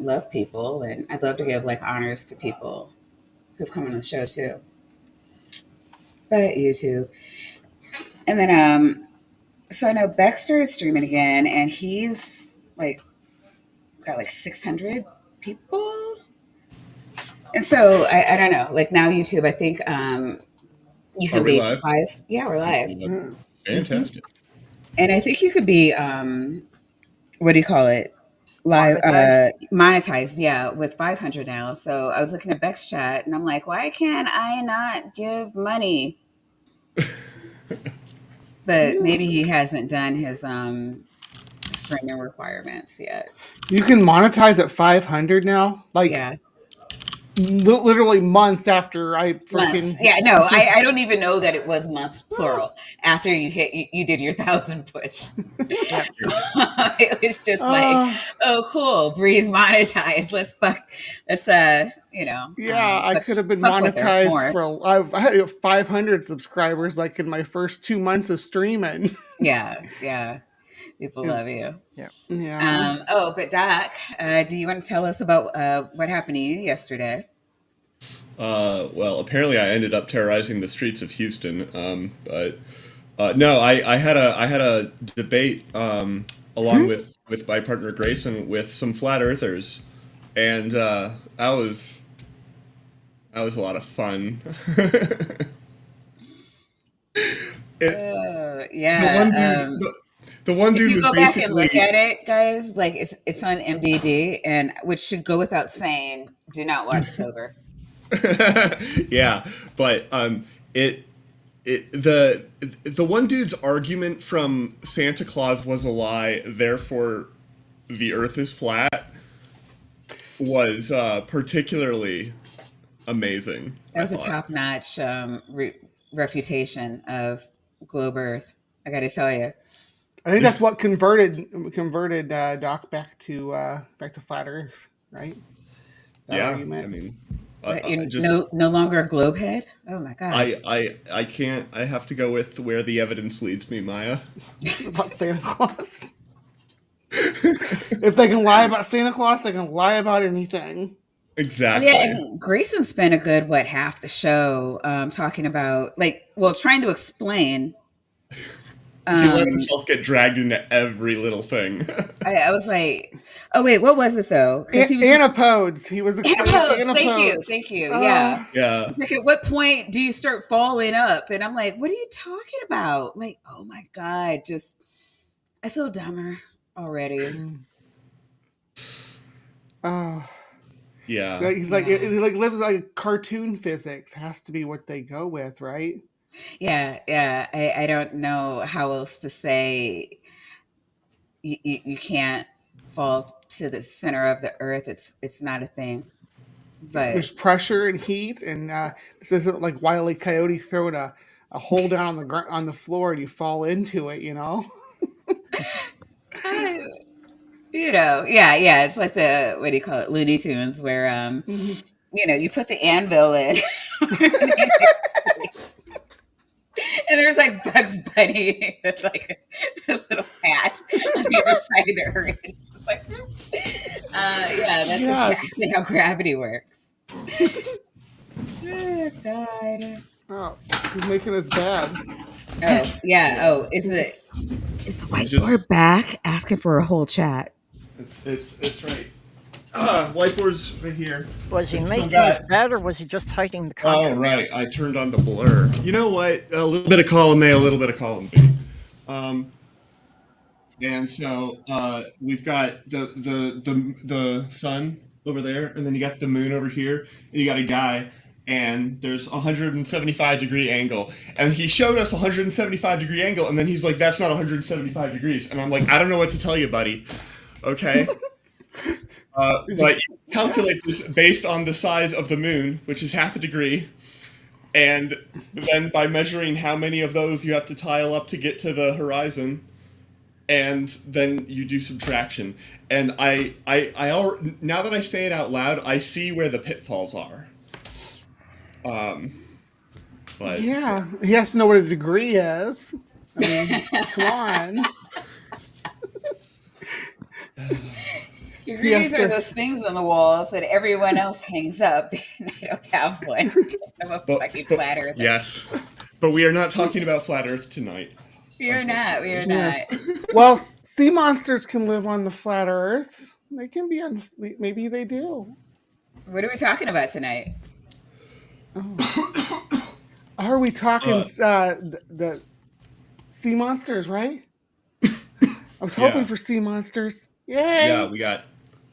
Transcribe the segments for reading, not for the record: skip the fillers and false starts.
love people, and I'd love to give like honors to people who've come on the show too. But YouTube, and then so I know Beck started streaming again, and he's like got like 600 people, and so I don't know. Like now YouTube, I think you Are can we be live? live. Yeah, we're live, Mm-hmm. Fantastic. and I think you could be what do you call it? Live Monetized. monetized, yeah, with 500 now. So I was looking at Beck's chat and I'm like, why can't I not give money? But Yeah. maybe he hasn't done his streaming requirements yet. You can monetize at 500 now. Like Yeah. literally months after I Months. freaking. Yeah, no, I don't even know that it was months plural after you did your 1,000 push. Yep. It was just like, Uh, oh cool, Breeze monetized. Let's yeah, I could have been fuck with her monetized more. for. I had 500 subscribers like in my first 2 months of streaming. Yeah, yeah. People love you. Yeah. Yeah. But Doc, do you want to tell us about what happened to you yesterday? Well, apparently I ended up terrorizing the streets of Houston. But no, I had a debate along with my partner Grayson with some flat earthers, and that was a lot of fun. The one dude, Yeah. the one If dude you was go back and basically look at it, guys, like it's on MBD, and which should go without saying, do not watch sober. yeah, but it the one dude's argument from Santa Claus was a lie, therefore the Earth is flat was particularly amazing. That I was a thought. top-notch refutation of globe Earth. I got to tell you. I think that's what converted Doc back to flat Earth, right? That Yeah, I argument. mean, But you're just no longer a globe head? Oh my god. I can't. I have to go with where the evidence leads me, Maya. About Santa Claus. If they can lie about Santa Claus, they can lie about anything. Yeah, Exactly. and Grayson spent a good half the show talking about trying to explain. He let Um, himself get dragged into every little thing. I was like, oh wait, what was it though? Because he was just Antipodes. He was explaining antipodes. antipodes. Thank you. Yeah. Uh, Yeah. Like, at what point do you start falling up? And I'm like, what are you talking about? Like, oh my god, just I feel dumber already. uh, Yeah. he's like Yeah. he like lives like cartoon physics has to be what they go with, right? Yeah. I don't know how else to say you can't fall to the center of the earth. It's not a thing. Yeah, But there's pressure and heat, and this isn't like Wile E. Coyote throwing a hole down on on the floor and you fall into it, you know. uh, yeah, it's like the what do you call it, Looney Tunes, where Mhm. you put the anvil in, and there's like Bugs Bunny with like a little hat on the other side of the earth. It's just like, yeah, that's Yes. exactly how gravity works. Oh, God. Oh, he's making us bad. Oh, yeah. Oh, is the He's just whiteboard back asking for a whole chat? it's right. Whiteboard's right here. Was he It's still making us got. bad, or was he just hiding the Oh content? right, I turned on the blur. You know what? A little bit of column A, a little bit of column B. Um, and so we've got the sun over there, and then you got the moon over here, and you got a guy, and there's a 175-degree angle, and he showed us a 175-degree angle, and then he's like, "That's not 175 degrees," and I'm like, "I don't know what to tell you, buddy." Okay, but you calculate this based on the size of the moon, which is half a degree, and then by measuring how many of those you have to tile up to get to the horizon, and then you do subtraction. And now that I say it out loud, I see where the pitfalls are. But Yeah, he has to know what a degree is. I mean, come on. Your Yes, greeties are those things on the walls that everyone else hangs up, and I don't have one. I'm a fucking flat earther. Yes, but we are not talking about flat Earth tonight. We are not. We are yes. not. Well, sea monsters can live on the flat Earth. They can be on. Maybe they do. What are we talking about tonight? Are we talking Uh, the sea monsters? Right. I was hoping Yeah, for sea monsters. yeah, Yay! we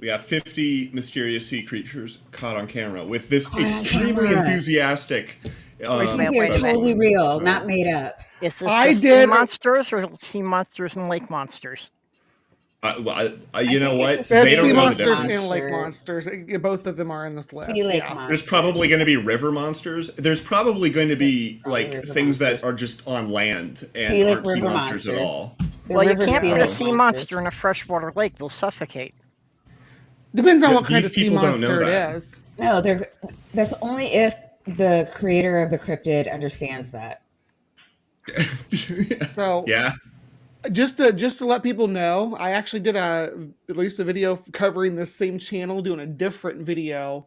got 50 mysterious sea creatures caught on camera with this Caught on extremely camera. enthusiastic. These Wait a are minute. totally real, So- not made up. Is this I just sea did- monsters or sea monsters and lake monsters? You know think what? it's a There's They don't sea know the monsters difference. and lake Monster. monsters. Both of them are in this list. Sea lake yeah. monsters. There's probably going to be river monsters. There's probably going to be like river things that monsters. are just on land and Sea lake aren't sea river monsters at all. The Well, you river can't sea put a lake sea monster in a freshwater lake; they'll suffocate. Depends on Yeah, what kind these of sea people don't know monster it that. is. No, that's only if the creator of the cryptid understands that. So Yeah. just to let people know, I actually did released a video covering this same channel, doing a different video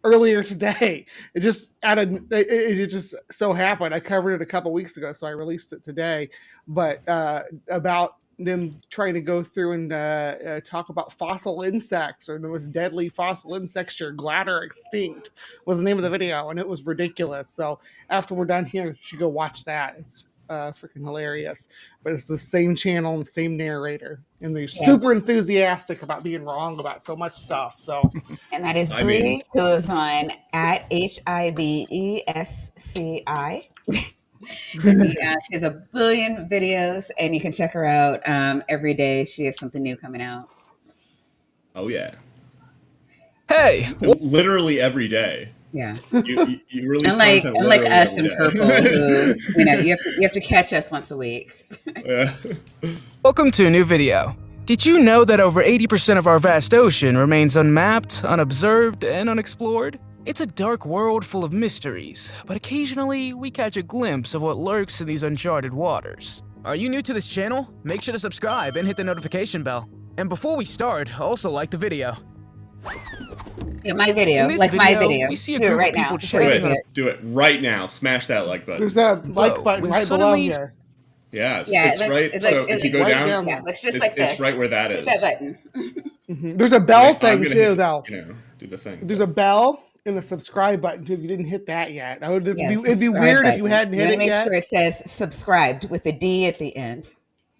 earlier today. It just it just so happened I covered it a couple weeks ago, so I released it today. But about them trying to go through and talk about fossil insects, or the most deadly fossil insects are glad are extinct was the name of the video, and it was ridiculous. So after we're done here, you should go watch that. It's freaking hilarious. But it's the same channel and same narrator, and they're super enthusiastic about being wrong about so much stuff. So And that is I Bree, mean- who is on at HIVESCI. She has a billion videos, and you can check her out every day. She has something new coming out. Oh yeah. Hey, Literally every day. Yeah, You release unlike content literally us in every Purple, day. who you have to catch us once a week. Yeah. welcome to a new video. Did you know that over 80% of our vast ocean remains unmapped, unobserved, and unexplored? It's a dark world full of mysteries, but occasionally we catch a glimpse of what lurks in these uncharted waters. Are you new to this channel? Make sure to subscribe and hit the notification bell. And before we start, also like the video. Yeah, my video, In this like my video, video. we see a Do it group right of now. people before you chatting do on it. Do it right now. Smash that like button. there's a like button when right below suddenly- here. Yeah, it's, Yeah, it's right. it so looks- if you it go looks right down, down. Yeah, looks just it's, like this. it's right where that is. Hit that button. There's a bell I'm thing gonna too, hit, though. do the thing. There's a bell and a subscribe button too. If you didn't hit that yet, it'd Yes, be subscribe weird if you button. hadn't You hit wanna it make yet. sure it says subscribed with a D at the end.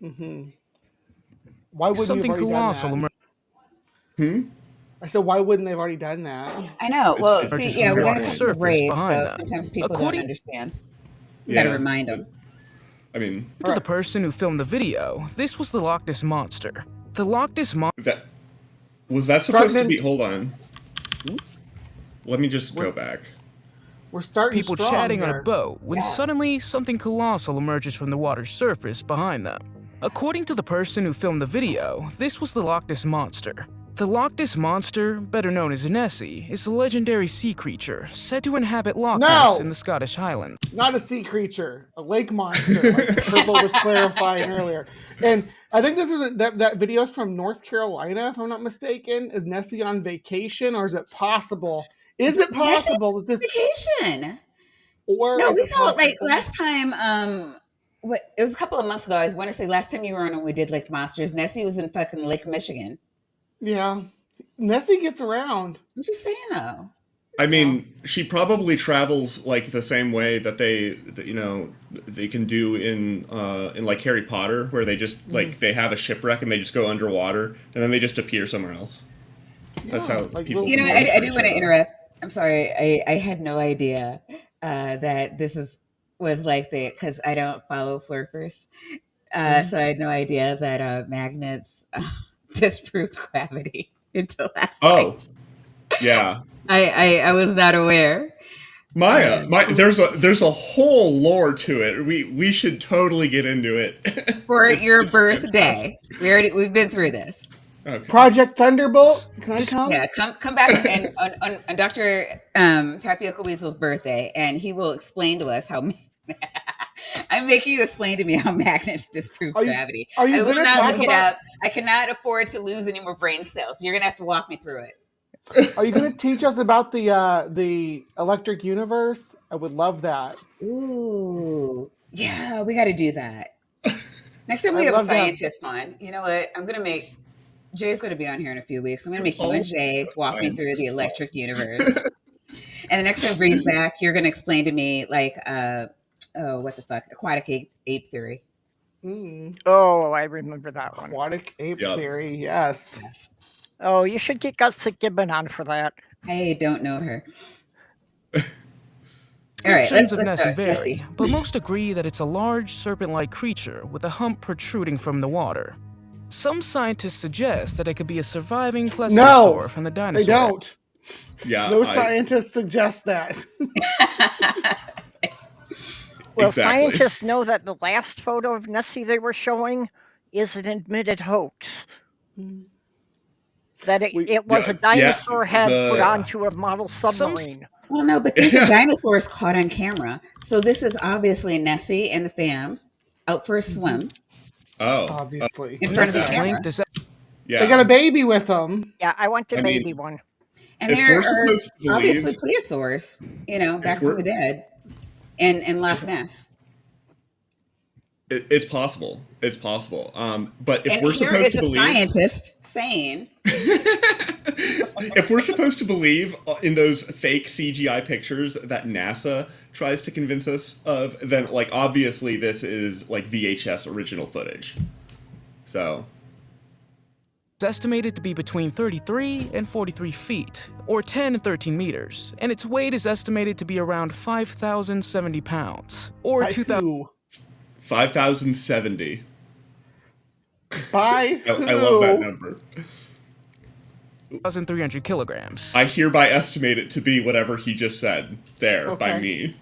Why wouldn't Something you have already colossal done that? emerged. I said, why wouldn't they have already done that? I know. Well, it's see, just yeah, the we're water gonna have surface to raise, behind so that. sometimes people According- don't understand. You Yeah. gotta remind them. I mean, To the person who filmed the video, this was the Loch Ness Monster. The Loch Ness Monster. that was that supposed to Starting be. Hold on. Let me just go back. We're starting People strong chatting on here. a boat when suddenly something colossal emerges from the water's surface behind them. According to the person who filmed the video, this was the Loch Ness Monster. The Loch Ness Monster, better known as Nessie, is a legendary sea creature said to inhabit Loch No! Ness in the Scottish Highlands. Not a sea creature, a lake monster, like Purple was clarifying earlier. And I think this is that video is from North Carolina, if I'm not mistaken. Is Nessie on vacation, or is it possible? Is it possible that this? Vacation. Or No, is we it saw it like possible- last time. What it was a couple of months ago. I want to say last time you were on and we did Lake Monsters. Nessie was in fucking Lake Michigan. Yeah, Nessie gets around. I'm just saying though. I mean, she probably travels like the same way that they can do in like Harry Potter, where they just like they have a shipwreck and they just go underwater and then they just appear somewhere else. That's how like people. little- You know, can I do research want to it. interrupt. I'm sorry. I had no idea that this was like because I don't follow flurfers. So I had no idea that magnets disproved gravity until last night. Oh, yeah. I was not aware. Maya, there's a whole lore to it. We should totally get into it. For your birthday. We've been through this. Okay. Project Thunderbolt. Can I come? Yeah, come back and on Dr. Tapioca Weasel's birthday, and he will explain to us how I'm making you explain to me how magnets disprove Are you- gravity. are you I will gonna not talk look it about- up. I cannot afford to lose any more brain cells. You're gonna have to walk me through it. Are you going to teach us about the electric universe? I would love that. Ooh, yeah, we got to do that. Next time we I'd have a love to have- scientist on, you know what? I'm gonna make Jay's gonna be on here in a few weeks. I'm gonna make you Oh, and Jay walk me through the science. electric universe. And the next time Bree's back, you're gonna explain to me like oh, what the fuck? Aquatic ape theory. Oh, I remember that one. Aquatic ape Yep. theory, yes. Yes. Oh, you should get Gutsy Gibbon on for that. I don't know her. All right, Descriptions of let's Nessie go. Let's vary, see. but most agree that it's a large serpent-like creature with a hump protruding from the water. Some scientists suggest that it could be a surviving plesiosaur from the They dinosaur. don't. Yeah. No scientists suggest that. Well, Exactly. scientists know that the last photo of Nessie they were showing is an admitted hoax. That it was Yeah, a dinosaur head put the- onto a model submarine. Well, no, but these are dinosaurs caught on camera. So this is obviously Nessie and the fam out for a swim Oh. Obviously. in front of the Nessie's camera. link this Yeah. They got a baby with them. Yeah, I want the I mean, baby one. And If there we're are supposed to believe- obviously plesiosaurs, you know, back from we're- the dead in Loch Ness. It's possible. It's possible. But if And we're here supposed is to a believe, scientist saying, if we're supposed to believe in those fake CGI pictures that NASA tries to convince us of, then like obviously this is like VHS original footage. So is estimated to be between 33 and 43 feet, or 10 and 13 meters, and its weight is estimated to be around 5,070 pounds, or By 2,000. who? 5,070. By I love that number. 1,300 kilograms. I hereby estimate it to be whatever he just said there by Okay. me.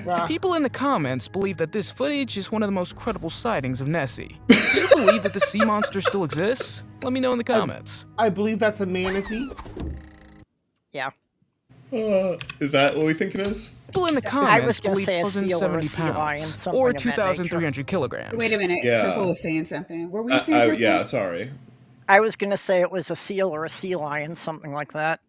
Yeah. People in the comments believe that this footage is one of the most credible sightings of Nessie. Do you believe that the sea monster still exists? Let me know in the comments. I believe that's a manatee. Yeah. Is that what we think it is? People in the I comments was gonna believe say a seal or a 1,070 sea lion, pounds, something or of that nature. 2,300 kilograms. wait a minute, Yeah. Purple was saying something. What were you saying, Purple? Yeah, sorry. I was going to say it was a seal or a sea lion, something like that.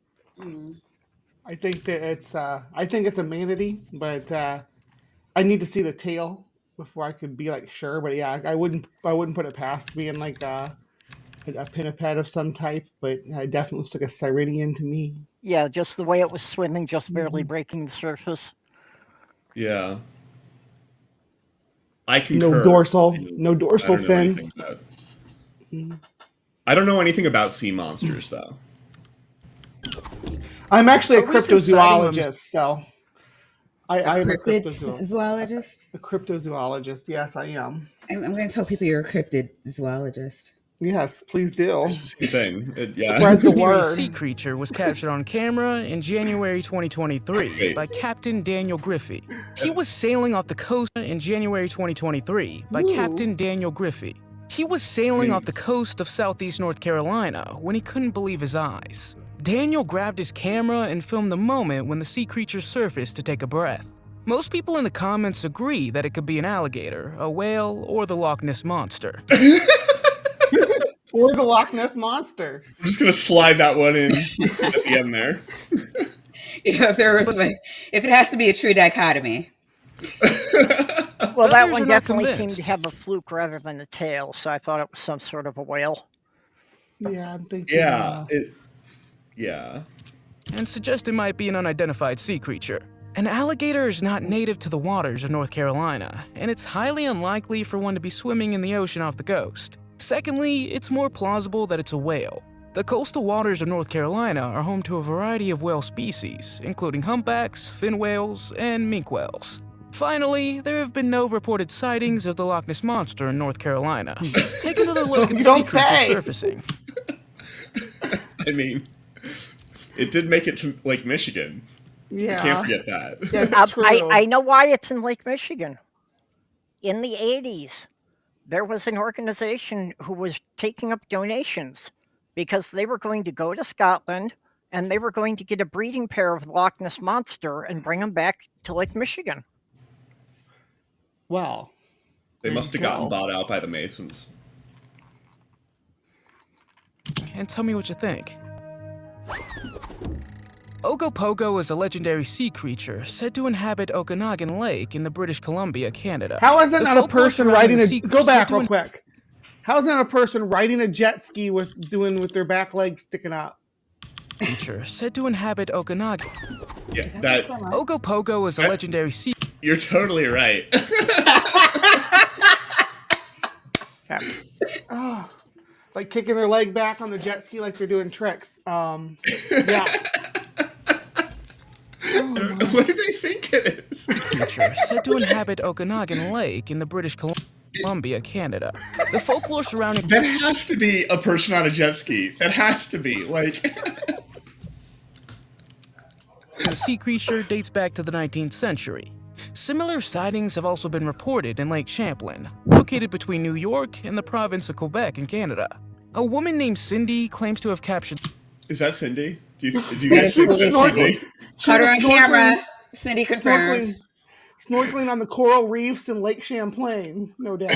I think that it's a manatee, but I need to see the tail before I could be like sure. But yeah, I wouldn't put it past being like a pinniped of some type, but it definitely looks like a sirenian to me. Yeah, just the way it was swimming, just barely breaking the surface. Yeah. I concur. No dorsal I don't know fin. anything about- I don't know anything about sea monsters, though. I'm actually a A recent sighting cryptozoologist, so I'm a Cryptid cryptozoologist. zoologist? A cryptozoologist, yes, I am. I'm going to tell people you're a cryptid zoologist. Yes, please do. Same thing. Yeah. Spread the Mysterious word. sea creature was captured on camera in January 2023 Wait. by Captain Daniel Griffey. He was sailing off the coast in January 2023 by Ooh. Captain Daniel Griffey. He was sailing off the coast of southeast North Carolina when he couldn't believe his eyes. Daniel grabbed his camera and filmed the moment when the sea creature surfaced to take a breath. Most people in the comments agree that it could be an alligator, a whale, or the Loch Ness Monster. Or the Loch Ness Monster. I'm just gonna slide that one in at the end there. You know, if it has to be a true dichotomy. Well, that Others one are not definitely seemed convinced. to have a fluke rather than a tail, so I thought it was some sort of a whale. Yeah, I'm thinking. Yeah. Yeah. And suggest it might be an unidentified sea creature. An alligator is not native to the waters of North Carolina, and it's highly unlikely for one to be swimming in the ocean off the coast. Secondly, it's more plausible that it's a whale. The coastal waters of North Carolina are home to a variety of whale species, including humpbacks, fin whales, and minke whales. Finally, there have been no reported sightings of the Loch Ness Monster in North Carolina. Take another look at You the sea don't creature say. surfacing. I mean, it did make it to Lake Michigan. Yeah. Can't forget that. That's true. I know why it's in Lake Michigan. In the 80s, there was an organization who was taking up donations because they were going to go to Scotland and they were going to get a breeding pair of the Loch Ness Monster and bring them back to Lake Michigan. Well, They must have gotten Well. bought out by the Masons. And tell me what you think. Ogopogo is a legendary sea creature said to inhabit Okanagan Lake in the British Columbia, Canada. how is that The not a folklore person surrounding riding the a? sea Go creature back said real to quick. How is that a person riding a jet ski with their back legs sticking out? creature said to inhabit Okanagan. Yeah, Is that that what's going on? Ogopogo is a legendary sea you're totally right. Oh, like kicking their leg back on the jet ski like they're doing tricks. Yeah. What do they think it is? creature said to inhabit Okanagan Lake in the British Columbia, Canada. The folklore surrounding That has to be a person on a jet ski. That has to be like. the sea creature dates back to the 19th century. Similar sightings have also been reported in Lake Champlain, located between New York and the province of Quebec in Canada. A woman named Cindy claims to have captured. Is that Cindy? Do you That guys is think totally that's Cindy. Cindy? Caught her was on camera. Cindy confirmed. Snorkeling on the coral reefs in Lake Champlain, no doubt.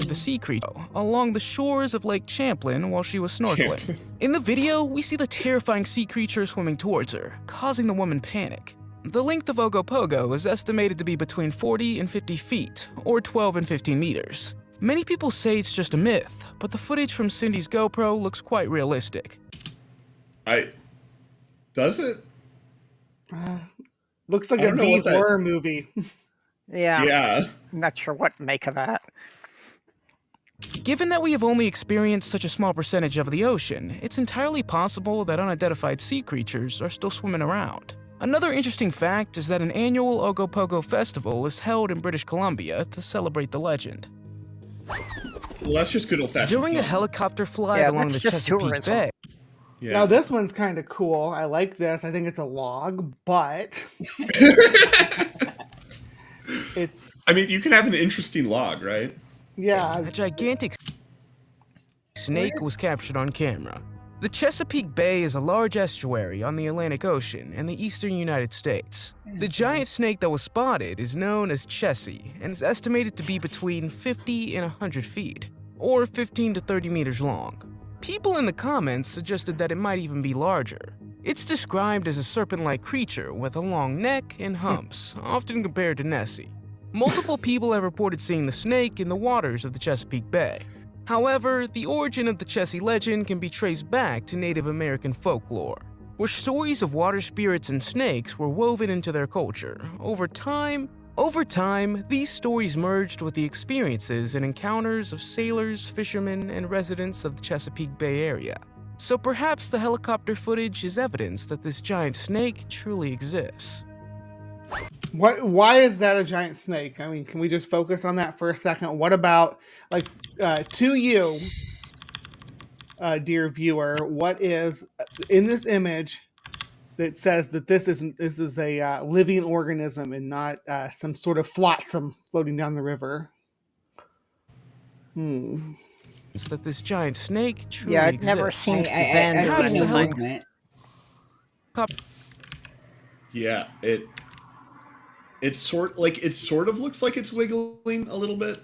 The sea creature along the shores of Lake Champlain while she was snorkeling. Champlain. In the video, we see the terrifying sea creature swimming towards her, causing the woman panic. The length of Ogopogo is estimated to be between 40 and 50 feet, or 12 and 15 meters. Many people say it's just a myth, but the footage from Cindy's GoPro looks quite realistic. Does it? Looks like I a don't know B what that- horror movie. Yeah, Yeah. I'm not sure what to make of that. Given that we have only experienced such a small percentage of the ocean, it's entirely possible that unidentified sea creatures are still swimming around. Another interesting fact is that an annual Ogopogo festival is held in British Columbia to celebrate the legend. Well, that's just good old-fashioned During a fun. helicopter flight Yeah, along that's the just Chesapeake tourism. Bay, Yeah. Now this one's kind of cool. I like this. I think it's a log, but it's I mean, you can have an interesting log, right? yeah. a gigantic snake was captured on camera. The Chesapeake Bay is a large estuary on the Atlantic Ocean in the eastern United States. The giant snake that was spotted is known as Chessie and is estimated to be between 50 and 100 feet, or 15 to 30 meters long. People in the comments suggested that it might even be larger. It's described as a serpent-like creature with a long neck and humps, often compared to Nessie. Multiple people have reported seeing the snake in the waters of the Chesapeake Bay. However, the origin of the Chessie legend can be traced back to Native American folklore, where stories of water spirits and snakes were woven into their culture. Over time, these stories merged with the experiences and encounters of sailors, fishermen, and residents of the Chesapeake Bay area. So perhaps the helicopter footage is evidence that this giant snake truly exists. Why is that a giant snake? I mean, can we just focus on that for a second? What about, like, to you, dear viewer, what is in this image that says that this is a living organism and not some sort of flotsam floating down the river? It's that this giant snake truly Yeah, it exists. never seems to I bend How or does see the no anything. movement. Yeah, it's sort of looks like it's wiggling a little bit.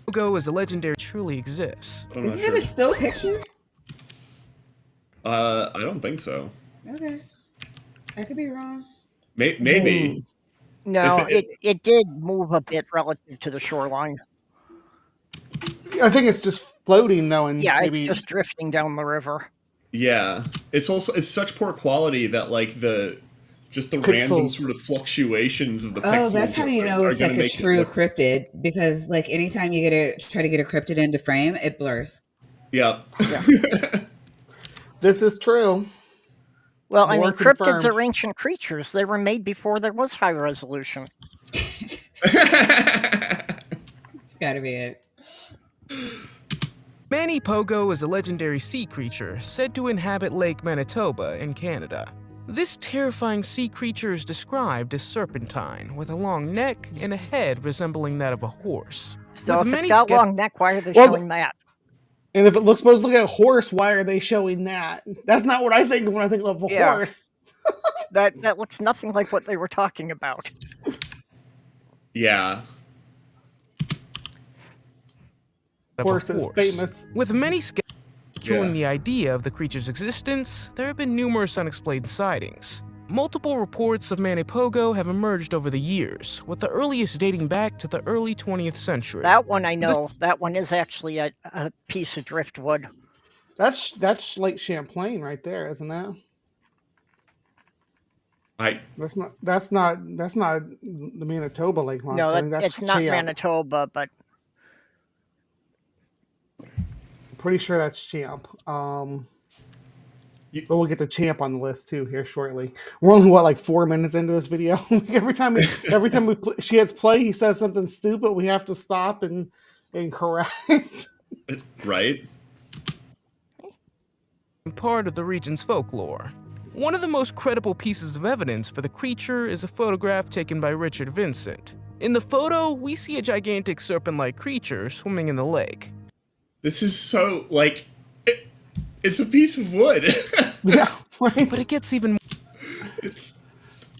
Logo is a legendary truly exists. I'm Isn't not it sure. a still picture? I don't think so. Okay. I could be wrong. Maybe. No, If it did move a bit relative to the shoreline. I think it's just floating, though, and Yeah, maybe it's just drifting down the river. Yeah, it's such poor quality that like the random Pixels. sort of fluctuations of the pixels. Oh, that's how you know are it's gonna like a make it true look- cryptid, because like anytime you try to get a cryptid into frame, it blurs. Yeah. this is true. Well, I More mean, cryptids confirmed. are ancient creatures. They were made before there was high resolution. It's got to be it. Manny Pogo is a legendary sea creature said to inhabit Lake Manitoba in Canada. This terrifying sea creature is described as serpentine, with a long neck and a head resembling that of a horse. So With if many it's got skept- long neck, why are they Well, showing that? And if it looks supposed to look like a horse, why are they showing that? That's not what I think of when I think of a Yeah. horse. That looks nothing like what they were talking about. Yeah. Of course, it's famous. With many speculating Yeah. the idea of the creature's existence, there have been numerous unexplained sightings. Multiple reports of Manipogo have emerged over the years, with the earliest dating back to the early 20th century. That one I know. That one is actually a piece of driftwood. That's Lake Champlain right there, isn't that? That's not the Manitoba Lake monster. No, I think that's it's not Champ. Manitoba, but I'm pretty sure that's Champ. But we'll get the Champ on the list too here shortly. We're only like 4 minutes into this video. every time she hits play, he says something stupid. We have to stop and correct. Right. Part of the region's folklore. One of the most credible pieces of evidence for the creature is a photograph taken by Richard Vincent. In the photo, we see a gigantic serpent-like creature swimming in the lake. This is so, like, it's a piece of wood. Yeah, right. But it gets even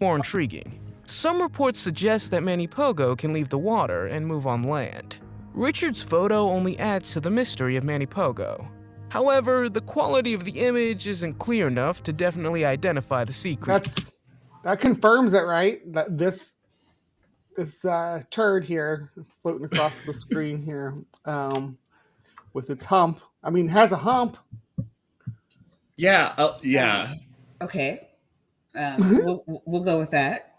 more intriguing. Some reports suggest that Manipogo can leave the water and move on land. Richard's photo only adds to the mystery of Manipogo. However, the quality of the image isn't clear enough to definitely identify the sea creature. That confirms it, right? That this turd here floating across the screen here, with its hump. I mean, it has a hump. Yeah. Yeah. Okay. We'll go with that.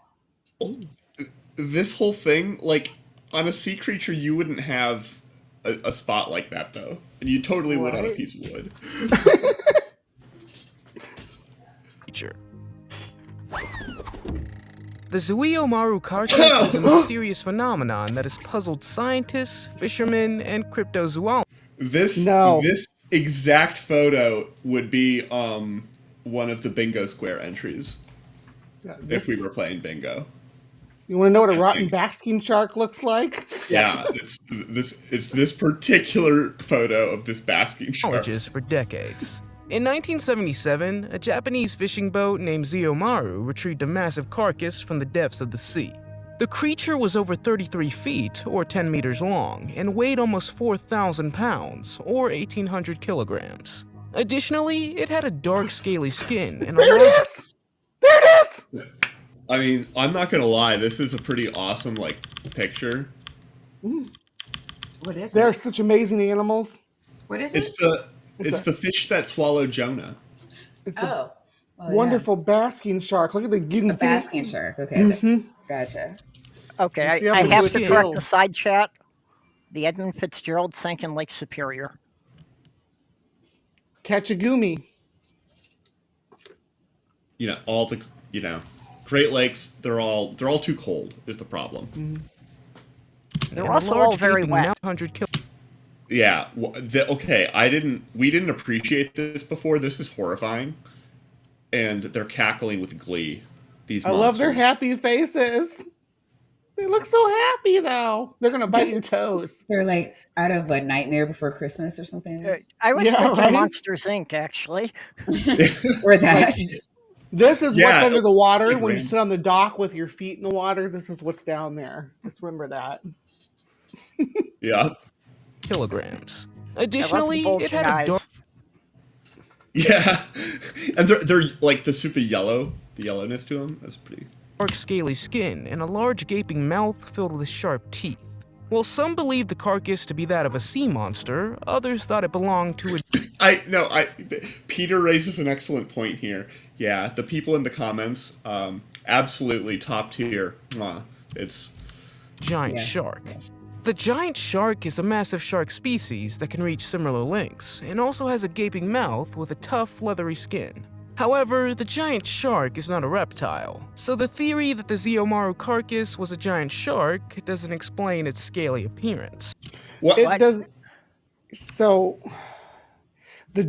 This whole thing, like, on a sea creature, you wouldn't have a spot like that, though. And you totally would on a piece of wood. The Zuio-Maru carcass is a mysterious phenomenon that has puzzled scientists, fishermen, and cryptozoologists. This exact photo would be one of the bingo square entries. Yeah, if we were playing bingo. You want to know what a rotten basking shark looks like? Yeah, it's this particular photo of this basking shark. For decades. In 1977, a Japanese fishing boat named Zuio-Maru retrieved a massive carcass from the depths of the sea. The creature was over 33 feet, or 10 meters long, and weighed almost 4,000 pounds, or 1,800 kilograms. Additionally, it had a dark, scaly skin and There it is! I mean, I'm not gonna lie, this is a pretty awesome, like, picture. What is They're it? such amazing animals. What is It's it? It's the fish that swallowed Jonah. It's Oh. Well, wonderful basking shark. Look at the A basking shark. Okay. Gotcha. Okay, See how I much have it's to correct killed. the side chat. The Edmund Fitzgerald sank in Lake Superior. Catchagumi. All the Great Lakes, they're all too cold is the problem. They're also all very wet. Yeah, okay, we didn't appreciate this before. This is horrifying. And they're cackling with glee. These monsters. I love their happy faces. They look so happy, though. They're going to bite your toes. They're like out of a Nightmare Before Christmas or something. I was Yeah, thinking right? Monsters, Inc., actually. Or that. This is Yeah, what's under the water it's when you like sit on the dock with your feet in the water. This is what's down there. Just remember that. Yeah. Kilograms. Additionally, bulging it had a eyes. dark Yeah. And they're like the super yellow, the yellowness to them. That's pretty. scaly skin and a large gaping mouth filled with sharp teeth. While some believe the carcass to be that of a sea monster, others thought it belonged to a Peter raises an excellent point here. Yeah, the people in the comments, absolutely top tier. It's giant shark. The giant shark is a massive shark species that can reach similar lengths, and also has a gaping mouth with a tough, leathery skin. However, the giant shark is not a reptile, so the theory that the Zuio-Maru carcass was a giant shark doesn't explain its scaly appearance. what It does. So,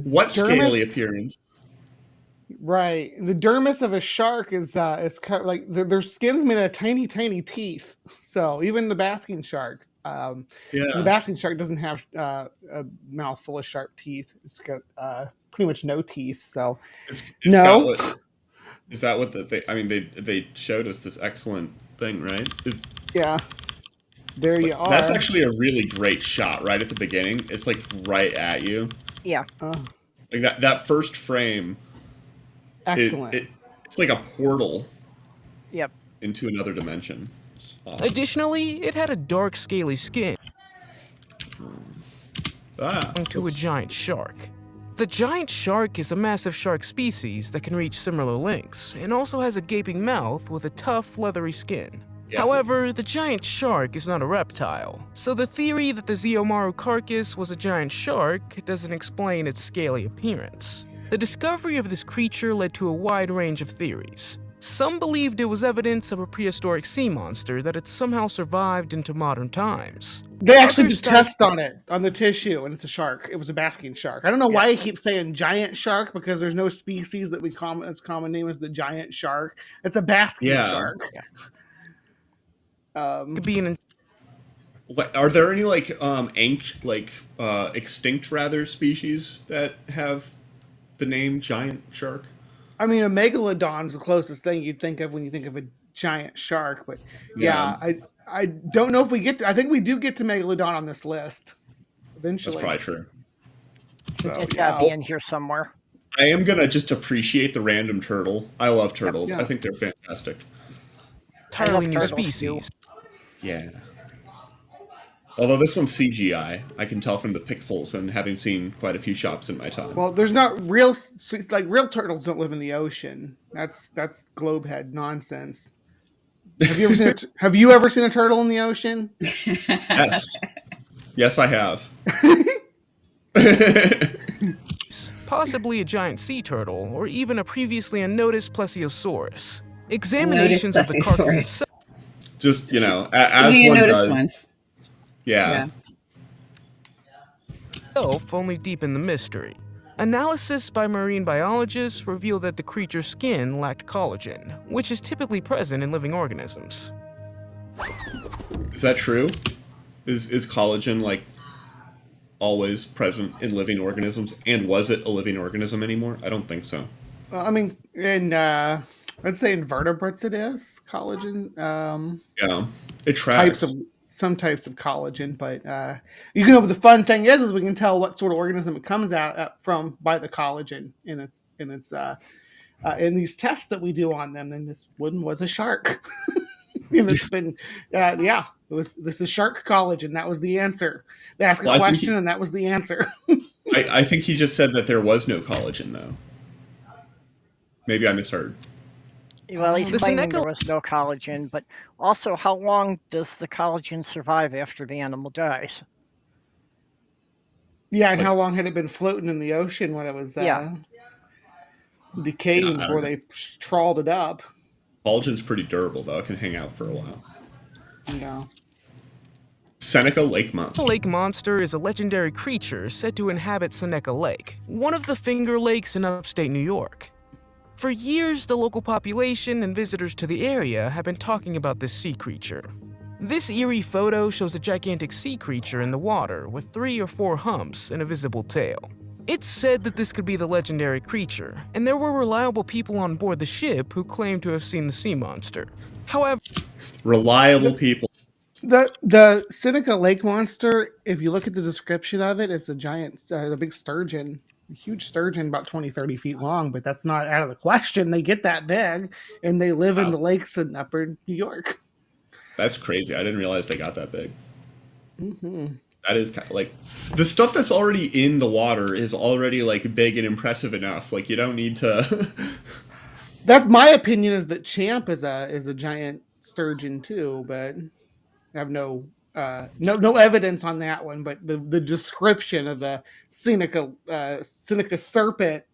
what scaly appearance? Right. The dermis of a shark is cut like their skin's made of tiny, tiny teeth. So even the basking shark, the basking shark doesn't have a mouth full of sharp teeth. It's got pretty much no teeth. So It's got what, Is that what I mean, they showed us this excellent thing, right? Yeah, there you That's are. actually a really great shot right at the beginning. It's like right at you. Yeah. Like that first frame, Excellent. it's like a portal Yep. into another dimension. It's awesome. Additionally, it had a dark, scaly skin to a Oops. giant shark. The giant shark is a massive shark species that can reach similar lengths, and also has a gaping mouth with a tough, leathery skin. Yeah. However, the giant shark is not a reptile, so the theory that the Zeomaru carcass was a giant shark doesn't explain its scaly appearance. The discovery of this creature led to a wide range of theories. Some believed it was evidence of a prehistoric sea monster that had somehow survived into modern times. They actually Others did tests on it, on the tissue, and it's a shark. It was a basking shark. I don't know why I keep saying giant shark, because there's no species that its common name is the giant shark. It's a basking shark. Could be an Are there any like extinct rather species that have the name giant shark? I mean, a megalodon is the closest thing you'd think of when you think of a giant shark. But yeah, I don't know if we get to, I think we do get to megalodon on this list eventually. That's probably true. So, It's got to be in here somewhere. I am gonna just appreciate the random turtle. I love turtles. Yeah. I think they're fantastic. entirely new turtles, too. species. Yeah. Although this one's CGI, I can tell from the pixels and having seen quite a few shops in my time. well, there's not real turtles don't live in the ocean. That's globehead nonsense. Have you ever seen a turtle in the ocean? Yes. Yes, I have. Possibly a giant sea turtle, or even a previously unnoticed plesiosaurus. Examinations of the carcass itself Just, as You one noticed does. once. Yeah. only deepened the mystery. Analysis by marine biologists revealed that the creature's skin lacked collagen, which is typically present in living organisms. Is that true? Is collagen like always present in living organisms? And was it a living organism anymore? I don't think so. I mean, let's say in vertebrates it is collagen. Yeah. It tracks. Some types of collagen, but you can know the fun thing is we can tell what sort of organism it comes out from by the collagen in these tests that we do on them. And this one was a shark. And it's been this is shark collagen. That was the answer. They asked a question and that was the answer. I think he just said that there was no collagen though. Maybe I misheard. Well, he's claiming there was no collagen, but also how long does the collagen survive after the animal dies? Yeah, and how long had it been floating in the ocean when it was decaying before they trawled it up? Collagen's pretty durable though. It can hang out for a while. Yeah. Seneca Lake Monster. The lake monster is a legendary creature said to inhabit Seneca Lake, one of the Finger Lakes in upstate New York. For years, the local population and visitors to the area have been talking about this sea creature. This eerie photo shows a gigantic sea creature in the water with 3 or 4 humps and a visible tail. It's said that this could be the legendary creature, and there were reliable people on board the ship who claimed to have seen the sea monster. However, reliable people. The Seneca Lake monster, if you look at the description of it, it's a giant, a big sturgeon. A huge sturgeon, about 20, 30 feet long, but that's not out of the question. They get that big, and they live in the lakes in upper New York. That's crazy. I didn't realize they got that big. Mm-hmm. That is kind of like the stuff that's already in the water is already like big and impressive enough. Like you don't need to. That's my opinion. Is that Champ is a giant sturgeon too, but I have no evidence on that one. But the description of the Seneca serpent,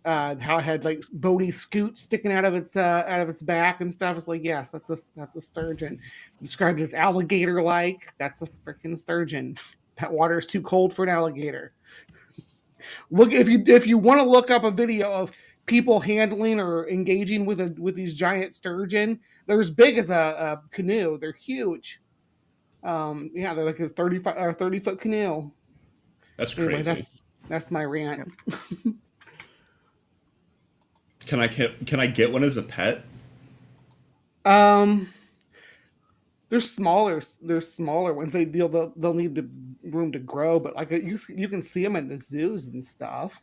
how it had like bony scoots sticking out of its back and stuff. It's like, yes, that's a sturgeon. Described as alligator like. That's a freaking sturgeon. That water is too cold for an alligator. Look, if you want to look up a video of people handling or engaging with these giant sturgeon, they're as big as a canoe. They're huge. They're like a 30-foot canoe. That's crazy. Anyway, that's my rant. can I get one as a pet? Um, There's smaller ones. They'll need the room to grow, but like you can see them in the zoos and stuff.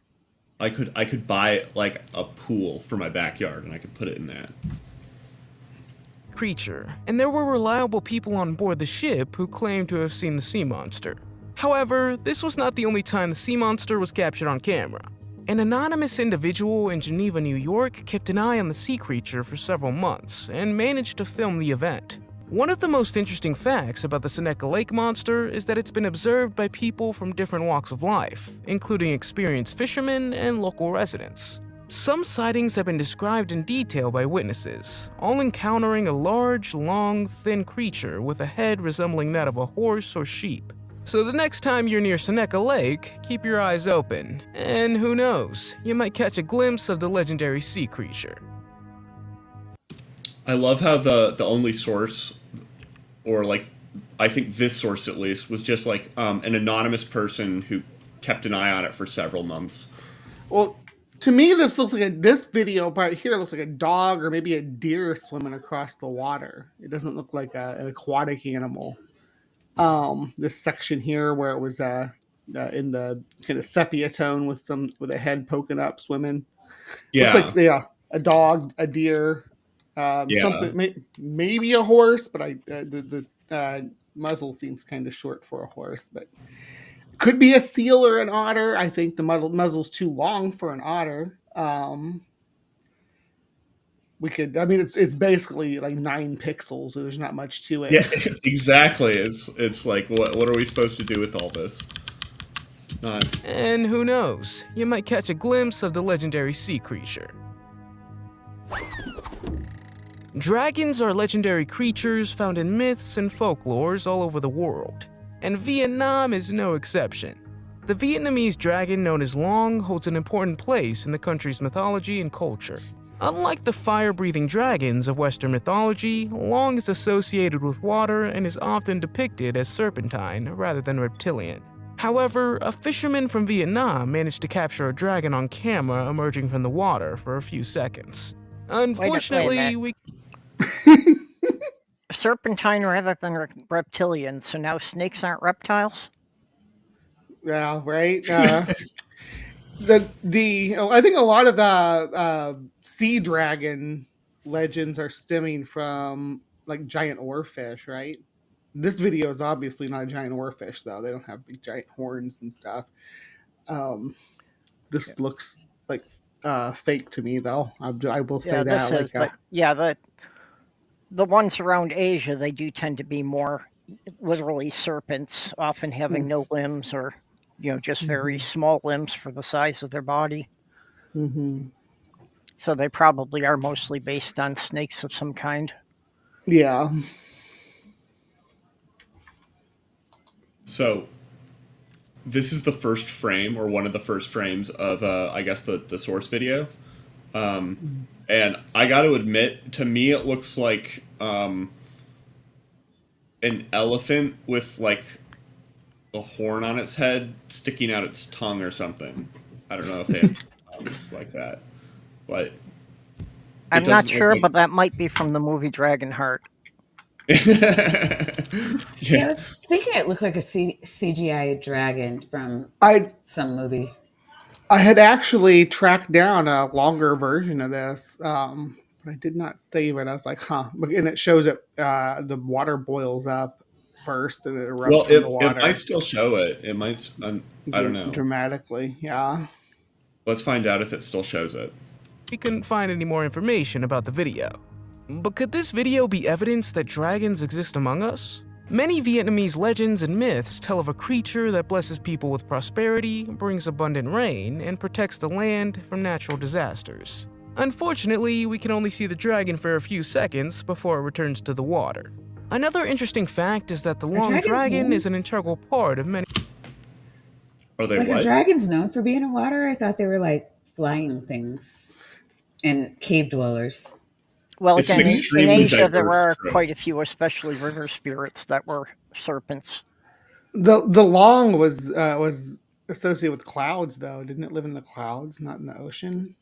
I could buy like a pool for my backyard and I could put it in that. Creature, and there were reliable people on board the ship who claimed to have seen the sea monster. However, this was not the only time the sea monster was captured on camera. An anonymous individual in Geneva, New York kept an eye on the sea creature for several months and managed to film the event. One of the most interesting facts about the Seneca Lake monster is that it's been observed by people from different walks of life, including experienced fishermen and local residents. Some sightings have been described in detail by witnesses, all encountering a large, long, thin creature with a head resembling that of a horse or sheep. So the next time you're near Seneca Lake, keep your eyes open, and who knows, you might catch a glimpse of the legendary sea creature. I love how the only source, or like, I think this source at least, was just like an anonymous person who kept an eye on it for several months. Well, to me, this video right here looks like a dog or maybe a deer swimming across the water. It doesn't look like an aquatic animal. This section here where it was in the kind of sepia tone with a head poking up swimming. Yeah. Looks like a dog, a deer, something maybe a horse, but the muzzle seems kind of short for a horse, but could be a seal or an otter. I think the muzzle's too long for an otter. It's basically like 9 pixels, so there's not much to it. Yeah, exactly. It's like, what are we supposed to do with all this? Not. And who knows, you might catch a glimpse of the legendary sea creature. Dragons are legendary creatures found in myths and folklores all over the world, and Vietnam is no exception. The Vietnamese dragon known as Long holds an important place in the country's mythology and culture. Unlike the fire-breathing dragons of Western mythology, Long is associated with water and is often depicted as serpentine rather than reptilian. However, a fisherman from Vietnam managed to capture a dragon on camera emerging from the water for a few seconds. Unfortunately, we... Serpentine rather than reptilian, so now snakes aren't reptiles? Yeah, right. I think a lot of the sea dragon legends are stemming from like giant oarfish, right? This video is obviously not a giant oarfish, though. They don't have big giant horns and stuff. This looks like fake to me, though. I will say that. This is, but the ones around Asia, they do tend to be more literally serpents, often having no limbs or, just very small limbs for the size of their body. Mm-hmm. So they probably are mostly based on snakes of some kind. Yeah. So this is the first frame, or one of the first frames of, I guess, the source video. And I got to admit, to me, it looks like an elephant with like a horn on its head sticking out its tongue or something. I don't know if they have tongues like that, but I'm not sure, but that might be from the movie Dragonheart. Yeah, I was thinking it looked like a CGI dragon from some movie. I had actually tracked down a longer version of this, but I did not save it. I was like, huh. And it shows it, the water boils up first and it erupts from the water. It might still show it. It might, I don't know. Dramatically, yeah. Let's find out if it still shows it. We couldn't find any more information about the video. But could this video be evidence that dragons exist among us? Many Vietnamese legends and myths tell of a creature that blesses people with prosperity, brings abundant rain, and protects the land from natural disasters. Unfortunately, we can only see the dragon for a few seconds before it returns to the water. Another interesting fact is that the long dragon is an integral part of many... Are they what? Are dragons known for being in water? I thought they were like flying things and cave dwellers. Well, again, in Asia, there are quite a few, especially river spirits, that were serpents. The long was associated with clouds, though. Didn't it live in the clouds, not in the ocean?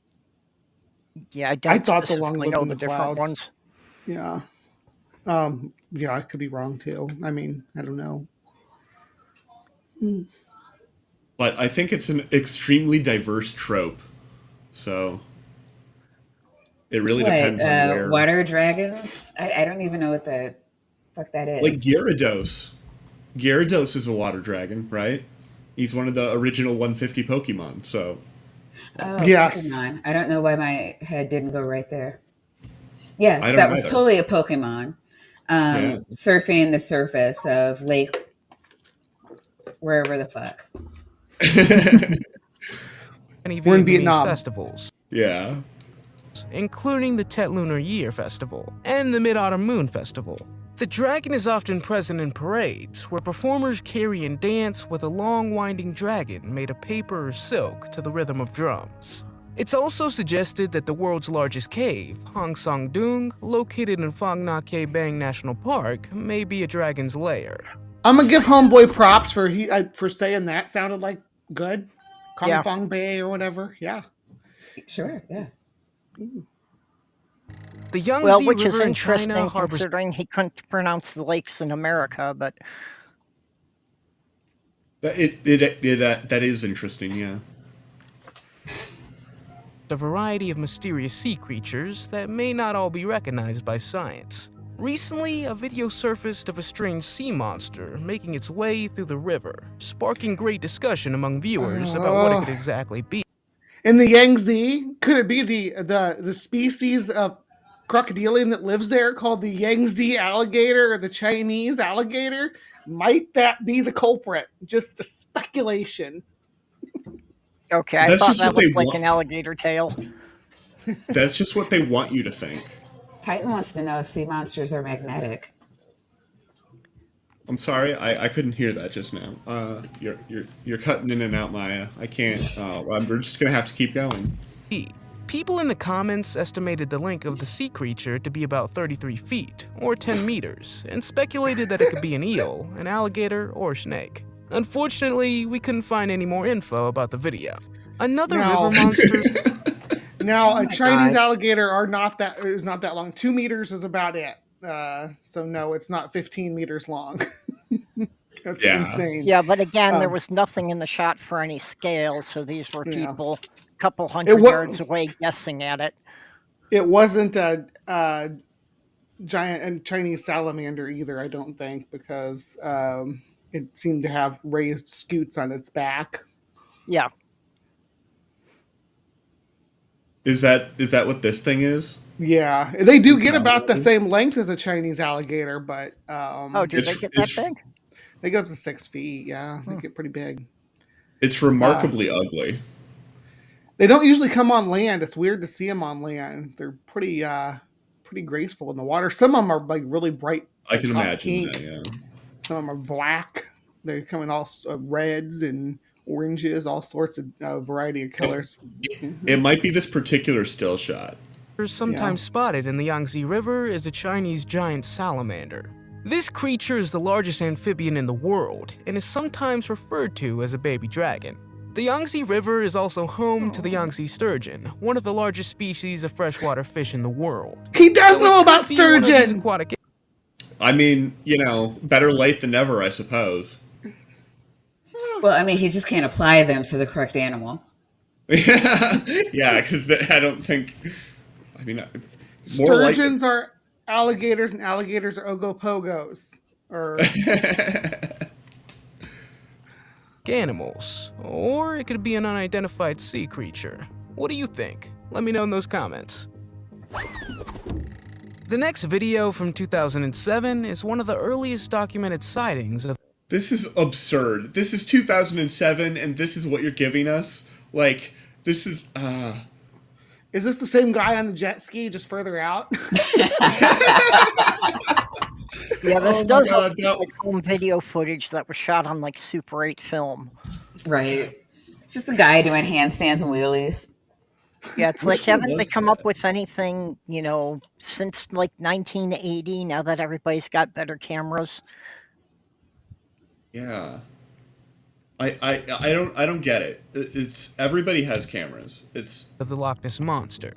Yeah, I I don't thought the lung specifically lived know in the the different clouds. ones. Yeah. Yeah, I could be wrong too. I mean, I don't know. But I think it's an extremely diverse trope. So it really What? depends on where. Water dragons? I don't even know what the fuck that Like is. Gyarados. Gyarados is a water dragon, right? He's one of the original 150 Pokemon. So Oh, Yes. Pokemon. I don't know why my head didn't go right there. I Yes, don't that was either. totally a Pokemon. Yeah. Surfing the surface of Lake wherever the fuck. Many We're in Vietnamese Vietnam. festivals, Yeah. including the Tet Lunar Year Festival and the Mid-Autumn Moon Festival. The dragon is often present in parades, where performers carry and dance with a long winding dragon made of paper or silk to the rhythm of drums. It's also suggested that the world's largest cave, Hang Song Dung, located in Phang Nga Ke Bang National Park, may be a dragon's lair. I'm gonna give Homeboy props for saying that. Sounded like good. Kong Yeah. Fong Bay or whatever. Yeah. Sure, yeah. The Yangtze Well, which is River in China interesting harbors considering he couldn't pronounce the lakes in America, but That is interesting. Yeah. a variety of mysterious sea creatures that may not all be recognized by science. Recently, a video surfaced of a strange sea monster making its way through the river, sparking great discussion among viewers about what it could exactly be. In the Yangtze, could it be the species of crocodilian that lives there called the Yangtze alligator or the Chinese alligator? Might that be the culprit? Just a speculation. okay, I That's thought just that what they looked like want. an alligator tail. That's just what they want you to think. Titan wants to know if sea monsters are magnetic. I'm sorry, I couldn't hear that just now. You're cutting in and out, Maya. I can't. We're just gonna have to keep going. People in the comments estimated the length of the sea creature to be about 33 feet, or 10 meters, and speculated that it could be an eel, an alligator, or a snake. Unfortunately, we couldn't find any more info about the video. Another No. river monster Now, Oh a my Chinese God. alligator is not that long. 2 meters is about it. So no, it's not 15 meters long. That's Yeah. insane. Yeah, but again, there Um, was nothing in the shot for any scale, so these were Yeah. people a couple It hundred wa- yards away guessing at it. It wasn't a giant and Chinese salamander either. I don't think because it seemed to have raised scutes on its back. Yeah, Is that what this thing is? Yeah, they do It's get not about the really. same length as a Chinese alligator, but oh, did they It's get that it's big? they get up to 6 feet. Yeah, they Hmm. get pretty big. it's remarkably ugly. They don't usually come on land. It's weird to see them on land. They're pretty graceful in the water. Some of them are like really bright, I like can hot imagine pink. that. Yeah. Some of them are black. They come in all reds and oranges, all sorts of variety of colors. It might be this particular still shot. sometimes spotted in the Yangtze River is a Chinese giant salamander. This creature is the largest amphibian in the world and is sometimes referred to as a baby dragon. The Yangtze River is also home to the Yangtze sturgeon, one of the largest species of freshwater fish in the world. He does So know it could about be one of these sturgeon. aquatic I mean, better late than never, I suppose. Well, I mean, he just can't apply them to the correct animal. Yeah, because I don't think. I mean, more like Sturgeons are alligators, and alligators are ogopogos. Or animals, or it could be an unidentified sea creature. What do you think? Let me know in those comments. The next video from 2007 is one of the earliest documented sightings of This is absurd. This is 2007, and this is what you're giving us. Like, this is. is this the same guy on the jet ski just further out? Yeah, this Oh my does God, look no. like home video footage that was shot on like Super 8 film. Right. It's just a guy doing handstands and wheelies. Yeah, it's Which like, one haven't they was come up that? with anything, since like 1980, now that everybody's got better cameras? Yeah. I don't get it. It's everybody has cameras. It's the Loch Ness Monster.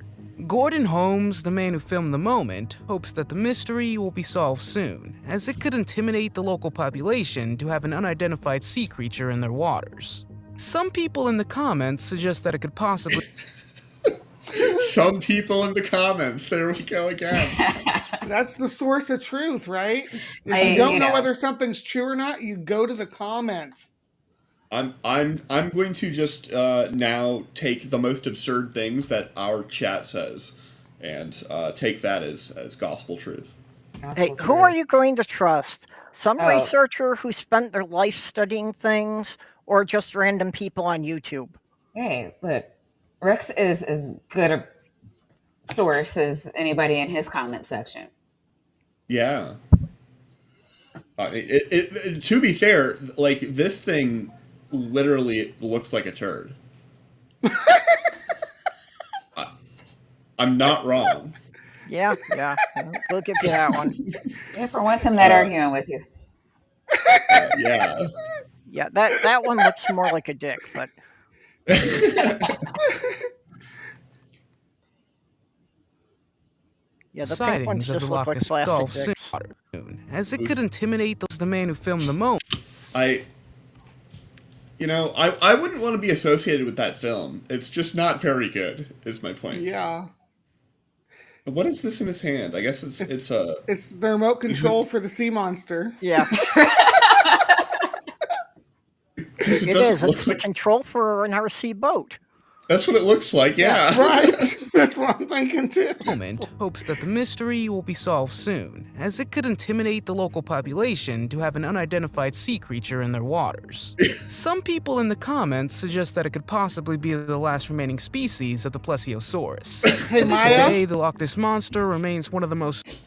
Gordon Holmes, the man who filmed the moment, hopes that the mystery will be solved soon, as it could intimidate the local population to have an unidentified sea creature in their waters. Some people in the comments suggest that it could possibly Some people in the comments. There we go again. That's the source of truth, right? If I- you don't you know know. whether something's true or not, you go to the comments. I'm going to just now take the most absurd things that our chat says, and take that as gospel truth. Hey, who are you going to trust? Some Oh. researcher who spent their life studying things, or just random people on YouTube? Hey, look, Rex is as good a source as anybody in his comment section. Yeah. I mean, to be fair, like, this thing literally looks like a turd. I'm not wrong. Yeah, we'll give you that one. Yeah, for once I'm not arguing with you. Yeah. Yeah, that one looks more like a dick, but yeah, the pink ones sightings of just the look Loch like Ness plastic Gulf dicks. soon, as it could intimidate the man who filmed the moment. I wouldn't want to be associated with that film. It's just not very good, is my point. Yeah. What is this in his hand? I guess it's a... It's the remote control for the sea monster. Yeah, Because it doesn't is. look It's the like... control for an RC boat. That's what it looks like, yeah. Right. That's what I'm thinking too. Moment hopes that the mystery will be solved soon, as it could intimidate the local population to have an unidentified sea creature in their waters. Some people in the comments suggest that it could possibly be the last remaining species of the Plesiosaurus. Hey, To this Maya? day, the Loch Ness Monster remains one of the most...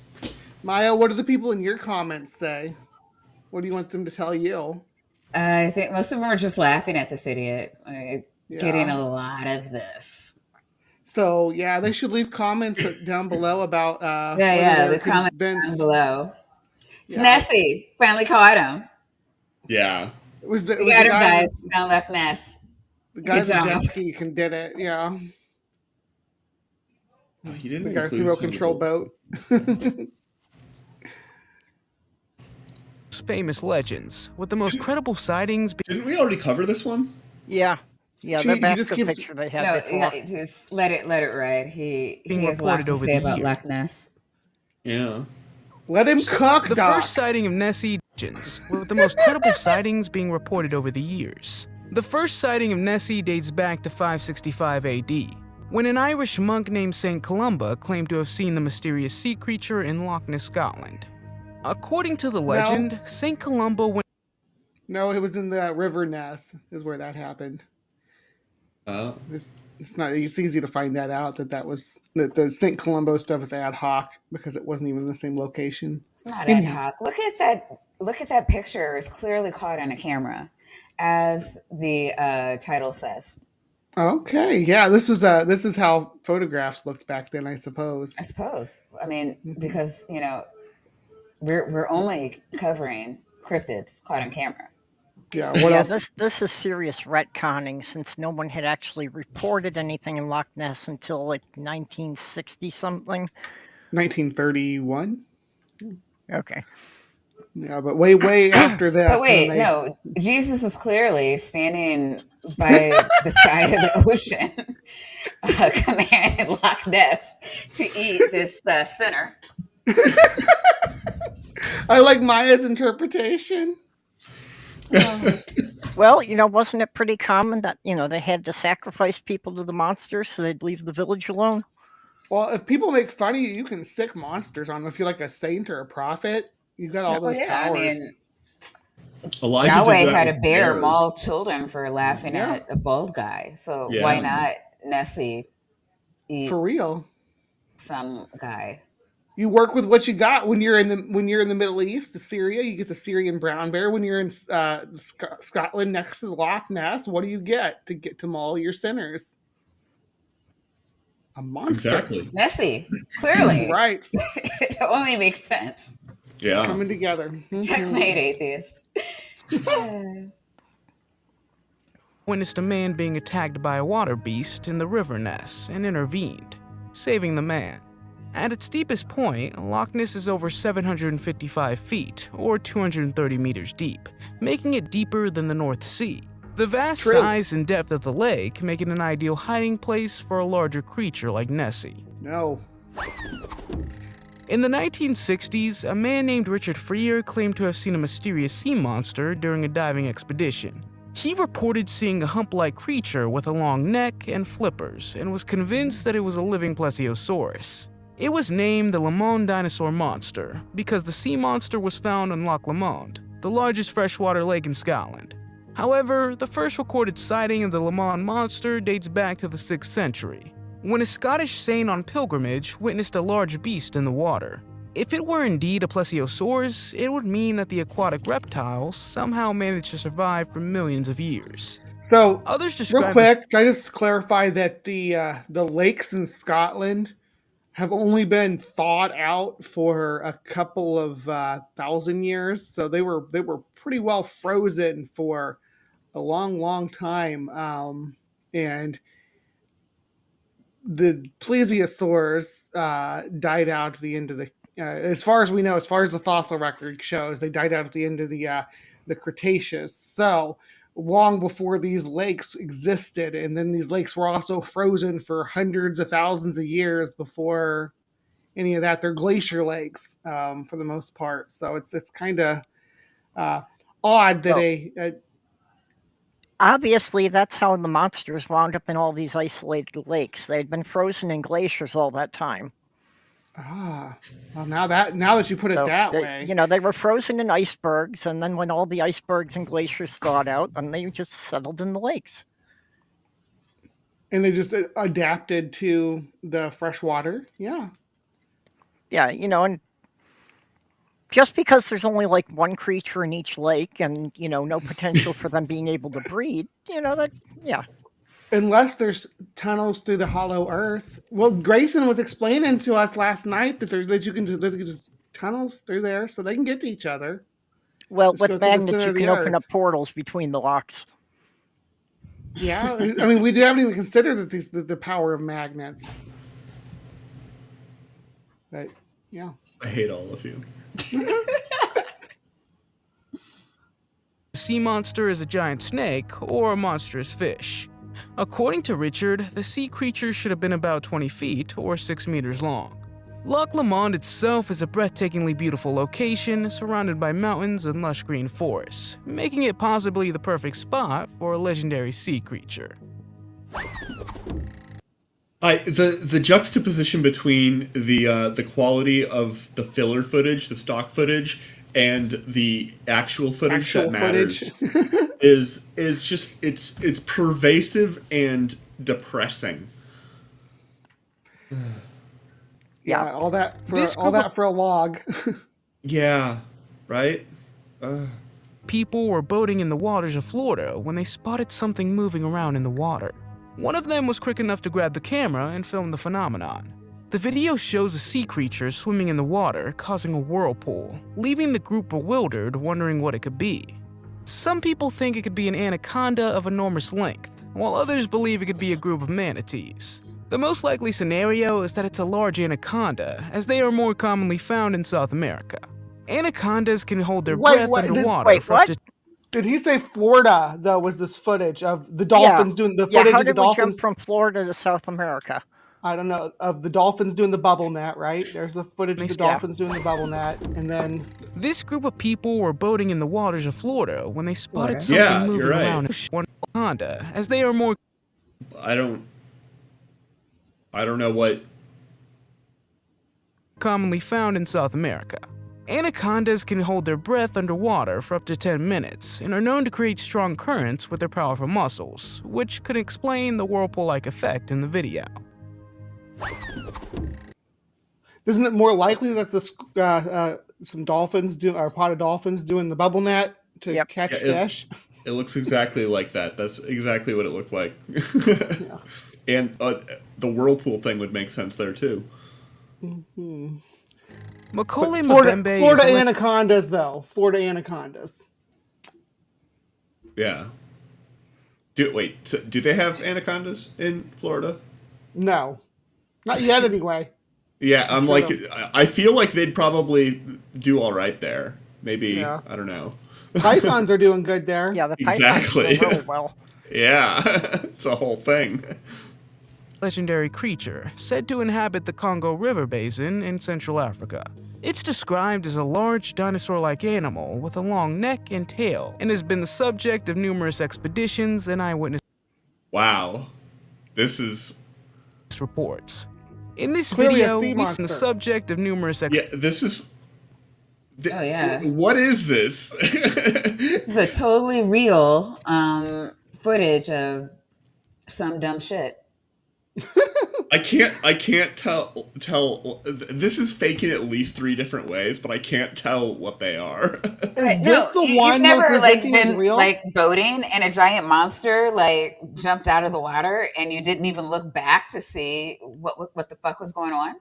Maya, what do the people in your comments say? What do you want them to tell you? I think most of them are just laughing at this idiot. Like, Yeah. getting a lot of this. So yeah, they should leave comments down below about Yeah, the comments down below. It's Nessie. Finally caught him. Yeah. It was the, We got him, guys. Found Loch Ness. The guy with the Good jet job. ski can did it. Yeah. Oh, he didn't The guy with the include remote some of control the- boat. famous legends, with the most credible sightings being... Didn't we already cover this one? Yeah, He they're back just to the keeps- picture they had No, before. yeah, just let it ride. He Being has a lot reported to over say the about years. Loch Ness. Yeah. Let him cook, The Doc. first sighting of Nessie legends, with the most credible sightings being reported over the years. The first sighting of Nessie dates back to 565 AD, when an Irish monk named St. Columba claimed to have seen the mysterious sea creature in Loch Ness, Scotland. According to the legend, St. Columba went... No, it was in the River Ness is where that happened. Oh. It's easy to find that out that was that the St. Columbo stuff is ad hoc because it wasn't even the same location. It's not ad hoc. Look at that picture. It's clearly caught on a camera, as the title says. Okay, yeah, this is how photographs looked back then, I suppose. I suppose. I mean, because we're only covering cryptids caught on camera. Yeah, what else? This is serious retconning, since no one had actually reported anything in Loch Ness until like 1960 something. 1931. Okay. Yeah, but way after this. But wait, no, Jesus is clearly standing by the side of the ocean, commanding Loch Ness to eat this sinner. I like Maya's interpretation. Well, wasn't it pretty common that, they had to sacrifice people to the monsters so they'd leave the village alone? Well, if people make fun of you, you can sick monsters on them. If you're like a saint or a prophet, you got all those powers. I mean, Elijah Yahweh did that had a with bear bears. maul children for laughing at a bald guy. So why not Nessie eat For real. some guy? You work with what you got when you're in the Middle East, Syria. You get the Syrian brown bear. When you're in Scotland next to the Loch Ness, what do you get to maul your sinners? A monster. Exactly. Nessie, clearly. Right. It only makes sense. Yeah. Coming together. Mhm. Checkmate, atheist. witnessed a man being attacked by a water beast in the River Ness and intervened. saving the man. At its deepest point, Loch Ness is over 755 feet, or 230 meters deep, making it deeper than the North Sea. The vast True. size and depth of the lake make it an ideal hiding place for a larger creature like Nessie. No. In the 1960s, a man named Richard Freer claimed to have seen a mysterious sea monster during a diving expedition. He reported seeing a hump-like creature with a long neck and flippers, and was convinced that it was a living plesiosaurus. It was named the Lomond dinosaur monster because the sea monster was found on Loch Lomond, the largest freshwater lake in Scotland. However, the first recorded sighting of the Lomond monster dates back to the 6th century, when a Scottish saint on pilgrimage witnessed a large beast in the water. If it were indeed a plesiosaurus, it would mean that the aquatic reptile somehow managed to survive for millions of years. So, Others real describe quick, can I just clarify that the lakes in Scotland have only been thawed out for a couple of 1,000 years, so they were pretty well frozen for a long time, and the plesiosaurs died out at the end of the, as far as we know, as far as the fossil record shows, they died out at the end of the Cretaceous. So long before these lakes existed, and then these lakes were also frozen for hundreds of thousands of years before any of that. They're glacier lakes for the most part. So it's kind of odd that Well, obviously, that's how the monsters wound up in all these isolated lakes. They'd been frozen in glaciers all that time. well, now that you put it So that they, way, they were frozen in icebergs, and then when all the icebergs and glaciers thawed out, then they just settled in the lakes. and they just adapted to the fresh water. Yeah. Yeah, and just because there's only like one creature in each lake, and no potential for them being able to breed, yeah. Unless there's tunnels through the hollow earth. Well, Grayson was explaining to us last night that you can just tunnels through there, so they can get to each other. Well, Just go with through the magnets, center you of the can open earth. up portals between the locks. Yeah, I mean, we haven't even considered that the power of magnets. But yeah, I hate all of you. a sea monster is a giant snake or a monstrous fish. According to Richard, the sea creature should have been about 20 feet or 6 meters long. Loch Lomond itself is a breathtakingly beautiful location surrounded by mountains and lush green forests, making it possibly the perfect spot for a legendary sea creature. The juxtaposition between the quality of the filler footage, the stock footage, and the actual footage that matters is just it's pervasive and depressing. yeah, all that This for a log. Yeah, right. People were boating in the waters of Florida when they spotted something moving around in the water. One of them was quick enough to grab the camera and film the phenomenon. The video shows a sea creature swimming in the water, causing a whirlpool, leaving the group bewildered, wondering what it could be. Some people think it could be an anaconda of enormous length, while others believe it could be a group of manatees. The most likely scenario is that it's a large anaconda, as they are more commonly found in South America. Anacondas can hold their breath underwater for up to... Did he say Florida, though, was this footage of the dolphins doing the footage how of the did we jump dolphins? from Florida to South America? I don't know, of the dolphins doing the bubble net, right? There's the footage of the dolphins doing the bubble net, and then... This group of people were boating in the waters of Florida when they spotted something moving around in Anaconda, as they are more... I don't know what... commonly found in South America. Anacondas can hold their breath underwater for up to 10 minutes and are known to create strong currents with their powerful muscles, which could explain the whirlpool-like effect in the video. Isn't it more likely that some dolphins or potted dolphins doing the bubble net to catch fish? It looks exactly like that. That's exactly what it looked like. Yeah. And the whirlpool thing would make sense there too. Mm-hmm. Macaulay Florida Mbembe anacondas, though. Florida anacondas. Yeah. Do they have anacondas in Florida? No. Not yet, anyway. Yeah, I'm like, Should've. I feel like they'd probably do all right there. Maybe, Yeah. I don't know. Pythons are doing good there. Yeah, the pythons Exactly. do really well. Yeah, it's a whole thing. Legendary creature said to inhabit the Congo River Basin in Central Africa. It's described as a large dinosaur-like animal with a long neck and tail, and has been the subject of numerous expeditions and eyewitness Wow, this is reports. In this Clearly a video, sea we see the monster. subject of numerous yeah. This is. Oh yeah, What is this? this is a totally real footage of some dumb shit. I can't tell. This is faking at least 3 different ways, but I can't tell what they are. Is No, this the you've one never we're like presenting as been real? like boating and a giant monster like jumped out of the water and you didn't even look back to see what the fuck was going on.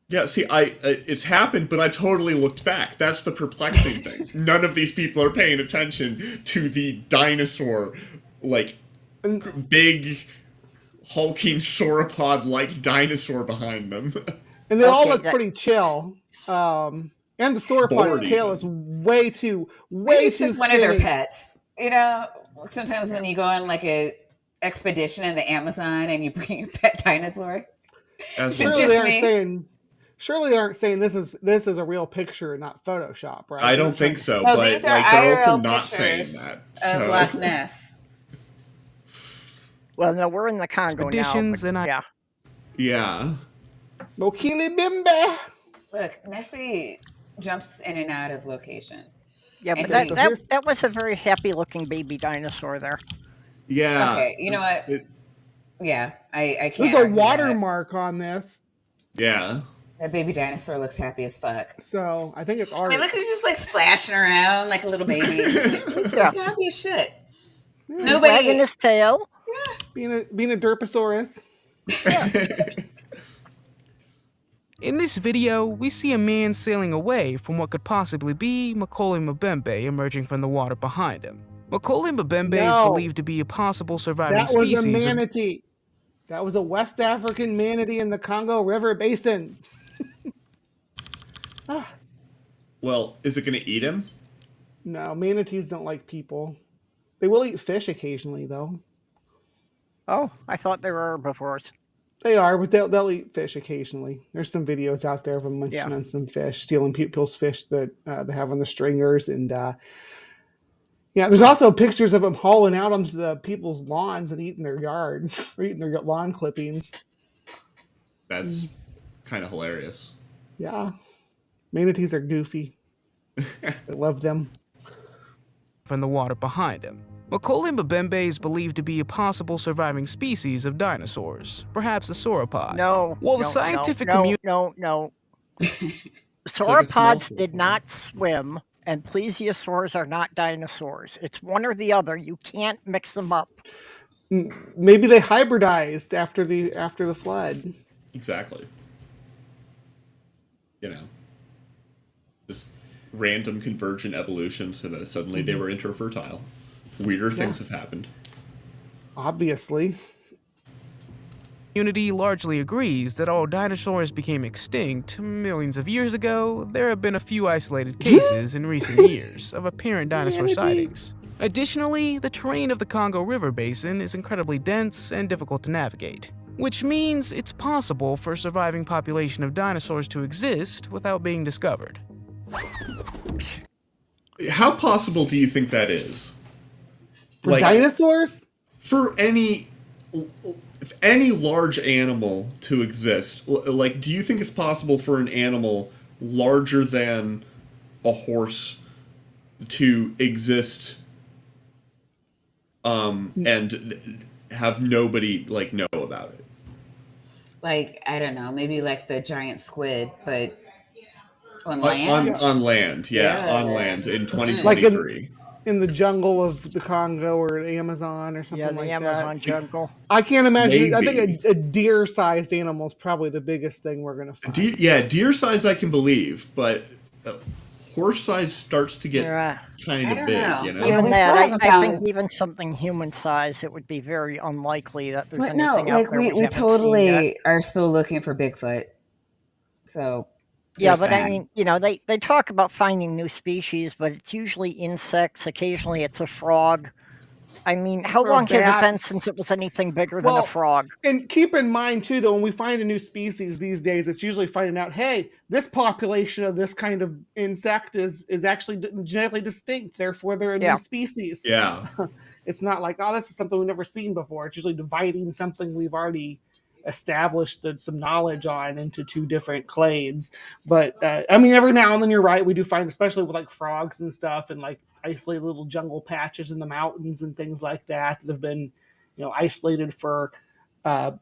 Yeah, see, it's happened, but I totally looked back. That's the perplexing thing. None of these people are paying attention to the dinosaur, like big hulking sauropod-like dinosaur behind them. And they all Okay, look that- pretty chill. And the sauropod's Bored tail even. is way too Maybe it's too just one of their skinny. pets. You know, sometimes when you go on like a expedition in the Amazon and you bring your pet dinosaur. As It's Surely just they aren't me. saying. Surely they aren't saying this is a real picture and not Photoshop, right? I don't think so, No, but these are like they're also IRL not saying pictures that. of So. Loch Ness. Well, no, we're in the Congo now. expeditions But, and yeah. Yeah. Mokili Bimbe. Look, Nessie jumps in and out of location. Yeah, And but he- that was a very happy-looking baby dinosaur there. Yeah. Okay, you know what? It- Yeah, I can't. There's a argue that. watermark on this, yeah. That baby dinosaur looks happy as fuck. so I think it's I art. mean, look, he's just like splashing around like a little baby. He's Yeah. happy as shit. Wagging Nobody. his tail. being a derposaurus. In this video, we see a man sailing away from what could possibly be Macaulay Mbembe emerging from the water behind him. Macaulay Mbembe is No. believed to be a possible surviving That was species a of manatee. That was a West African manatee in the Congo River Basin. Well, is it going to eat him? No, manatees don't like people. They will eat fish occasionally, though. Oh, I thought they were herbivores. They are, but they'll eat fish occasionally. There's some videos out there of them munching Yeah. on some fish, stealing people's fish that they have on the stringers, and yeah, there's also pictures of them hauling out onto the people's lawns and eating their yard, or eating their lawn clippings. That's kind of hilarious. Yeah, manatees are goofy. I love them. from the water behind him. Macaulay Mbembe is believed to be a possible surviving species of dinosaurs, perhaps a sauropod. No. Well, the no, scientific no, community. No. like a Sauropods small did sauropod. not swim, and plesiosaurs are not dinosaurs. It's one or the other. You can't mix them up. Maybe they hybridized after the flood. Exactly. You know, just random convergent evolution so that suddenly they were interfertile. Weirder things have happened. Obviously. Community largely agrees that all dinosaurs became extinct millions of years ago. There have been a few isolated cases in recent years of apparent dinosaur Manatee. sightings. Additionally, the terrain of the Congo River Basin is incredibly dense and difficult to navigate, which means it's possible for a surviving population of dinosaurs to exist without being discovered. How possible do you think that is? For Like- dinosaurs? For any large animal to exist, like, do you think it's possible for an animal larger than a horse to exist and have nobody like know about it? Like, I don't know, maybe like the giant squid, but on land. On land, yeah, Yeah. on land in 2023. In the jungle of the Congo or the Amazon or something Yeah, the like Amazon that. jungle. I can't imagine. I Maybe. think a deer-sized animal is probably the biggest thing we're gonna find. Deer size I can believe, but horse size starts to get Yeah. kind I of don't big, know. you know? Yeah, Even we still that, haven't I found. think even something human size, it would be very unlikely that there's But no, anything out like there we we haven't seen yet. totally are still looking for Bigfoot. So Yeah, there's but I that. mean, they talk about finding new species, but it's usually insects. Occasionally, it's a frog. I mean, how Or a long has it bat. been since it was anything bigger than a Well, frog? and keep in mind too that when we find a new species these days, it's usually finding out, hey, this population of this kind of insect is actually genetically distinct, therefore they're a new Yeah, species. Yeah. It's not like, oh, this is something we've never seen before. It's usually dividing something we've already established some knowledge on into two different clades. But I mean, every now and then you're right, we do find, especially with like frogs and stuff, and like isolated little jungle patches in the mountains and things like that have been, isolated for uh,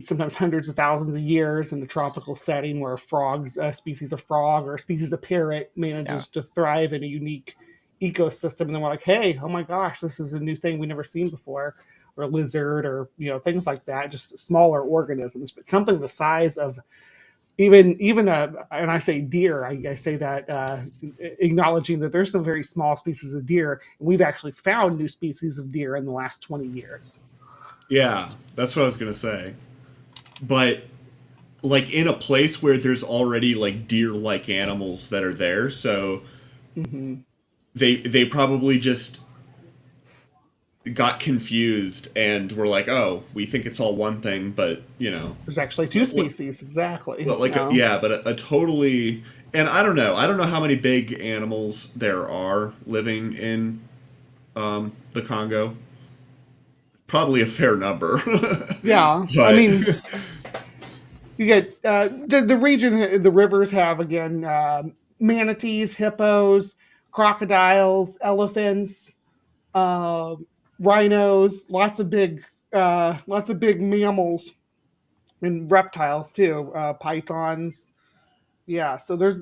sometimes hundreds of thousands of years in a tropical setting where frogs, a species of frog or a species of parrot, manages to thrive in a unique ecosystem. And then we're like, hey, oh my gosh, this is a new thing we never seen before, or a lizard, or things like that, just smaller organisms, but something the size of even and I say deer, I say that acknowledging that there's some very small species of deer, and we've actually found new species of deer in the last 20 years. Yeah, that's what I was going to say. But like in a place where there's already like deer-like animals that are there, so they probably just got confused and were like, "Oh, we think it's all one thing," but There's actually two species, exactly. well, like yeah, but a totally, and I don't know how many big animals there are living in the Congo. Probably a fair number. Yeah, But- I mean, you get the region, the rivers have again manatees, hippos, crocodiles, elephants, uh, rhinos, lots of big mammals and reptiles too, pythons. Yeah, so there's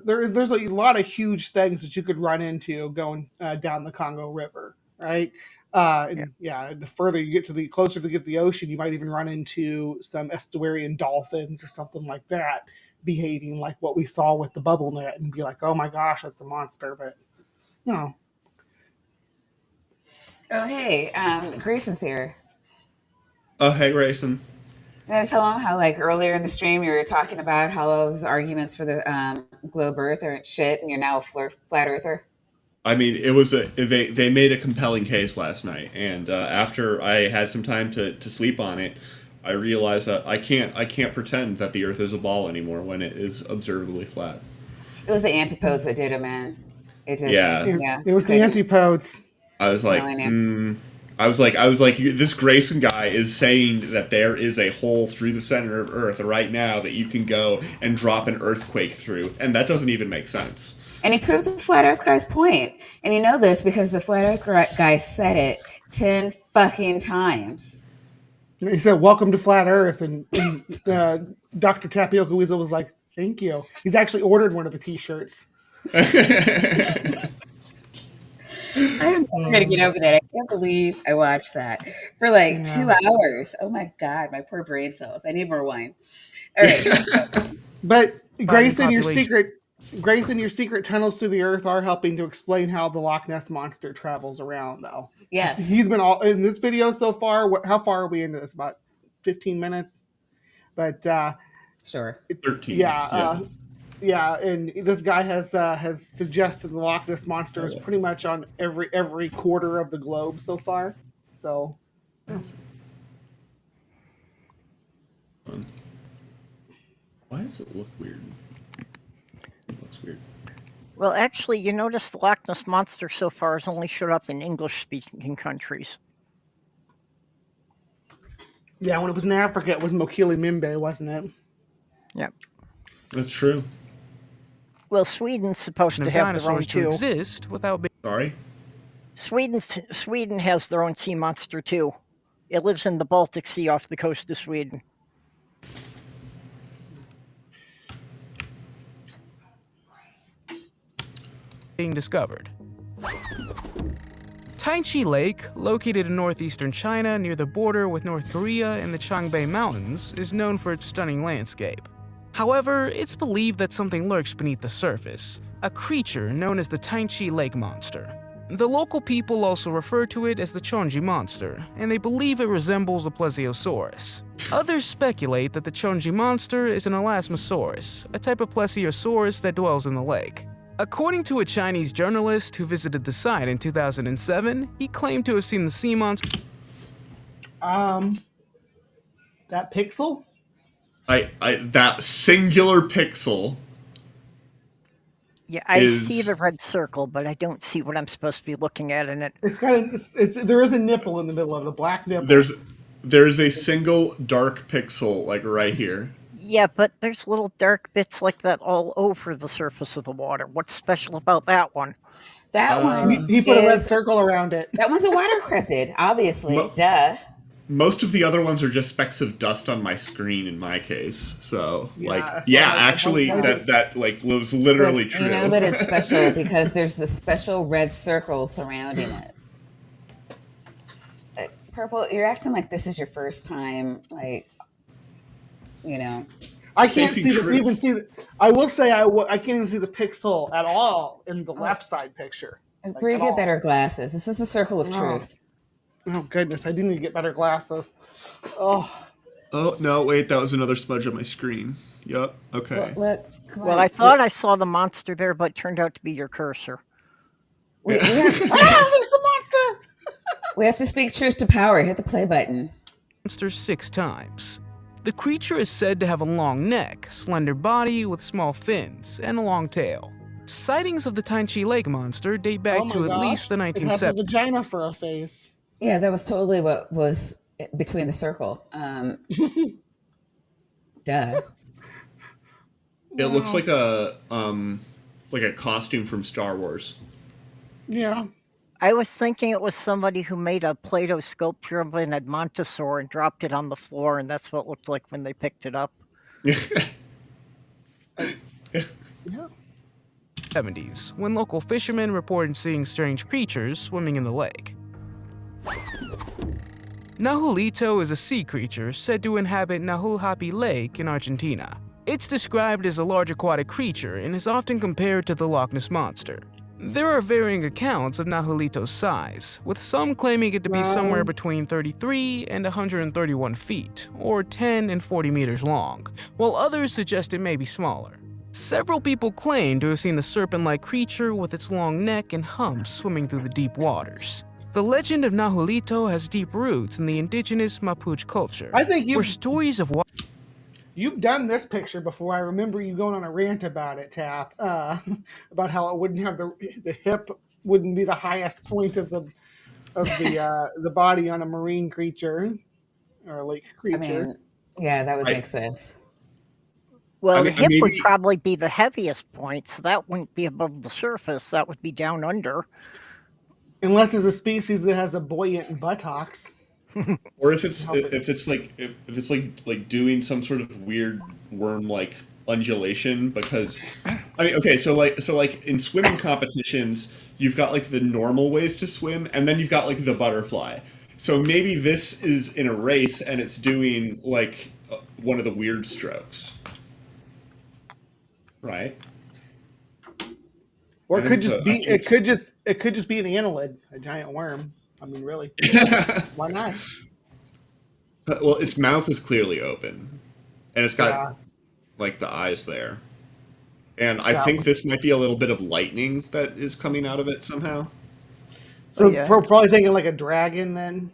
a lot of huge things that you could run into going down the Congo River, right? yeah. And yeah, the further you get the closer to get to the ocean, you might even run into some estuarian dolphins or something like that, behaving like what we saw with the bubble net, and be like, oh my gosh, that's a monster. But you know, Oh hey, Grayson's here. oh, hey, Grayson. And I tell him how like earlier in the stream you were talking about how those arguments for the globe Earth are shit, and you're now a flat earther. I mean, it was they made a compelling case last night, and after I had some time to sleep on it, I realized that I can't pretend that the Earth is a ball anymore when it is observably flat. It was the antipodes that did it, man. It just Yeah. it was the couldn't. antipodes. I was like, I know. I was like, this Grayson guy is saying that there is a hole through the center of Earth right now that you can go and drop an earthquake through, and that doesn't even make sense. And he proved the flat Earth guy's point. And you know this because the flat Earth guy said it 10 fucking times. He said, "Welcome to flat Earth," and Dr. Tapioca Weasel was like, "Thank you." He's actually ordered one of the T-shirts. I'm never gonna get over that. I can't believe I watched that for like 2 hours. Oh my god, my poor brain cells. I need more wine. All right. But Grayson, population. Your secret tunnels through the Earth are helping to explain how the Loch Ness monster travels around, though. Yes. He's been all in this video so far. How far are we into this? About 15 minutes. But Sure. 13. yeah, and this guy has suggested the Loch Ness monster is pretty much on every quarter of the globe so far. So, Why does it look weird? It looks weird. Well, actually, you notice the Loch Ness monster so far has only showed up in English-speaking countries. yeah, when it was in Africa, it was Mokele Mimbe, wasn't it? Yep. That's true. Well, Sweden's supposed to of have their own dinosaurs to too. exist without being Sorry. Sweden has their own sea monster too. It lives in the Baltic Sea off the coast of Sweden. discovered. Taichi Lake, located in northeastern China near the border with North Korea in the Changbei Mountains, is known for its stunning landscape. However, it's believed that something lurks beneath the surface, a creature known as the Taichi Lake Monster. The local people also refer to it as the Chonji Monster, and they believe it resembles a plesiosaurus. Others speculate that the Chonji Monster is an elasmosaurus, a type of plesiosaurus that dwells in the lake. According to a Chinese journalist who visited the site in 2007, he claimed to have seen the sea monster. That pixel? That singular pixel. Yeah, I is- see the red circle, but I don't see what I'm supposed to be looking at in it. It's got there is a nipple in the middle of it, a black nipple. There's a single dark pixel like right here. Yeah, but there's little dark bits like that all over the surface of the water. What's special about that one? That one. He put a red is- circle around it. That one's a water cryptid, obviously. Mo- Duh. Most of the other ones are just specks of dust on my screen in my case. So that's yeah, what I- actually that was literally true. You know that it's special because there's the special red circle surrounding it. Purple, you're acting like this is your first time, like, you know. I can't Facing see truth. even see. I will say I can't even see the pixel at all in the left side picture. Like, Brie, at get all. better glasses. This is the circle of truth. Oh goodness, I do need to get better glasses. Oh, Oh no, wait, that was another smudge on my screen. Yup. Okay. Look, come Well, on. I thought I saw the monster there, but it turned out to be your cursor. We have, there's a monster! we have to speak truth to power. Hit the play button. Monster 6 times. The creature is said to have a long neck, slender body with small fins, and a long tail. Sightings of the Taichi Lake Monster date back Oh my to at gosh, least the it has a 1970s. vagina for a face. Yeah, that was totally what was between the circle. Duh. It looks like a costume from Star Wars. Yeah. I was thinking it was somebody who made a Play-Doh sculpture of an Edmontosaur and dropped it on the floor, and that's what it looked like when they picked it up. Yeah. 70s, when local fishermen reported seeing strange creatures swimming in the lake. Nahulito is a sea creature said to inhabit Nahulhapi Lake in Argentina. It's described as a large aquatic creature and is often compared to the Loch Ness Monster. There are varying accounts of Nahulito's size, with some claiming it to be somewhere between 33 and 131 feet, or 10 and 40 meters long, while others suggest it may be smaller. Several people claim to have seen the serpent-like creature with its long neck and humps swimming through the deep waters. The legend of Nahulito has deep roots in the indigenous Mapuche culture, I think where stories of you've done this picture before. I remember you going on a rant about it, Tap, about how it wouldn't have the hip wouldn't be the highest point of the body on a marine creature or a lake I creature. mean, yeah, that would make sense. Well, I the mean, hip would maybe- probably be the heaviest point, so that wouldn't be above the surface. That would be down under. Unless it's a species that has a buoyant buttocks. Or if it's like doing some sort of weird worm like undulation, because I mean, okay, so like in swimming competitions you've got like the normal ways to swim and then you've got like the butterfly. So maybe this is in a race and it's doing like one of the weird strokes, right? Or I it think could just so. be I think it could just be an annelid, a giant worm. I mean, really. Why not? Well, its mouth is clearly open and it's got Yeah. like the eyes there. And I Yeah. think this might be a little bit of lightning that is coming out of it somehow. So Yeah. probably thinking like a dragon then.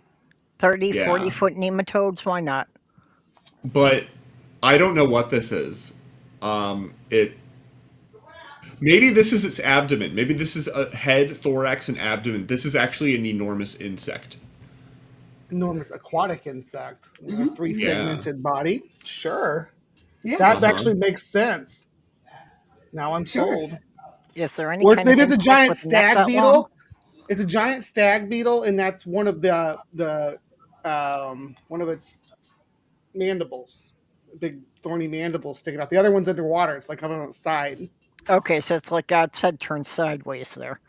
30, Yeah. 40-foot nematodes, why not? But I don't know what this is. It maybe this is its abdomen. Maybe this is a head, thorax, and abdomen. This is actually an enormous insect. Enormous aquatic insect with a three-segmented body. Sure. Yeah. That actually makes sense. Now I'm Sure. sold. Is there any Or kind maybe of it's a insect giant with a neck stag that beetle. long? It's a giant stag beetle, and that's one of its mandibles, big thorny mandibles sticking out. The other one's underwater. It's like coming on the side. Okay, so it's like God's head turned sideways there.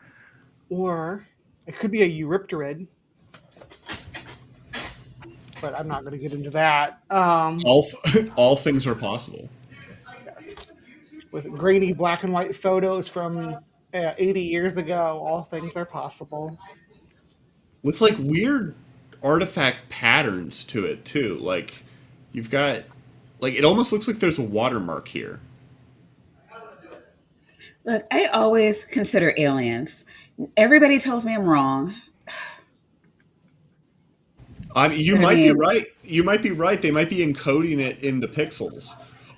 Or it could be a eurypterid, but I'm not going to get into that. All things are possible. with grainy black and white photos from 80 years ago. All things are possible. With like weird artifact patterns to it too. Like you've got like it almost looks like there's a watermark here. Look, I always consider aliens. Everybody tells me I'm wrong. I mean, you But I might be mean, right. You might be right. They might be encoding it in the pixels.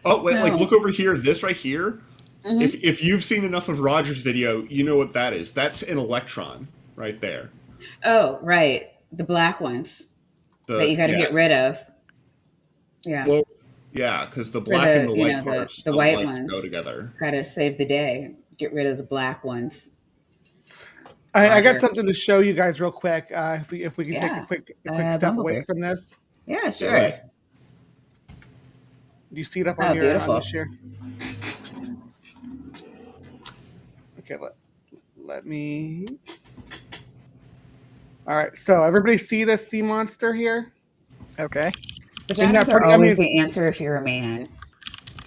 Oh wait, like no. look over here. This right here. Hmm. If you've seen enough of Roger's video, you know what that is. That's an electron right there. Oh, right. The black ones that The you got to get yes. rid of. Yeah. Well, yeah, because the For black and the the, white parts the don't white like to go ones. together. Got to save the day. Get rid of the black ones. I got Roger. something to show you guys real quick. If we can take Yeah. a quick step away Bumblebee. from this. Yeah, Do sure. it. Do you see it up on Oh, your on beautiful. the share? Okay, let me. All right, so everybody see this sea monster here? Okay. Vaginas are pretty? I always mean, the answer if you're a man.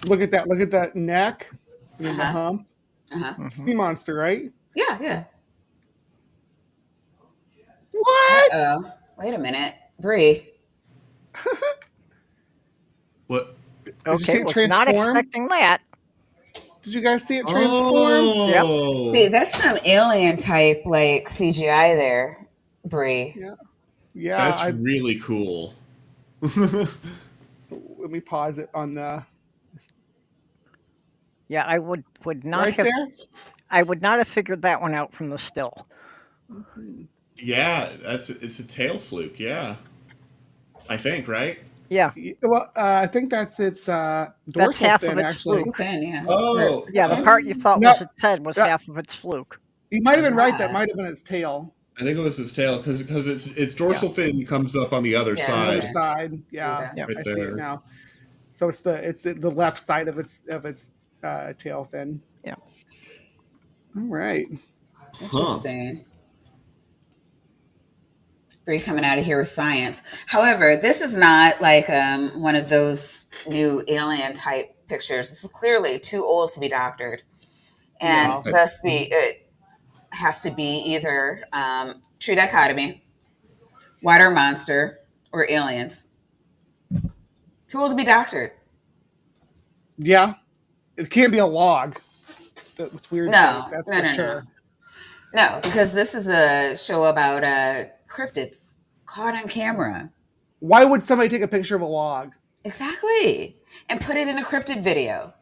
look at that. Look at that neck and the Uh-huh. hump. Uh-huh. Sea monster, right? Yeah, yeah. What? Uh-oh. Wait a minute. Bree. What? Did you see Okay. it Was not transform? expecting that. Did you guys see it transform? Oh. See, that's some alien type like CGI there, Bree. Yeah. Yeah. That's really cool. Let me pause it on the Yeah, I would not right have. there. I would not have figured that one out from the still. Yeah, it's a tail fluke. Yeah, I think right. Yeah, Well, I think that's its that's dorsal half fin, of its actually. fluke. Then, yeah. Oh, Or- Yeah, the part you thought No, was its head was that- half of its fluke. You might have been right. That Yeah. might have been its tail. I think it was his tail because its dorsal fin comes up on the other Yeah, On the side. other side. Yeah, Yeah. Right I see there. it now. So it's the left side of its tail fin. Yeah. All right. Interesting. Bree coming out of here with science. However, this is not like one of those new alien type pictures. This is clearly too old to be doctored. And Wow. thus it has to be either true dichotomy, water monster, or aliens. Too old to be doctored. Yeah. It can't be a log. That's weird. No, shape, that's no, for no, sure. No, because this is a show about cryptids caught on camera. Why would somebody take a picture of a log? Exactly. And put it in a cryptid video.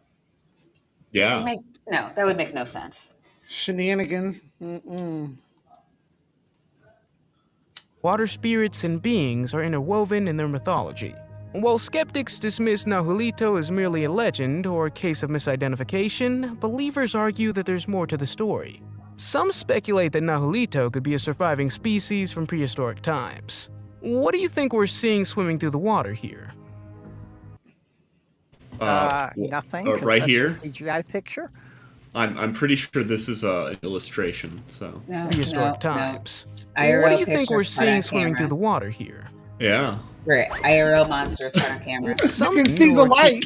Yeah. That would make no sense. Shenanigans. Mm-mm. Water spirits and beings are interwoven in their mythology. While skeptics dismiss Nahuelito as merely a legend or a case of misidentification, believers argue that there's more to the story. Some speculate that Nahuelito could be a surviving species from prehistoric times. What do you think we're seeing swimming through the water here? Nothing. 'cause right that's a here. CGI picture. I'm pretty sure this is an illustration. So No, Prehistoric no, times. no. IRL What do you think we're pictures caught seeing on swimming camera. through the water here? yeah. Right, IRL monsters caught on camera. Some You can see the newer light.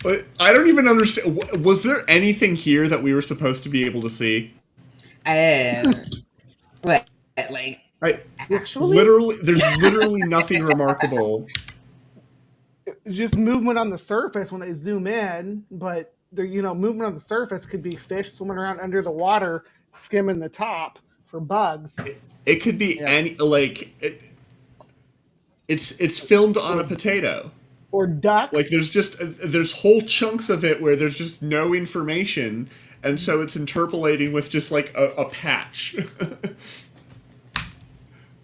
But I don't even understand. Was there anything here that we were supposed to be able to see? What? Like actually? There's literally nothing remarkable. Just movement on the surface when they zoom in, but movement on the surface could be fish swimming around under the water, skimming the top for bugs. It could be any it's filmed on a potato. Or ducks. Like there's whole chunks of it where there's just no information, and so it's interpolating with just like a patch.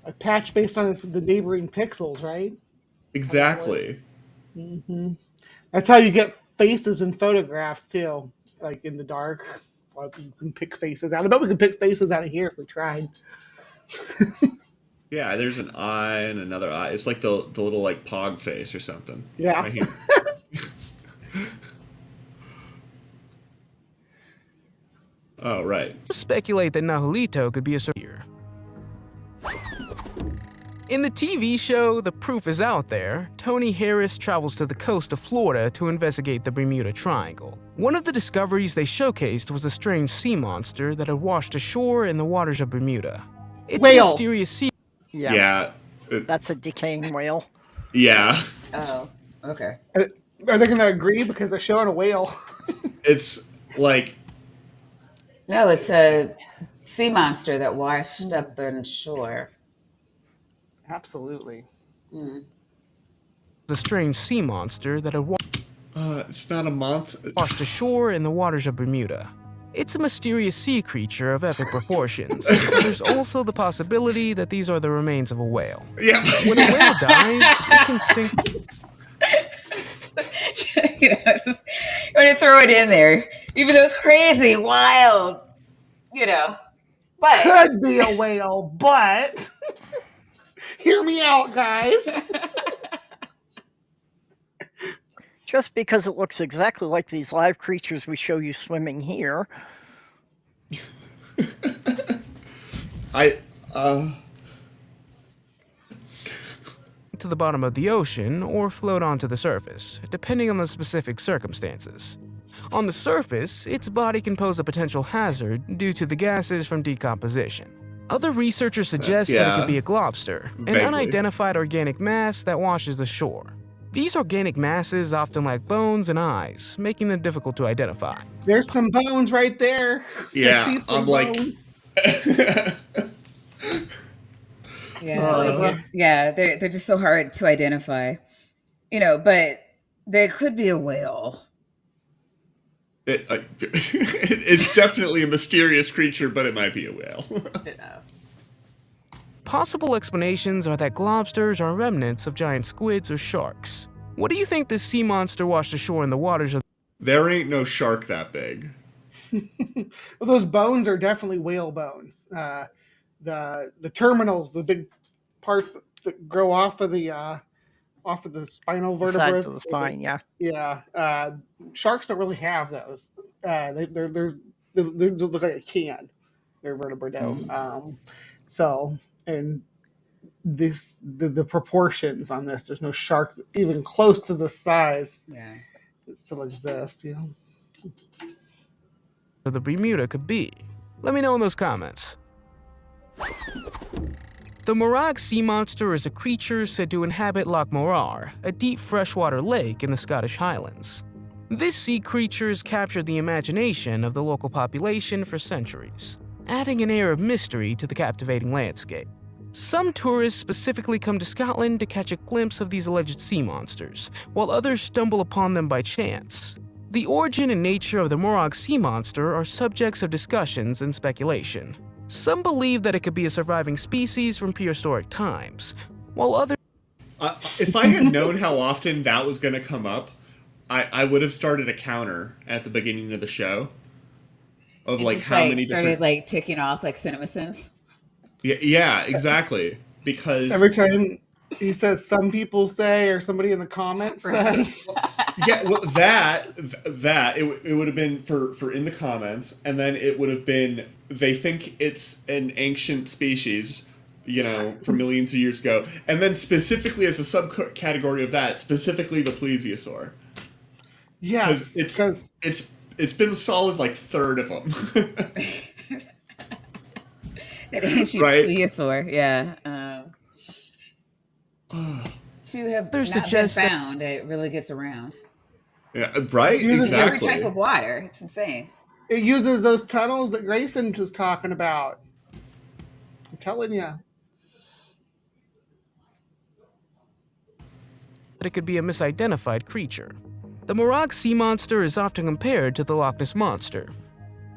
A patch based on the neighboring pixels, right? Exactly. That's how you get faces in photographs too, like in the dark. Well, you can pick faces out. I bet we could pick faces out of here if we tried. Yeah, there's an eye and another eye. It's like the little like pog face or something. Yeah. Right here. Oh, right. Speculate that Nahuelito could be a here. In the TV show The Proof Is Out There, Tony Harris travels to the coast of Florida to investigate the Bermuda Triangle. One of the discoveries they showcased was a strange sea monster that had washed ashore in the waters of Bermuda. It's a Whale. mysterious sea Yeah. That's a decaying whale. Yeah. Oh, okay. Are they going to agree because they're showing a whale? It's like, No, it's a sea monster that washed up on shore. Absolutely. a strange sea monster that had it's not a monster. washed ashore in the waters of Bermuda. It's a mysterious sea creature of epic proportions. There's also the possibility that these are the remains of a whale. Yeah. When a whale dies, it can sink. You know, it's just, you want to throw it in there, even though it's crazy, wild, you know. But Could be a whale, but hear me out, guys. Just because it looks exactly like these live creatures we show you swimming here. To the bottom of the ocean or float onto the surface, depending on the specific circumstances. On the surface, its body can pose a potential hazard due to the gases from decomposition. Other researchers suggest that it could be a globster, an Vaguely. unidentified organic mass that washes ashore. These organic masses often lack bones and eyes, making them difficult to identify. There's some bones right there. Yeah, I see some I'm like, bones. yeah, they're just so hard to identify, you know. But there could be a whale. it's definitely a mysterious creature, but it might be a whale. Possible explanations are that globsters are remnants of giant squids or sharks. What do you think this sea monster washed ashore in the waters of? There ain't no shark that big. Well, those bones are definitely whale bones. The terminals, the big parts that grow off of the spinal vertebrae. Sides of the spine, yeah. Yeah. Sharks don't really have those. They look like a can. They're vertebrate. So, and the proportions on this, there's no shark even close to the size Yeah. that still exists. You know. The Bermuda could be? Let me know in those comments. The Morag sea monster is a creature said to inhabit Loch Morar, a deep freshwater lake in the Scottish Highlands. This sea creature has captured the imagination of the local population for centuries, adding an air of mystery to the captivating landscape. Some tourists specifically come to Scotland to catch a glimpse of these alleged sea monsters, while others stumble upon them by chance. The origin and nature of the Morag sea monster are subjects of discussions and speculation. Some believe that it could be a surviving species from prehistoric times, while others If I had known how often that was going to come up, I would have started a counter at the beginning of the show of like Just, how many started different. like ticking off like CinemaSins. Yeah, exactly. Because Every time he says, some people say, or somebody in the comments says, yeah, well, it would have been for in the comments, and then it would have been they think it's an ancient species, you know, from millions of years ago, and then specifically as a subcategory of that, specifically the plesiosaur, yes, because it's been a solid like third of them. That ancient Right. plesiosaur, yeah. To have Others not been suggest that- found, it really gets around. Yeah, right, Uses Every exactly. type of water, it's insane. it uses those tunnels that Grayson was talking about. I'm telling you. it could be a misidentified creature. The Morag sea monster is often compared to the Loch Ness monster.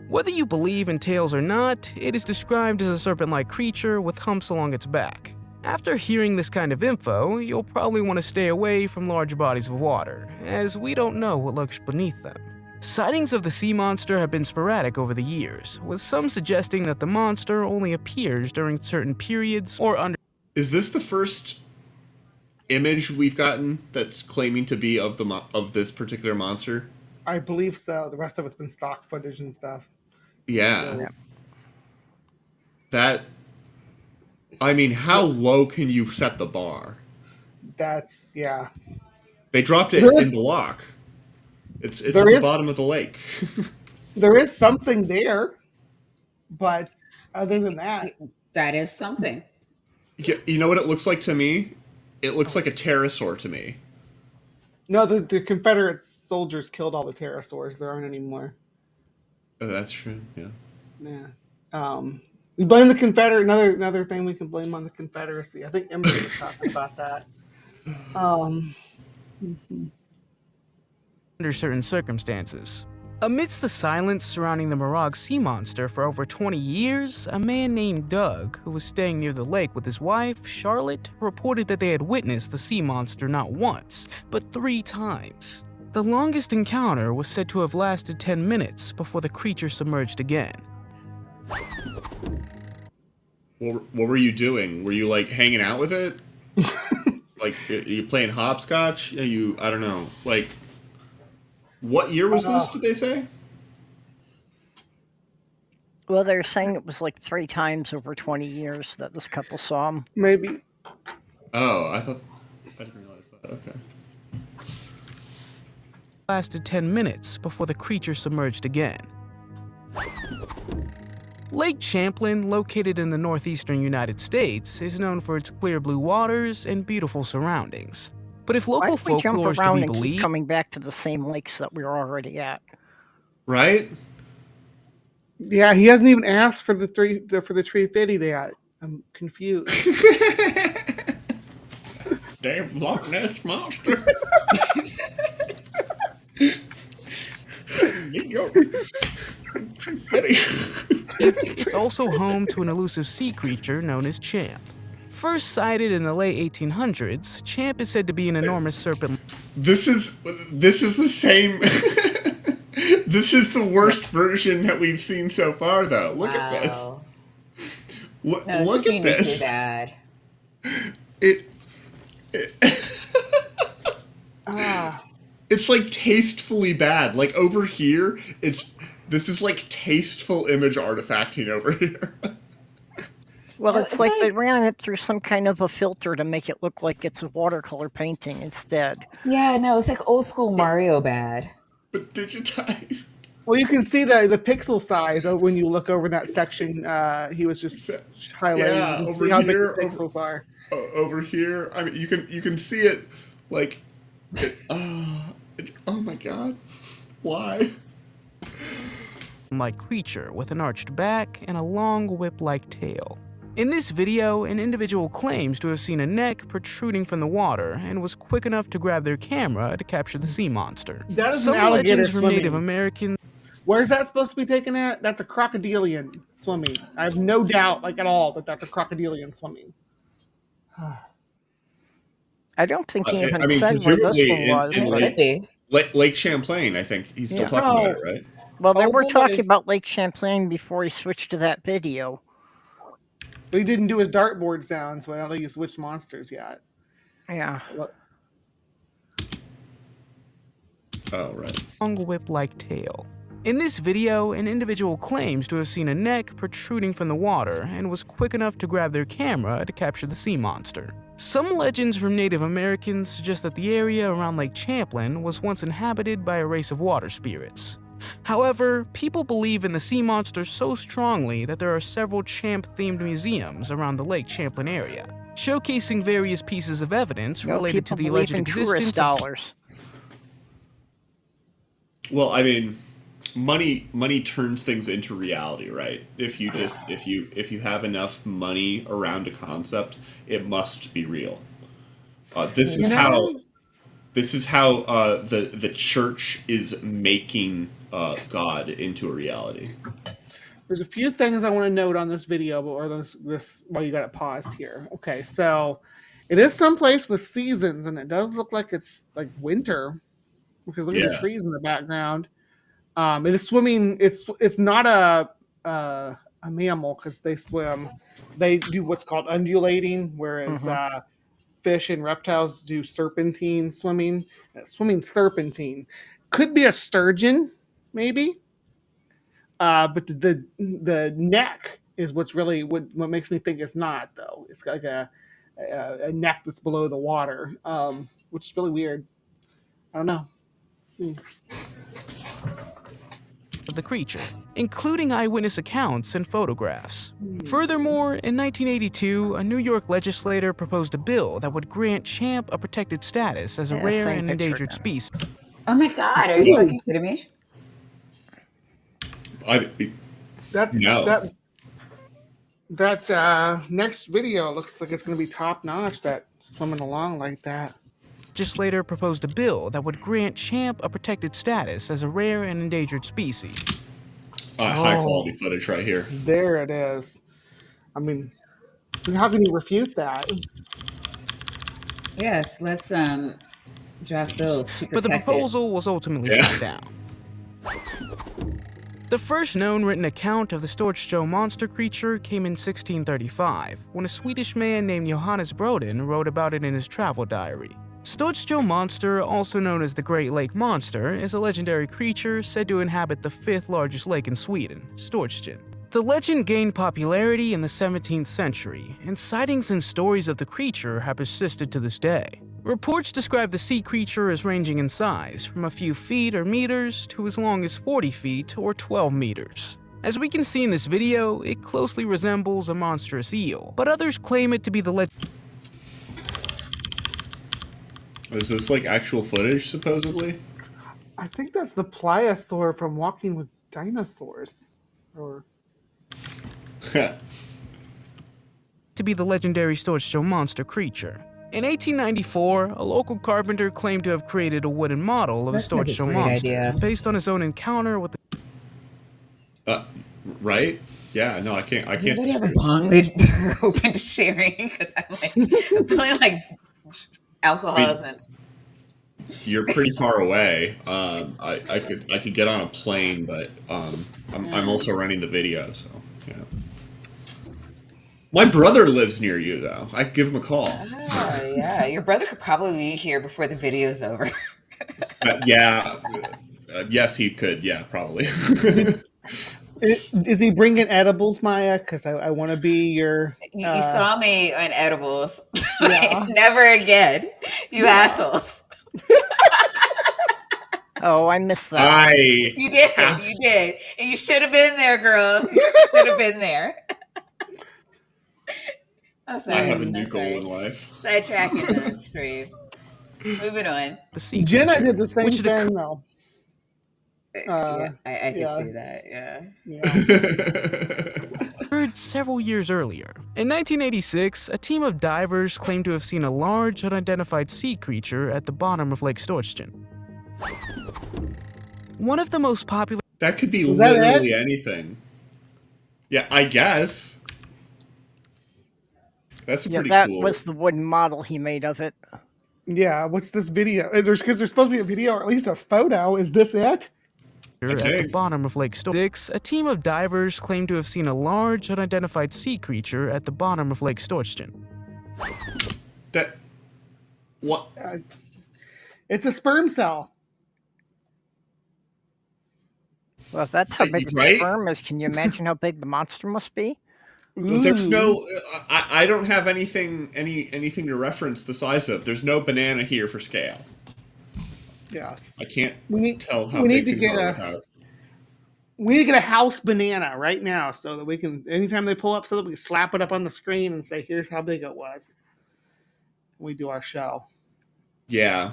Whether you believe in tales or not, it is described as a serpent-like creature with humps along its back. After hearing this kind of info, you'll probably want to stay away from large bodies of water, as we don't know what lurks beneath them. Sightings of the sea monster have been sporadic over the years, with some suggesting that the monster only appears during certain periods or under. Is this the first image we've gotten that's claiming to be of of this particular monster? I believe so. The rest of it's been stock footage and stuff. Yeah. That I mean, how low can you set the bar? That's yeah. They dropped There it in is the lock. It's there at the is bottom of the lake. there is something there, but other than that, That is something. You know what it looks like to me? It looks oh, like a pterosaur to me. no. The Confederate soldiers killed all the pterosaurs. There aren't any more. Oh, that's true. Yeah. Yeah. We blame the Confederate. Another thing we can blame on the Confederacy. I think Emily was talking about that. Um, Under certain circumstances. Amidst the silence surrounding the Morag sea monster for over 20 years, a man named Doug, who was staying near the lake with his wife, Charlotte, reported that they had witnessed the sea monster not once, but 3 times. The longest encounter was said to have lasted 10 minutes before the creature submerged again. What were you doing? Were you like hanging out with it? Like you playing hopscotch? I don't know. Like, what year was this? Did they say? Well, they're saying it was like 3 times over 20 years that this couple saw him. maybe. Oh, I didn't realize that. Okay. Lasted 10 minutes before the creature submerged again. Lake Champlain, located in the northeastern United States, is known for its clear blue waters and beautiful surroundings. But if Why local don't we jump folklore is to around be and keep believed, coming back to the same lakes that we were already at? Right? Yeah, he hasn't even asked for the 350 yet. I'm confused. Damn Loch Ness monster. Get your confetti. it's also home to an elusive sea creature known as Champ. First sighted in the late 1800s, Champ is said to be an enormous serpent. This is the same. This is the worst version that we've seen so far, though. Look at this. Wow. Look, No, look it's at this. bad. It Ah, it's like tastefully bad. Like over here, this is like tasteful image artifacting over here. Well, No, it's it's like like- they ran it through some kind of a filter to make it look like it's a watercolor painting instead. Yeah, no, it's like old school Mario bad. But digitized. well, you can see the pixel size when you look over that section. He was just highlighting. Yeah, you can over see how big here, the pixels are. Over here. I mean, you can see it like. Oh my god! Why? Like creature with an arched back and a long whip-like tail. In this video, an individual claims to have seen a neck protruding from the water and was quick enough to grab their camera to capture the sea monster. That is Some an alligator legends from swimming. Native Americans Where's that supposed to be taken at? That's a crocodilian swimming. I have no doubt, like at all, that that's a crocodilian swimming. I don't think he even I mean, said where this presumably one was. in It but- could be. Lake Champlain, I think he's still Yeah. talking about Oh. it, right? Well, they Oh, were boy. talking about Lake Champlain before he switched to that video. But he didn't do his dartboard sound, so I don't think he switched monsters yet. Yeah. Well, Oh, right. long whip-like tail. In this video, an individual claims to have seen a neck protruding from the water and was quick enough to grab their camera to capture the sea monster. Some legends from Native Americans suggest that the area around Lake Champlain was once inhabited by a race of water spirits. However, people believe in the sea monster so strongly that there are several Champ-themed museums around the Lake Champlain area, showcasing various pieces of evidence You know, related to people the believe alleged in existence tourist of dollars. Well, I mean, money turns things into reality, right? If you have enough money around a concept, it must be real. This is how the church is making God into a reality. there's a few things I want to note on this video, or this while you got it paused here. Okay, so it is someplace with seasons, and it does look like it's like winter because look at the Yeah. trees in the background. It is swimming. It's not a mammal because they swim. They do what's called undulating, whereas fish and reptiles do serpentine swimming. Swimming serpentine could be a sturgeon, maybe. But the neck is what's really what makes me think it's not though. It's got like a neck that's below the water, which is really weird. I don't know. of the creature, including eyewitness accounts and photographs. Furthermore, in 1982, a New York legislator proposed a bill that would grant Champ a protected status as a Yeah, rare same and picture endangered again. species. Oh my God, are you fucking kidding me? That's No. that next video looks like it's going to be top notch. That swimming along like that. Legislator proposed a bill that would grant Champ a protected status as a rare and endangered species. High quality footage right here. There it is. I mean, how can you refute that? Yes, let's draft bills to But the protect it. proposal was ultimately Yeah. shut down. The first known written account of the Storch monster creature came in 1635, when a Swedish man named Johannes Broden wrote about it in his travel diary. Storch monster, also known as the Great Lake Monster, is a legendary creature said to inhabit the 5th largest lake in Sweden, Storchen. The legend gained popularity in the 17th century, and sightings and stories of the creature have persisted to this day. Reports describe the sea creature as ranging in size from a few feet or meters to as long as 40 feet or 12 meters. As we can see in this video, it closely resembles a monstrous eel, but others claim it to be the Is this like actual footage, supposedly? I think that's the pliosaur from Walking with Dinosaurs, or to be the legendary Storch monster creature. In 1894, a local carpenter claimed to have created a wooden model of That's a such a Storch sweet monster idea. based on his own encounter with the Right? Yeah, no, I can't. Anybody have a bong they're open to sharing? Because I'm feeling like alcohol I mean- isn't. You're pretty far away. I could get on a plane, but I'm also running the video, so yeah. My brother lives near you, though. I could give him a call. Oh, yeah. Your brother could probably be here before the video's over. Yeah. Yes, he could. Yeah, probably. is he bringing edibles, Maya? Because I want to be your. You saw me on edibles. Yeah. Never again. You assholes. Oh, I missed that. You did. You did. And you should have been there, girl. You should have been there. I'm sorry. I have a I'm new goal sorry. in life. Sidetracking the stream. Moving on. the sea Jenna creature, did the same which had thing, though. Yeah, I can yeah. see that. Yeah. occurred several years earlier. In 1986, a team of divers claimed to have seen a large, unidentified sea creature at the bottom of Lake Storchen. One of the most popular That could be Was that literally anything. Yeah, I guess. That's Yeah, pretty that cool. was the wooden model he made of it. Yeah, what's this video? Because there's supposed to be a video or at least a photo. Is this it? at the Okay. bottom of Lake Storchen, a team of divers claimed to have seen a large, unidentified sea creature at the bottom of Lake Storchen. That. What? It's a sperm cell. Well, if that's how big the Right? sperm is, can you imagine how big the monster must be? There's Ooh. no. I don't have anything to reference the size of. There's no banana here for scale. Yes. I can't We need. tell how we big need to things get are a. without. We need to get a house banana right now so that we can. Anytime they pull up something, we slap it up on the screen and say, "Here's how big it was." We do our show. Yeah,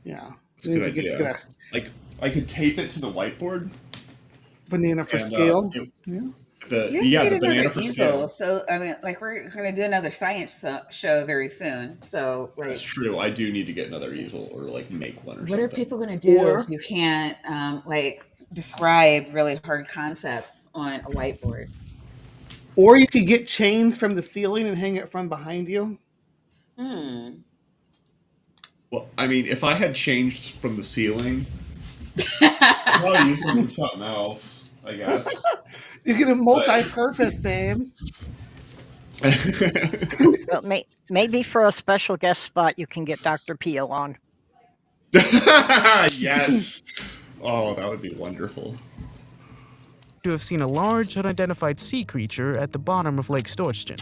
Yeah. that's a We good need to just idea. get Like I could tape it to the whiteboard. a banana for And, scale. it- Yeah. The You yeah, have the to get banana another for easel. scale. So I mean, like we're gonna do another science show very soon. So like, That's true. I do need to get another easel or like make one or what something. are people gonna do Or- if you can't like describe really hard concepts on a whiteboard? Or you could get chains from the ceiling and hang it from behind you. Well, I mean, if I had changed from the ceiling, I'd probably use them for something else. I guess. You get a multi-purpose, babe. Well, maybe for a special guest spot, you can get Dr. Peel on. Yes. Oh, that would be wonderful. to have seen a large, unidentified sea creature at the bottom of Lake Storchten.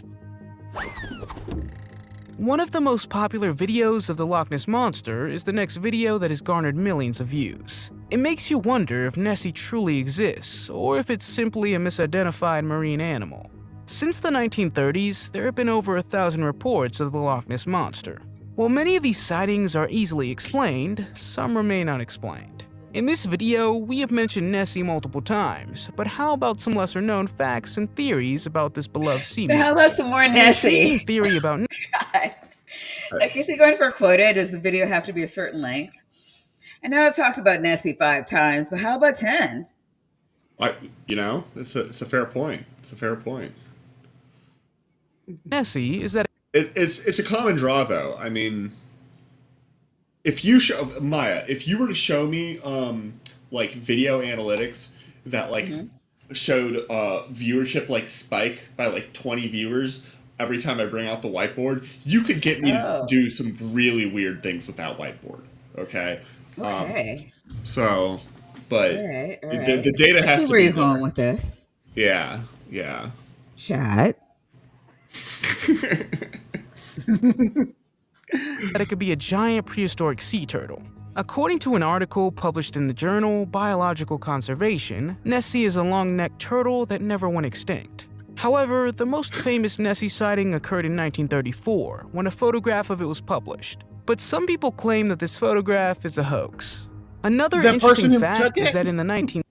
One of the most popular videos of the Loch Ness Monster is the next video that has garnered millions of views. It makes you wonder if Nessie truly exists, or if it's simply a misidentified marine animal. Since the 1930s, there have been over 1,000 reports of the Loch Ness Monster. While many of these sightings are easily explained, some remain unexplained. In this video, we have mentioned Nessie multiple times, but how about some lesser-known facts and theories about this beloved sea monster? How about some more Nessie? Theory about God. Like, is he going for a quota? Does the video have to be a certain length? I know I've talked about Nessie 5 times, but how about 10? It's a fair point. It's a fair point. Nessie is that It's a common draw, though. I mean, if you were to show me like video analytics that like showed viewership like spike by like 20 viewers every time I bring out the whiteboard, you could get me to do some really weird things with that whiteboard. Okay. Okay. But All right. the data has to be where you're there. going with this. Yeah. Chat. that it could be a giant prehistoric sea turtle. According to an article published in the journal Biological Conservation, Nessie is a long-necked turtle that never went extinct. However, the most famous Nessie sighting occurred in 1934, when a photograph of it was published. But some people claim that this photograph is a hoax. Another interesting fact is that in the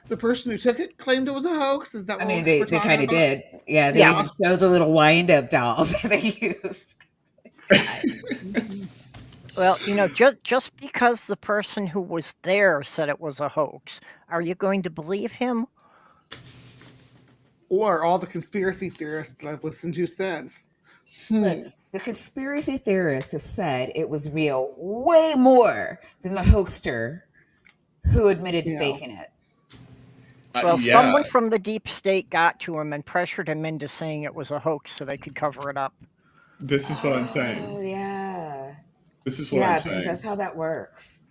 The person who took it claimed it was a hoax. Is that what they kind of did. Yeah, they even showed the little wind-up doll that they used. Well, just because the person who was there said it was a hoax, are you going to believe him? Or all the conspiracy theorists that I've listened to since. Look, the conspiracy theorist has said it was real way more than the hoaxer who admitted to faking it. Well, someone from the deep state got to him and pressured him into saying it was a hoax so they could cover it up. This is what I'm saying. Oh, yeah. This is what I'm saying. Because that's how that works.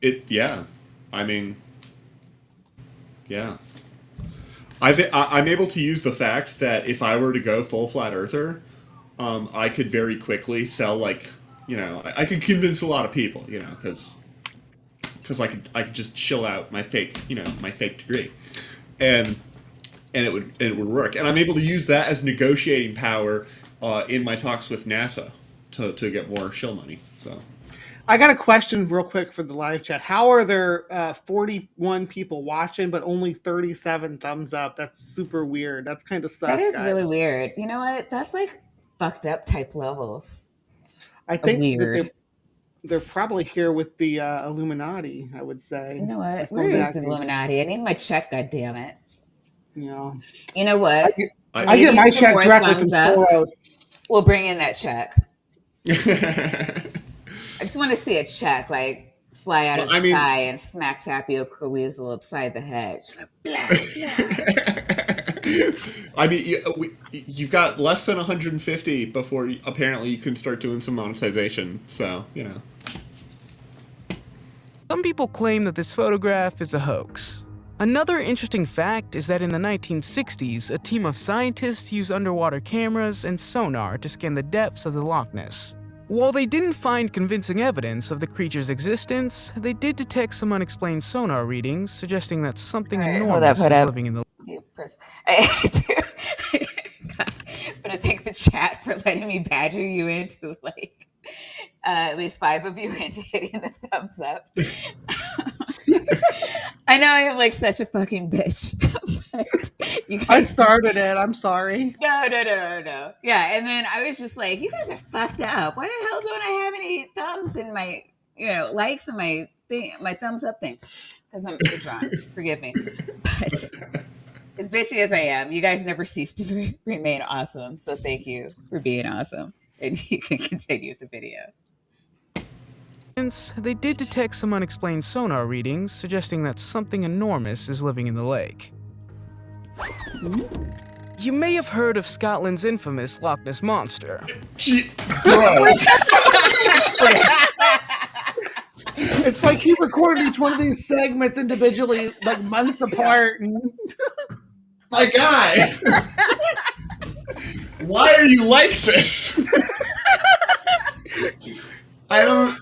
I mean, yeah. I'm able to use the fact that if I were to go full flat earther, I could very quickly sell I could convince a lot of people, because I could just chill out my fake degree, and it would work. And I'm able to use that as negotiating power in my talks with NASA to get more shill money. So. I got a question real quick for the live chat. How are there 41 people watching, but only 37 thumbs up? That's super weird. That's kind of stuff. That is really weird. You know what? That's like fucked up type levels. I think that they're probably here with the Illuminati, I would say. You know what? Where is the Illuminati? I need my check, goddammit. Yeah. You know what? I get my check directly from Soros. We'll bring in that check. I just want to see a check, like, fly out of the sky and smack Tapioca Weasel upside the head. Just like, blah, blah. You've got less than 150 before apparently you can start doing some monetization. So, Some people claim that this photograph is a hoax. Another interesting fact is that in the 1960s, a team of scientists used underwater cameras and sonar to scan the depths of the Loch Ness. While they didn't find convincing evidence of the creature's existence, they did detect some unexplained sonar readings suggesting that something enormous is living in the lake. I'm going to thank the chat for letting me badger you into at least 5 of you into hitting the thumbs up. I know I am such a fucking bitch. I started it. I'm sorry. No. Yeah, and then I was just like, you guys are fucked up. Why the hell don't I have any thumbs in my, likes in my thing, my thumbs up thing? Because I'm drunk. Forgive me. But as bitchy as I am, you guys never cease to remain awesome. So thank you for being awesome. And you can continue the video. They did detect some unexplained sonar readings suggesting that something enormous is living in the lake. You may have heard of Scotland's infamous Loch Ness Monster. It's like he recorded recorded each one of these segments individually, like months apart. And My guy, why are you like this? I don't.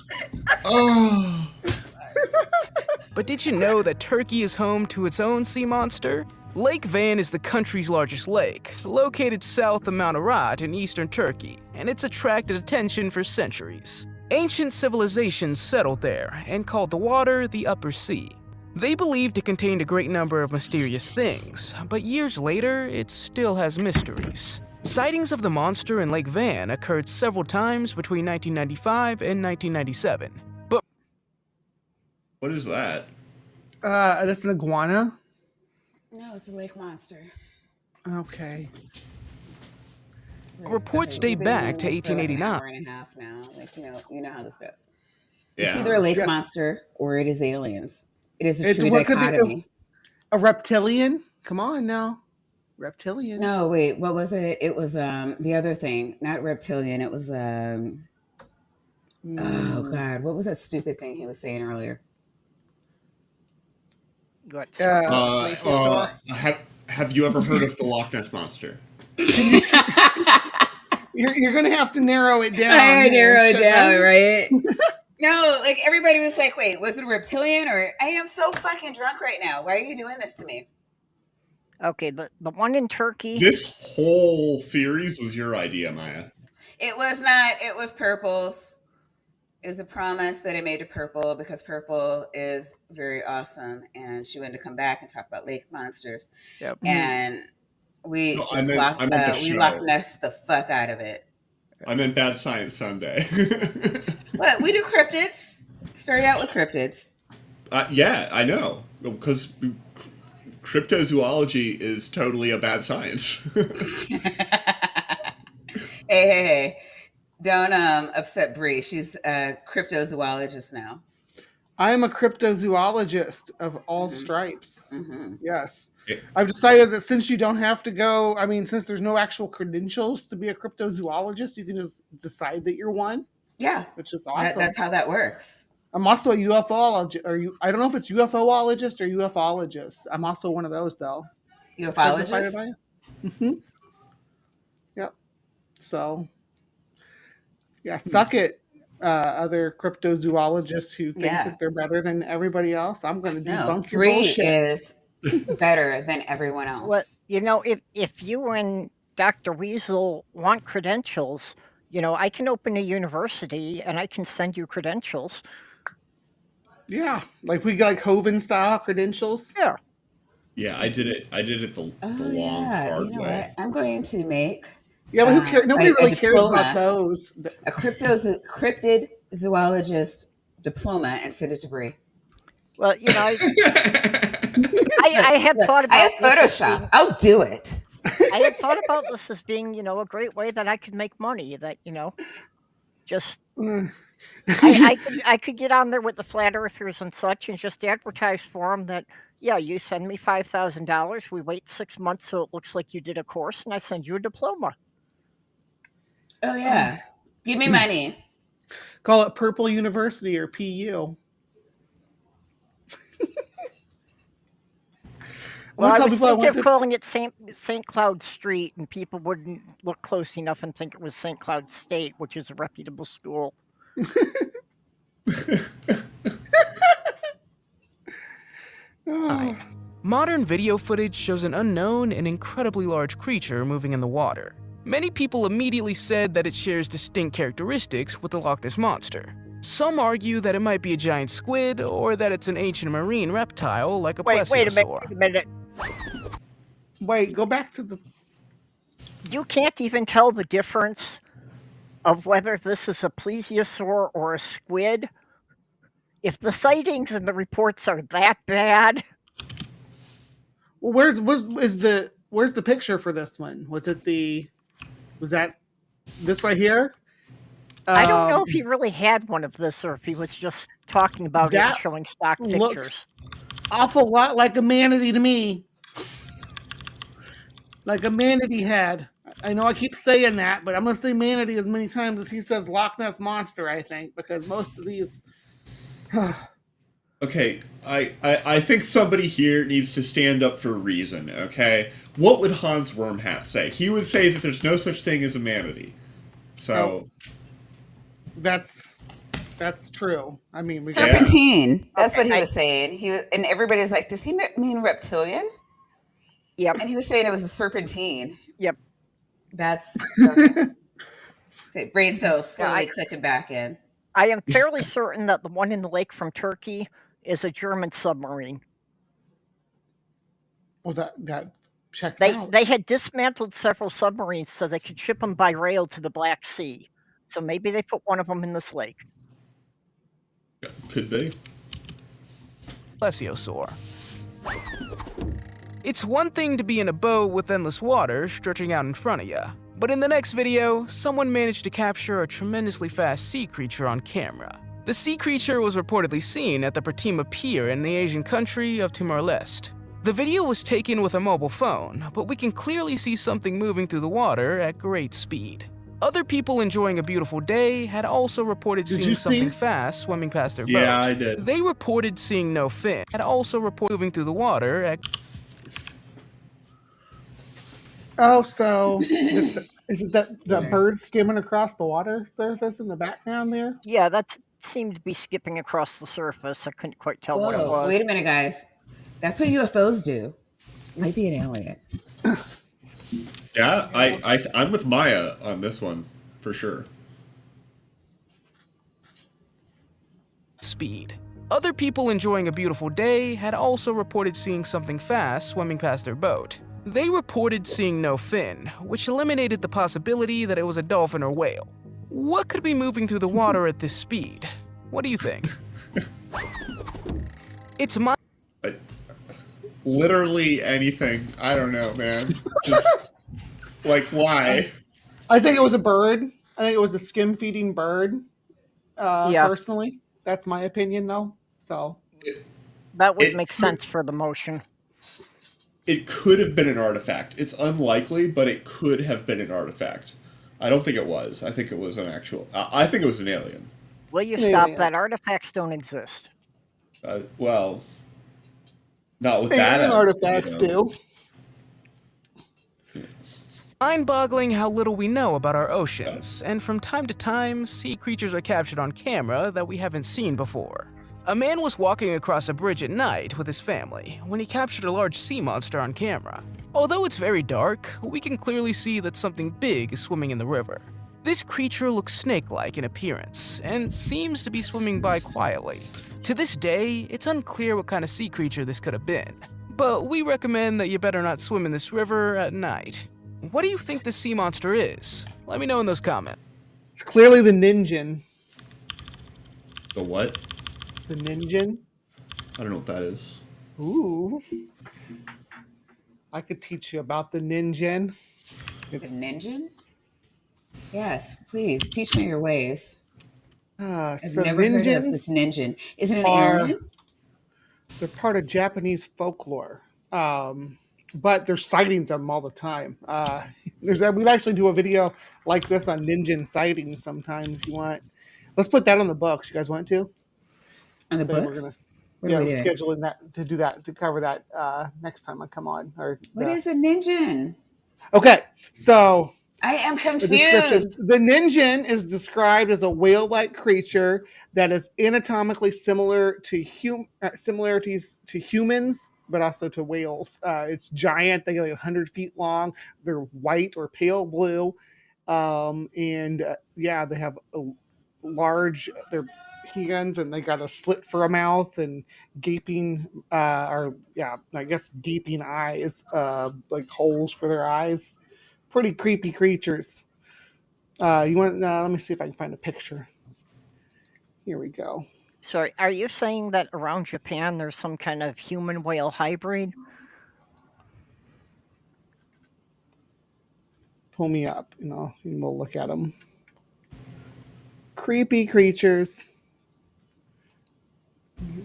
Oh. But did you know that Turkey is home to its own sea monster? Lake Van is the country's largest lake, located south of Mount Ararat in eastern Turkey, and it's attracted attention for centuries. Ancient civilizations settled there and called the water the Upper Sea. They believed it contained a great number of mysterious things, but years later, it still has mysteries. Sightings of the monster in Lake Van occurred several times between 1995 and 1997. But What is that? that's an iguana. No, it's a lake monster. Okay. reports date We've been back doing to this for like an 1889. hour and a half now. Like, you know how this goes. Yeah. It's either a lake Yeah. monster or it is aliens. It is a It's true what could be dichotomy. a reptilian. Come on now, reptilian. No, wait, what was it? It was the other thing, not reptilian. It was oh god, what was that stupid thing he was saying earlier? What? Have you ever heard of the Loch Ness monster? You're gonna have to narrow it down. I narrow it down, Okay? right? No, like everybody was like, wait, was it a reptilian or I am so fucking drunk right now. Why are you doing this to me? Okay, the one in Turkey. This whole series was your idea, Maya. It was not, it was Purple's. It was a promise that I made to Purple because Purple is very awesome and she wanted to come back and talk about lake monsters. Yep. And we No, just I meant the we show. Loch Ness the fuck out of it. I meant Bad Science Sunday. But we do cryptids. Started out with cryptids. Yeah, I know. Because cryptozoology is totally a bad science. Hey. Don't upset Bree. She's a cryptozoologist now. I am a cryptozoologist of all Mhm. stripes. Mm-hmm. Yes. Yeah. I've decided that since you don't have to go, I mean, since there's no actual credentials to be a cryptozoologist, you can just decide that you're one, Yeah, which is awesome. that's how that works. I'm also a UFOologist, I don't know if it's UFOologist or ufologist. I'm also one of those, though. Ufologist? Mm-hmm. Yep. So, yeah, suck it, other cryptozoologists who think Yeah. that they're better than everybody else. I'm going to No, debunk your Bree bullshit. is better than everyone else. Well, if you and Dr. Weasel want credentials, I can open a university and I can send you credentials. Yeah, like we got like Hoven style credentials. Yeah. Yeah, I did it the long, hard you know way. what? I'm going to make Yeah, but who cares? Nobody a really cares diploma. about those. a cryptid zoologist diploma and send it to Bree. Well, I had thought about I have this as Photoshop. being- I'll do it. I had thought about this as being, a great way that I could make money. That just Mm. I could get on there with the flat earthers and such and just advertise for them that, yeah, you send me $5,000. We wait 6 months so it looks like you did a course, and I send you a diploma. Oh yeah, give me money. Call it Purple University or PU. Well, I tell was people I thinking went of to- calling it St. Cloud Street, and people wouldn't look close enough and think it was St. Cloud State, which is a reputable school. Oh. Modern video footage shows an unknown and incredibly large creature moving in the water. Many people immediately said that it shares distinct characteristics with the Loch Ness Monster. Some argue that it might be a giant squid or that it's an ancient marine reptile like a Wait a plesiosaur. minute. Wait, go back to the. You can't even tell the difference of whether this is a plesiosaur or a squid. If the sightings and the reports are that bad, Well, where's the picture for this one? Was that this right here? I don't know if he really had one of this or if he was just talking about it and That showing stock looks- pictures. Awful lot like a manatee to me. Like a manatee head. I know I keep saying that, but I'm going to say manatee as many times as he says Loch Ness Monster, I think, because most of these. Okay, I think somebody here needs to stand up for reason, okay? What would Hans Wormhat say? He would say that there's no such thing as a manatee. So, That's true. I mean, we got yeah. Serpentine. That's Okay, what he was saying. And everybody's like, does he mean reptilian? yep, And he was saying it was a serpentine. yep. That's okay. So brain cells Yeah, slowly clicking back in. I am fairly certain that the one in the lake from Turkey is a German submarine. well, that checks They out. they had dismantled several submarines so they could ship them by rail to the Black Sea. So maybe they put one of them in this lake. Could be. Plesiosaur. It's one thing to be in a boat with endless water stretching out in front of you, but in the next video, someone managed to capture a tremendously fast sea creature on camera. The sea creature was reportedly seen at the Pratima Pier in the Asian country of Timor-Leste. The video was taken with a mobile phone, but we can clearly see something moving through the water at great speed. Other people enjoying a beautiful day had also reported Did seeing you something see? fast swimming past their boat. Yeah, I did. They reported seeing no fin, had also reported moving through the water at Oh, so is it that bird skimming across the water surface in the background there? Yeah, that seemed to be skipping across the surface. I couldn't quite tell what it Whoa, was. wait a minute, guys. That's what UFOs do. Might be an alien. Yeah, I'm with Maya on this one for sure. speed. Other people enjoying a beautiful day had also reported seeing something fast swimming past their boat. They reported seeing no fin, which eliminated the possibility that it was a dolphin or whale. What could be moving through the water at this speed? What do you think? It's my Literally anything. I don't know, man. Just like why? I think it was a bird. I think it was a skim feeding bird. Yeah, Personally, that's my opinion, though. So that would It make sense for the motion. it could have been an artifact. It's unlikely, but it could have been an artifact. I don't think it was. I think it was an actual. I think it was an alien. Will you An stop alien. that? Artifacts don't exist. Well, not with alien that. artifacts you know. do. mind-boggling how little we know about our oceans, and from time to time, sea creatures are captured on camera that we haven't seen before. A man was walking across a bridge at night with his family when he captured a large sea monster on camera. Although it's very dark, we can clearly see that something big is swimming in the river. This creature looks snake-like in appearance and seems to be swimming by quietly. To this day, it's unclear what kind of sea creature this could have been, but we recommend that you better not swim in this river at night. What do you think this sea monster is? Let me know in those comments. It's clearly the ninjin. The what? The ninjin. I don't know what that is. Ooh. I could teach you about the ninjin. The ninja? Yes, please teach me your ways. I've So never heard of this ninjins ninja. Is it an are alien? they're part of Japanese folklore. But there's sightings of them all the time. We'd actually do a video like this on ninja sightings sometime if you want. Let's put that on the books. You guys want to? On the So we're gonna books? What are we doing? scheduling that to do that to cover that next time I come on. What is a ninja? Okay, so I am the description: confused. the ninjin is described as a whale-like creature that is anatomically similarities to humans, but also to whales. It's giant; they get like 100 feet long. They're white or pale blue, and yeah, they have a large their hands, and they got a slit for a mouth and gaping, or yeah, I guess gaping eyes, like holes for their eyes. Pretty creepy creatures. You want? Let me see if I can find a picture. Here we go. So, are you saying that around Japan there's some kind of human whale hybrid? Pull me up, and we'll look at them. Creepy creatures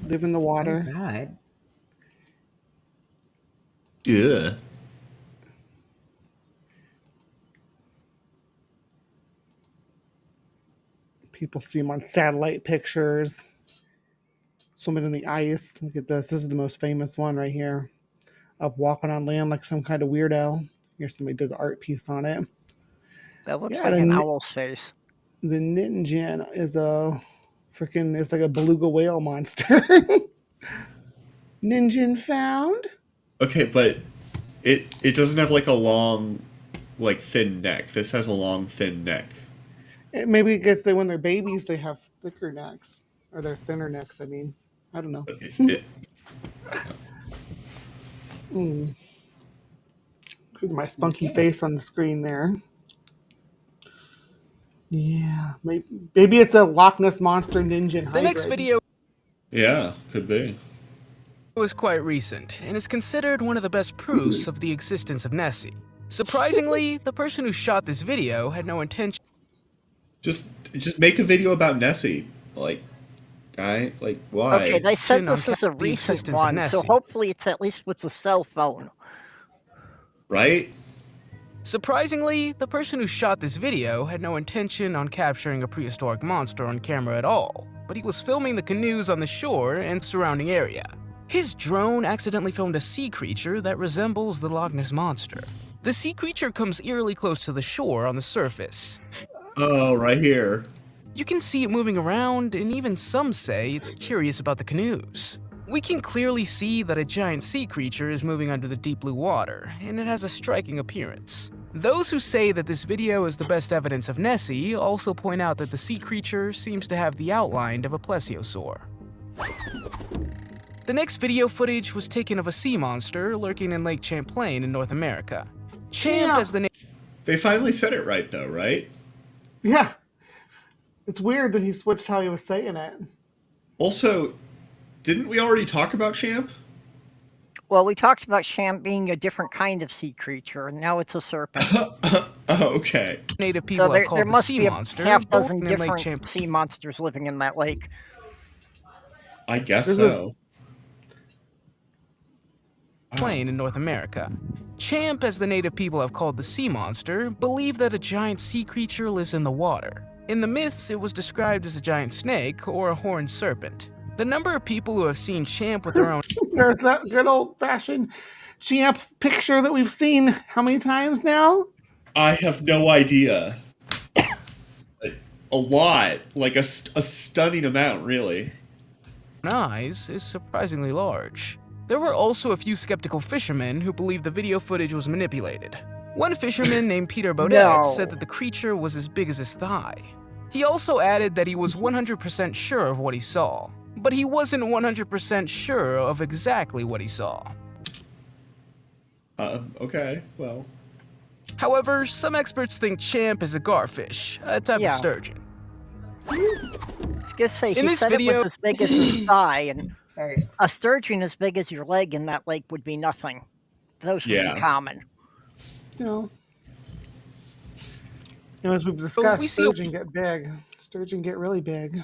live in the Oh, water. God. Yeah. People see them on satellite pictures. swimming in the ice. Look at this. This is the most famous one right here. Up walking on land like some kind of weirdo. Here's somebody did an art piece on it. That looks Yeah, like an owl's face. the Ninjin is a freaking, it's like a beluga whale monster. Ninjin found. Okay, but it doesn't have like a long, like thin neck. This has a long, thin neck. Maybe because when they're babies, they have thicker necks. Or they're thinner necks, I mean. I don't know. Look at my spunky face on the screen there. Yeah, maybe it's a Loch Ness Monster Ninjin hybrid. The next video Yeah, could be. was quite recent and is considered one of the best proofs of the existence of Nessie. Surprisingly, the person who shot this video had no intention. Just make a video about Nessie. Like, guy, like, why? Okay, they said on this is a the recent existence of one, so Nessie. hopefully it's at least with the cell phone. Right? Surprisingly, the person who shot this video had no intention on capturing a prehistoric monster on camera at all, but he was filming the canoes on the shore and surrounding area. His drone accidentally filmed a sea creature that resembles the Loch Ness Monster. The sea creature comes eerily close to the shore on the surface. Oh, right here. You can see it moving around, and even some say it's curious about the canoes. We can clearly see that a giant sea creature is moving under the deep blue water, and it has a striking appearance. Those who say that this video is the best evidence of Nessie also point out that the sea creature seems to have the outline of a plesiosaur. The next video footage was taken of a sea monster lurking in Lake Champlain in North America. Champ as the name. They finally said it right, though, right? Yeah. It's weird that he switched how he was saying it. Also, didn't we already talk about Champ? Well, we talked about Champ being a different kind of sea creature, and now it's a serpent. Oh, okay. Native people So have there called the must sea be a monster half both dozen in Lake different Champlain. sea monsters living in that lake. I guess This so. Plain in North America. Champ, as the native people have called the sea monster, believe that a giant sea creature lives in the water. In the myths, it was described as a giant snake or a horned serpent. The number of people who have seen Champ with their own There's that good old-fashioned Champ picture that we've seen how many times now? I have no idea. A lot. Like a stunning amount, really. eyes is surprisingly large. There were also a few skeptical fishermen who believed the video footage was manipulated. One fisherman named Peter Baudet No. said that the creature was as big as his thigh. He also added that he was 100% sure of what he saw, but he wasn't 100% sure of exactly what he saw. Okay, well. However, some experts think Champ is a garfish, a type Yeah. of sturgeon. I was gonna say, In he this said video- it was as big as his thigh, and Sorry. a sturgeon as big as your leg in that lake would be nothing. Those would Yeah. be common. You know, as we've discussed, we see- sturgeon get big. Sturgeon get really big.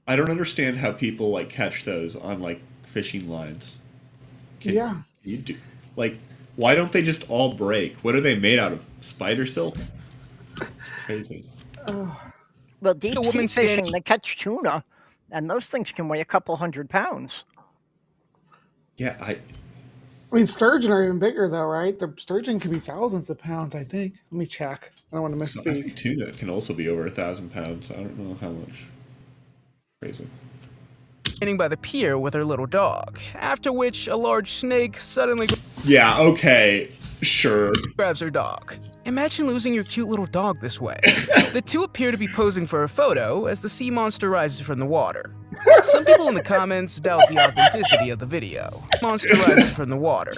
I don't understand how people like catch those on like fishing lines. Yeah. You do like why don't they just all break? What are they made out of? Spider silk? It's crazy. Well, deep sea woman fishing, standing- they catch tuna, and those things can weigh a couple 100 pounds. Yeah, I mean, sturgeon are even bigger, though, right? The sturgeon can be thousands of pounds, I think. Let me check. I don't want to I think misspeak. tuna can also be over 1,000 pounds. I don't know how much. Crazy. Standing by the pier with her little dog, after which a large snake suddenly Yeah, okay. Sure. grabs her dog. Imagine losing your cute little dog this way. The two appear to be posing for a photo as the sea monster rises from the water. Some people in the comments doubt the authenticity of the video. Monster rises from the water.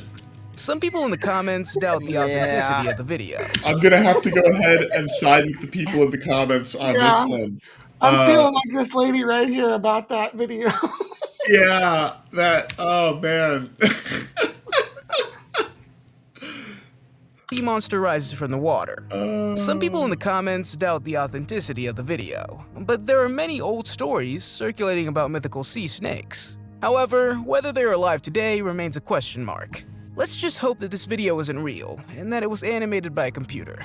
Some people in the comments doubt the authenticity of the video. I'm gonna have to go ahead and side with the people in the comments on Yeah. this one. I'm feeling like this lady right here about that video. Yeah, that. Oh man. Sea monster rises from the water. Some people in the comments doubt the authenticity of the video, but there are many old stories circulating about mythical sea snakes. However, whether they are alive today remains a question mark. Let's just hope that this video isn't real, and that it was animated by a computer.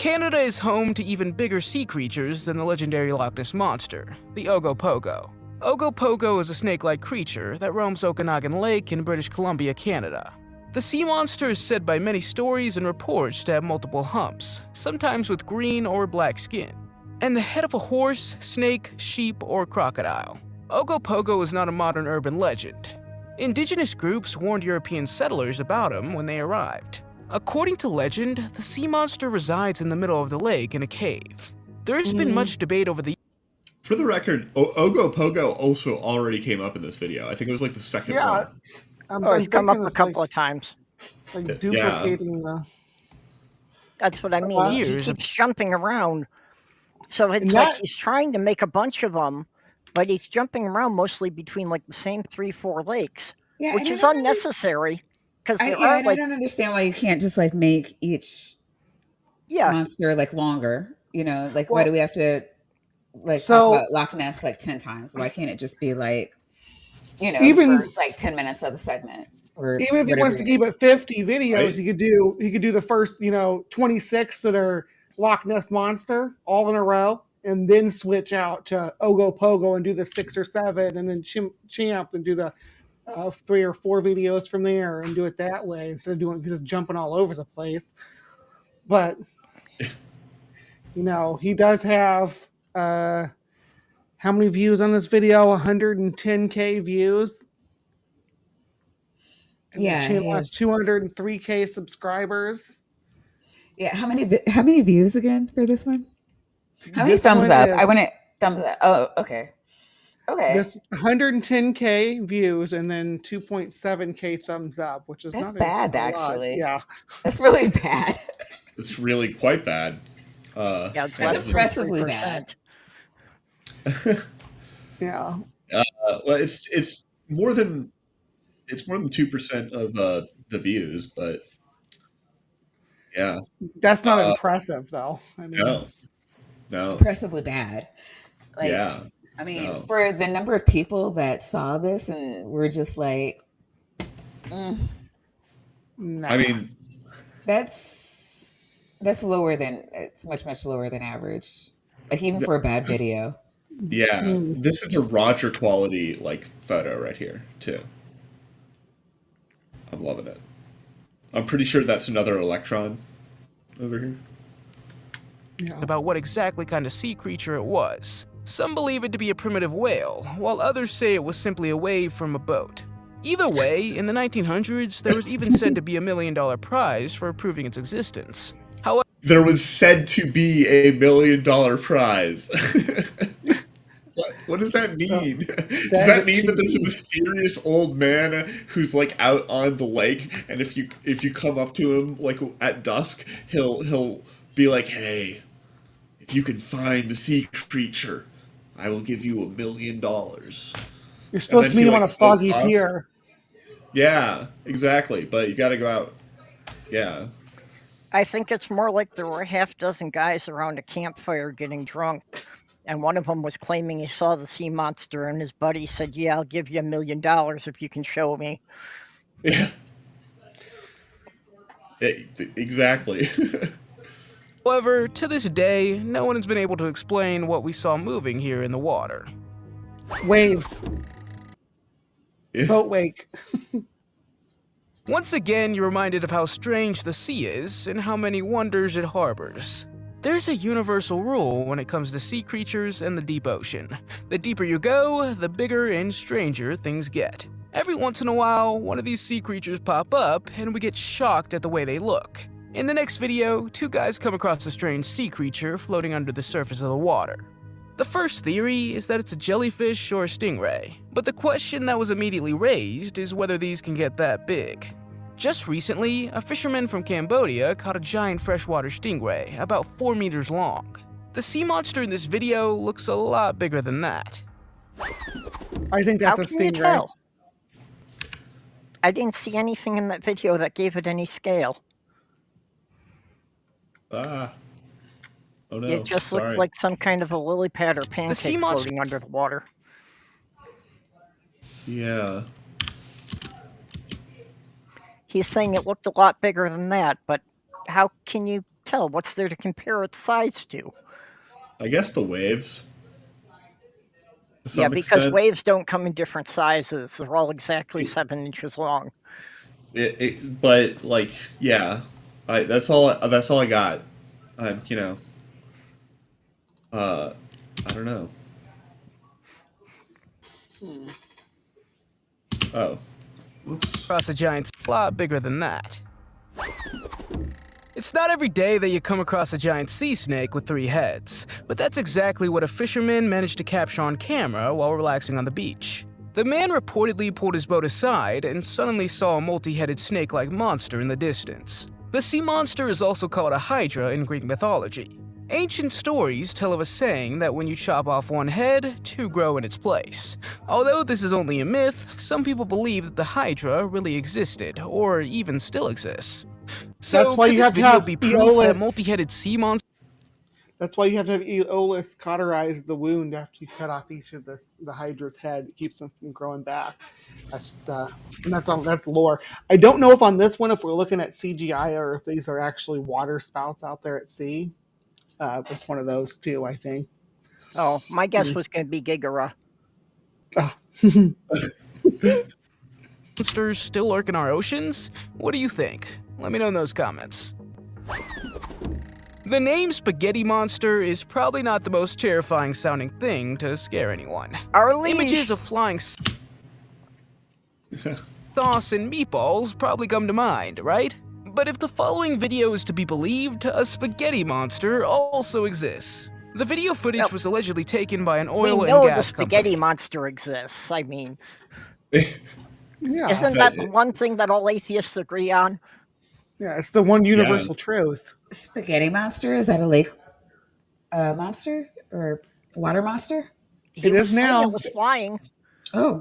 Canada is home to even bigger sea creatures than the legendary Loch Ness Monster, the Ogopogo. Ogopogo is a snake-like creature that roams Okanagan Lake in British Columbia, Canada. The sea monster is said by many stories and reports to have multiple humps, sometimes with green or black skin, and the head of a horse, snake, sheep, or crocodile. Ogopogo is not a modern urban legend. Indigenous groups warned European settlers about him when they arrived. According to legend, the sea monster resides in the middle of the lake in a cave. There's been much debate over the For the record, Ogopogo also already came up in this video. I think it was like the second Yeah, one. Oh, it's come up a couple of times. like Yeah. duplicating the. That's what I mean. He years. keeps jumping around. So it's And like that- he's trying to make a bunch of them, but he's jumping around mostly between like the same 3-4 lakes, Yeah, which and is unnecessary because there are and I like, don't understand why you can't just like make each yeah, monster like longer. You know, like why Well, do we have to like so- talk about Loch Ness like 10 times? Why can't it just be like, you know, Even- the first like 10 minutes of the segment? Or Even if he whatever wants to you keep do. it 50 videos, Right. he could do the first 26 that are Loch Ness Monster all in a row, and then switch out to Ogopogo and do the 6 or 7, and then Champ and do the 3 or 4 videos from there and do it that way instead of doing just jumping all over the place. But he does have how many views on this video? 110K views. And Yeah, the channel has his- 203K subscribers. Yeah, how many views again for this one? How many This thumbs one up? is- I want it thumbs up. Oh, okay. Okay. This 110K views and then 2.7K thumbs up, which is That's not bad, a lot. actually. Yeah, That's really bad. It's really quite bad. yeah, it's That's less than impressively 3%. bad. yeah. Well, it's more than 2% of the views, but yeah, That's not impressive, though. I mean, no, Impressively bad. Like, yeah. I mean, No. for the number of people that saw this and were just like, no. I mean, that's lower than it's much lower than average. Like even for a bad video. yeah, this is a Roger quality like photo right here too. I'm loving it. I'm pretty sure that's another electron over here. Yeah. about what exactly kind of sea creature it was. Some believe it to be a primitive whale, while others say it was simply a wave from a boat. Either way, in the 1900s, there was even said to be a $1 million prize for proving its existence. However, There was said to be a $1 million prize. What does that mean? Does that mean that there's a mysterious old man who's like out on the lake, and if you come up to him like at dusk, he'll be like, "Hey, if you can find the sea creature, I will give you $1 million." You're supposed then to meet he, him on a like, floats foggy off. pier. Yeah, exactly. But you got to go out. Yeah. I think it's more like there were a half dozen guys around a campfire getting drunk, and one of them was claiming he saw the sea monster, and his buddy said, "Yeah, I'll give you $1 million if you can show me." Yeah. Exactly. However, to this day, no one has been able to explain what we saw moving here in the water. Waves. Boat wake. Once again, you're reminded of how strange the sea is and how many wonders it harbors. There's a universal rule when it comes to sea creatures and the deep ocean. The deeper you go, the bigger and stranger things get. Every once in a while, one of these sea creatures pop up and we get shocked at the way they look. In the next video, two guys come across a strange sea creature floating under the surface of the water. The first theory is that it's a jellyfish or a stingray, but the question that was immediately raised is whether these can get that big. Just recently, a fisherman from Cambodia caught a giant freshwater stingray, about 4 meters long. The sea monster in this video looks a lot bigger than that. I think How that's a can you stingray. tell? I didn't see anything in that video that gave it any scale. Oh no. It just Sorry. looked like some kind of a lily pad or sea pancake monster- floating under the water. Yeah. He's saying it looked a lot bigger than that, but how can you tell? What's there to compare its size to? I guess the waves. To some Yeah, because extent. waves don't come in different sizes. They're all exactly 7 inches long. But like, yeah, that's all I got. You know, I don't know. Oh, whoops. Across a giant a lot bigger than that. It's not every day that you come across a giant sea snake with 3 heads, but that's exactly what a fisherman managed to capture on camera while relaxing on the beach. The man reportedly pulled his boat aside and suddenly saw a multi-headed snake-like monster in the distance. The sea monster is also called a hydra in Greek mythology. Ancient stories tell of a saying that when you chop off one head, 2 grow in its place. Although this is only a myth, some people believe that the hydra really existed, or even still exists. So, That's why could you this have to video have be proof that Aeolus. multi-headed sea monsters? That's why you have to have Aeolus cauterize the wound after you cut off each of the Hydra's head. It keeps them from growing back. That's lore. I don't know if on this one, if we're looking at CGI or if these are actually water spouts out there at sea. It's one of those too, I think. Oh, my guess was going to be Gigara. Monsters still lurk in our oceans? What do you think? Let me know in those comments. The name Spaghetti Monster is probably not the most terrifying sounding thing to scare anyone. Images of flying sauce and meatballs probably come to mind, right? But if the following video is to be believed, a spaghetti monster also exists. The video footage was allegedly taken by an oil and gas the spaghetti company. monster exists. I mean, Yeah. isn't that the one thing that all atheists agree on? Yeah, it's the one universal truth. Spaghetti monster? Is that a lake monster or water monster? It is now. It was flying. Oh,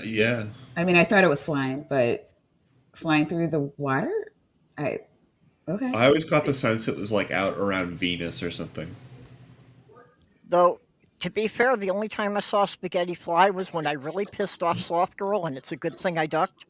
Yeah. I mean, I thought it was flying, but flying through the water? Okay. I always got the sense it was like out around Venus or something. Though, to be fair, the only time I saw spaghetti fly was when I really pissed off Sloth Girl, and it's a good thing I ducked.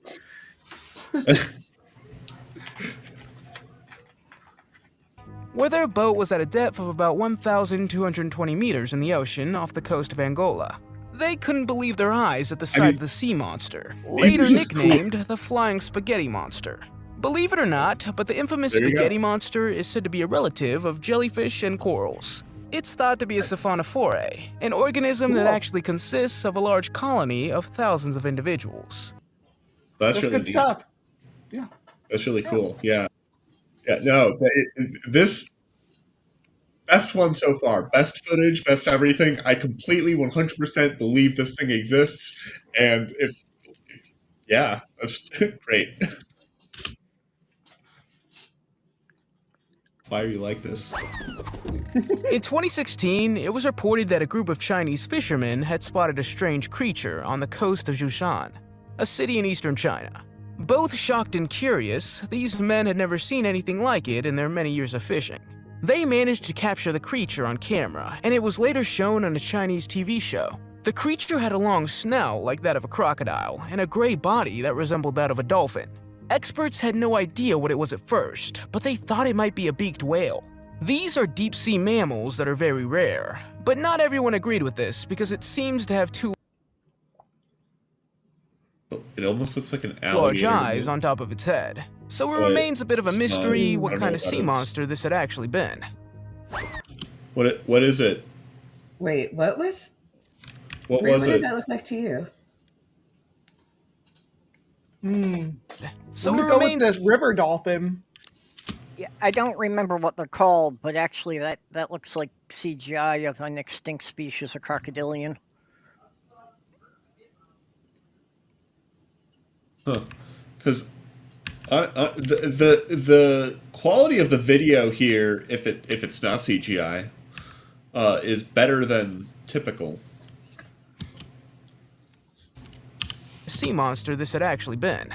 Where their boat was at a depth of about 1,220 meters in the ocean off the coast of Angola. They couldn't believe their eyes at the sight of the sea monster, later nicknamed the Flying Spaghetti Monster. Believe it or not, but the infamous spaghetti monster is said to be a relative of jellyfish and corals. It's thought to be a siphonophore, an organism that actually consists of a large colony of thousands of individuals. That's really good neat. stuff. Yeah. That's really cool. Yeah. Yeah, no, this best one so far. Best footage, best everything. I completely 100% believe this thing exists. And that's great. Why are you like this? In 2016, it was reported that a group of Chinese fishermen had spotted a strange creature on the coast of Zhoushan, a city in eastern China. Both shocked and curious, these men had never seen anything like it in their many years of fishing. They managed to capture the creature on camera, and it was later shown on a Chinese TV show. The creature had a long snout like that of a crocodile, and a gray body that resembled that of a dolphin. Experts had no idea what it was at first, but they thought it might be a beaked whale. These are deep-sea mammals that are very rare, but not everyone agreed with this because it seems to have 2 It almost looks like an large alligator. eyes on top of its head. So it remains a bit of a mystery what kind of sea monster this had actually been. What is it? Wait, what was? What What was did it? that look like to you? So I'm it gonna go with remains this river dolphin. Yeah, I don't remember what they're called, but actually that looks like CGI of an extinct species of crocodilian. Huh? Because the quality of the video here, if it's not CGI, is better than typical. sea monster this had actually been.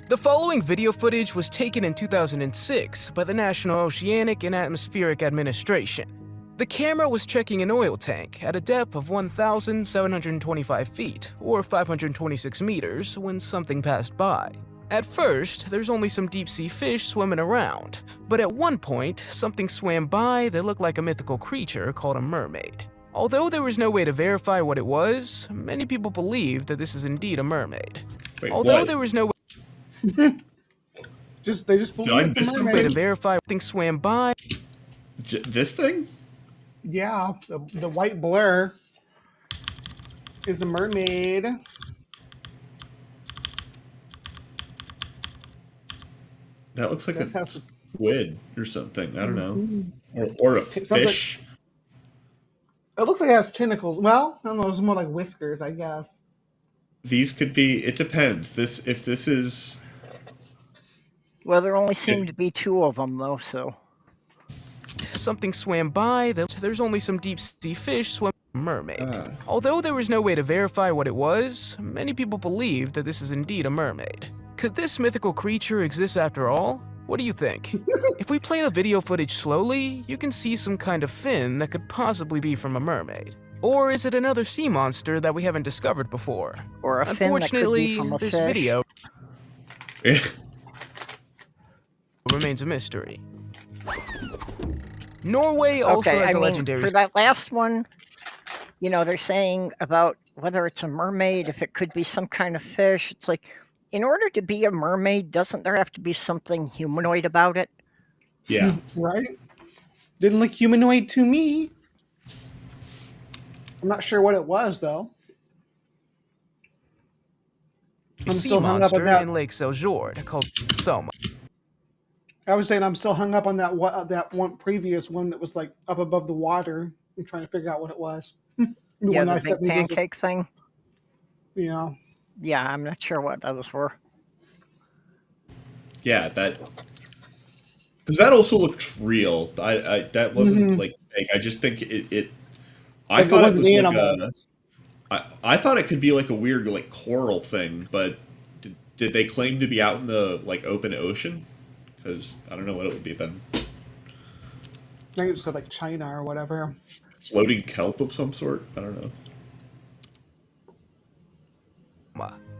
The following video footage was taken in 2006 by the National Oceanic and Atmospheric Administration. The camera was checking an oil tank at a depth of 1,725 feet, or 526 meters, when something passed by. At first, there's only some deep-sea fish swimming around, but at one point, something swam by that looked like a mythical creature called a mermaid. Although there was no way to verify what it was, many people believe that this is indeed a mermaid. Wait, Although what? there was no They just Did believe I it's a miss mermaid. way to something? verify something swam by. This thing? Yeah, the white blur is a mermaid. That looks like That's a how squid or something. I don't know. Mhm. Or a Sounds like- fish. It looks like it has tentacles. Well, I don't know. It's more like whiskers, I guess. These could be. It depends. If this is. Well, there only seemed to be 2 of them, though, so. Something swam by that there's only some deep-sea fish swimming. Mermaid. Ah. Although there was no way to verify what it was, many people believe that this is indeed a mermaid. Could this mythical creature exist after all? What do you think? If we play the video footage slowly, you can see some kind of fin that could possibly be from a mermaid. Or is it another sea monster that we haven't discovered before? Or a fin that could be Unfortunately, from a this fish. video Eh. remains a mystery. Norway also Okay, has I a mean, legendary for that last one, you know, they're saying about whether it's a mermaid, if it could be some kind of fish. It's like, in order to be a mermaid, doesn't there have to be something humanoid about it? Yeah. Right? Didn't look humanoid to me. I'm not sure what it was, though. I'm sea still hung up on monster that. in Lake Seljord called Soma. I was saying I'm still hung up on that one previous one that was like up above the water. I'm trying to figure out what it was. Yeah, one the I big sent me was- pancake thing. Yeah. Yeah, I'm not sure what that was for. Yeah, that. Because that also looked real. I that wasn't Mhm. like fake. I just think it. I Like, it thought it was an was like animal. I thought it could be like a weird like coral thing, but did they claim to be out in the like open ocean? Because I don't know what it would be then. I think it said like China or whatever. Floating kelp of some sort. I don't know.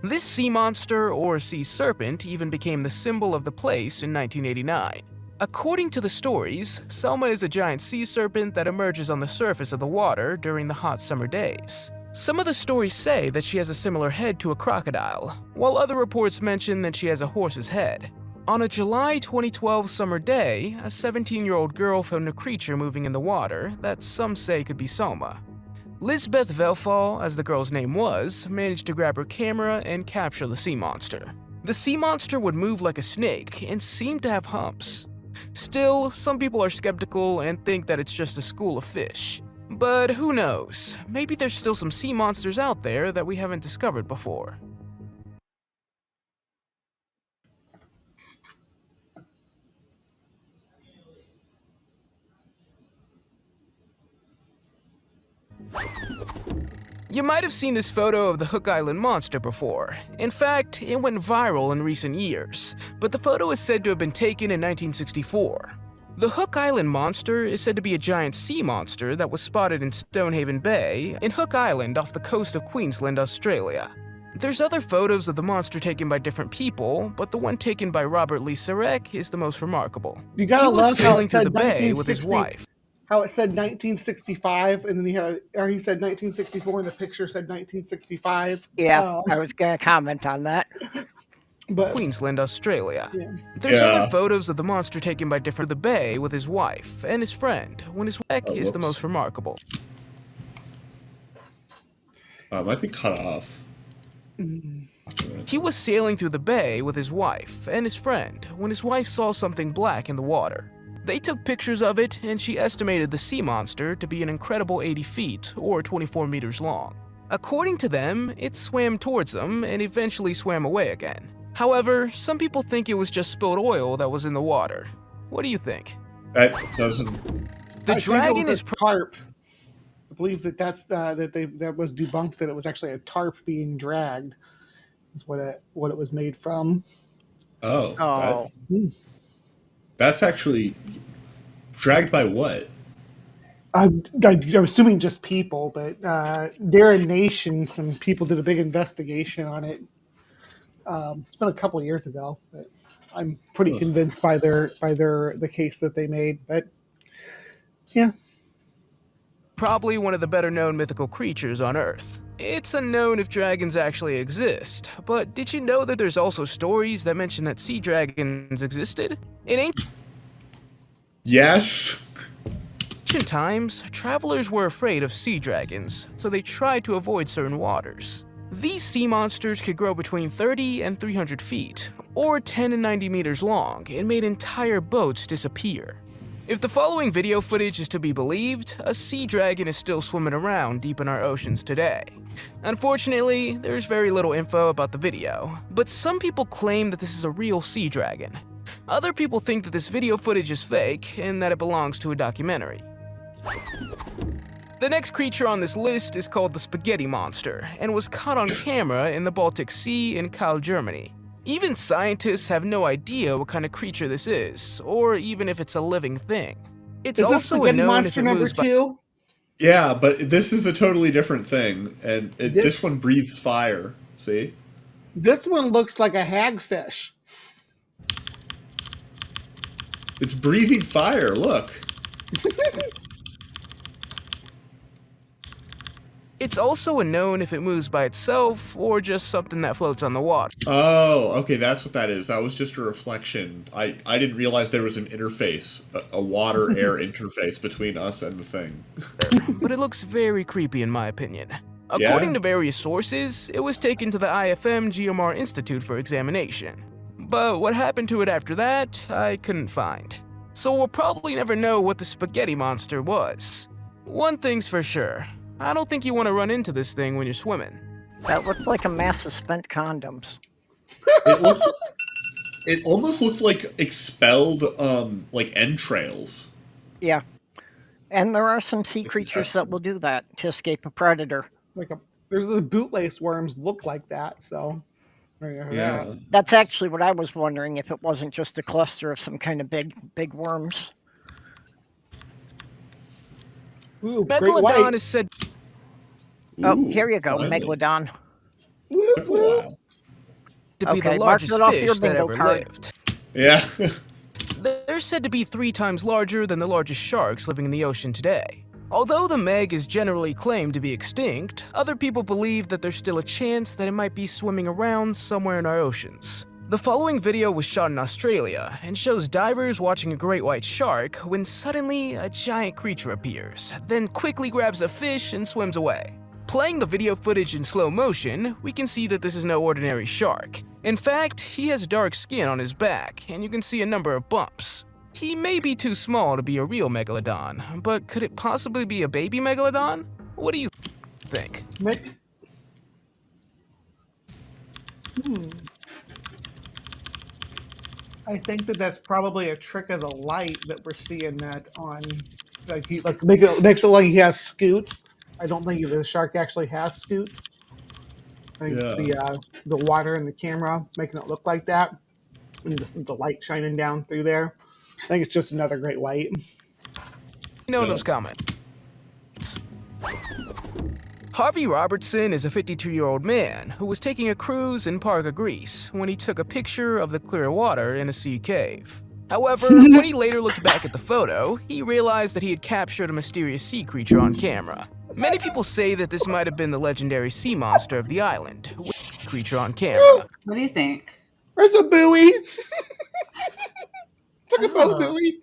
This sea monster or sea serpent even became the symbol of the place in 1989. According to the stories, Selma is a giant sea serpent that emerges on the surface of the water during the hot summer days. Some of the stories say that she has a similar head to a crocodile, while other reports mention that she has a horse's head. On a July 2012 summer day, a 17-year-old girl found a creature moving in the water that some say could be Soma. Lisbeth Velfall, as the girl's name was, managed to grab her camera and capture the sea monster. The sea monster would move like a snake and seemed to have humps. Still, some people are skeptical and think that it's just a school of fish. But who knows? Maybe there's still some sea monsters out there that we haven't discovered before. You might have seen this photo of the Hook Island monster before. In fact, it went viral in recent years, but the photo is said to have been taken in 1964. The Hook Island monster is said to be a giant sea monster that was spotted in Stonehaven Bay in Hook Island off the coast of Queensland, Australia. There's other photos of the monster taken by different people, but the one taken by Robert Lee Sarek is the most remarkable. You gotta He was love how sailing it through said the bay with his 1960 wife. How it said 1965, and then he said 1964, and the picture said 1965. Yeah, I was going to comment on that. But Queensland, Australia. yeah. There's Yeah. other photos of the monster taken by different the bay with his wife and his friend when his neck Oh, is the whoops. most remarkable. It might be cut off. He was sailing through the bay with his wife and his friend when his wife saw something black in the water. They took pictures of it and she estimated the sea monster to be an incredible 80 feet or 24 meters long. According to them, it swam towards them and eventually swam away again. However, some people think it was just spilled oil that was in the water. What do you think? That doesn't. The I think dragon it was is a tarp. I believe that was debunked that it was actually a tarp being dragged. Is what it was made from. Oh. Oh, That's actually dragged by what? I'm assuming just people, but Darren Nation, some people did a big investigation on it. It's been a couple of years ago, but I'm pretty convinced by the case that they made. But yeah, Probably one of the better known mythical creatures on Earth. It's unknown if dragons actually exist, but did you know that there's also stories that mention that sea dragons existed? In Yes. ancient times, travelers were afraid of sea dragons, so they tried to avoid certain waters. These sea monsters could grow between 30 and 300 feet, or 10 and 90 meters long, and made entire boats disappear. If the following video footage is to be believed, a sea dragon is still swimming around deep in our oceans today. Unfortunately, there's very little info about the video, but some people claim that this is a real sea dragon. Other people think that this video footage is fake and that it belongs to a documentary. The next creature on this list is called the Spaghetti Monster and was caught on camera in the Baltic Sea in Kiel, Germany. Even scientists have no idea what kind of creature this is, or even if it's a living thing. It's is this also Spaghetti unknown if Monster it number moves by 2? Yeah, but this is a totally different thing, and This- this one breathes fire. See? This one looks like a hagfish. It's breathing fire. Look. It's also unknown if it moves by itself or just something that floats on the water. Oh, okay, that's what that is. That was just a reflection. I didn't realize there was an interface, a water-air interface between us and the thing. But it looks very creepy in my opinion. According to various sources, it was taken to the IFM GMR Institute for examination. But what happened to it after that, I couldn't find. So we'll probably never know what the Spaghetti Monster was. One thing's for sure, I don't think you want to run into this thing when you're swimming. That looked like a mass of spent condoms. It almost looked like expelled, like entrails. Yeah. And there are some sea creatures that will do that to escape a predator. There's the bootlace worms look like that. So Yeah. That's actually what I was wondering, if it wasn't just a cluster of some kind of big worms. Ooh, great Megalodon white. is said Oh, Ooh, here you go, finally. Megalodon. Took a while. to be Okay, the mark largest it off your fish that bingo ever card. lived. Yeah. They're said to be 3 times larger than the largest sharks living in the ocean today. Although the Meg is generally claimed to be extinct, other people believe that there's still a chance that it might be swimming around somewhere in our oceans. The following video was shot in Australia and shows divers watching a great white shark when suddenly a giant creature appears, then quickly grabs a fish and swims away. Playing the video footage in slow motion, we can see that this is no ordinary shark. In fact, he has dark skin on his back, and you can see a number of bumps. He may be too small to be a real megalodon, but could it possibly be a baby megalodon? What do you think? I think that's probably a trick of the light that we're seeing that on. Makes it look like he has scoots. I don't think the shark actually has scoots. I think it's the water and the camera making it look like that, and the light shining down through there. I think it's just another great white. Know those comments. Harvey Robertson is a 52-year-old man who was taking a cruise in Parga, Greece, when he took a picture of the clear water in a sea cave. However, when he later looked back at the photo, he realized that he had captured a mysterious sea creature on camera. Many people say that this might have been the legendary sea monster of the island, with the creature on camera. What do you think? There's a buoy. Took a buoy.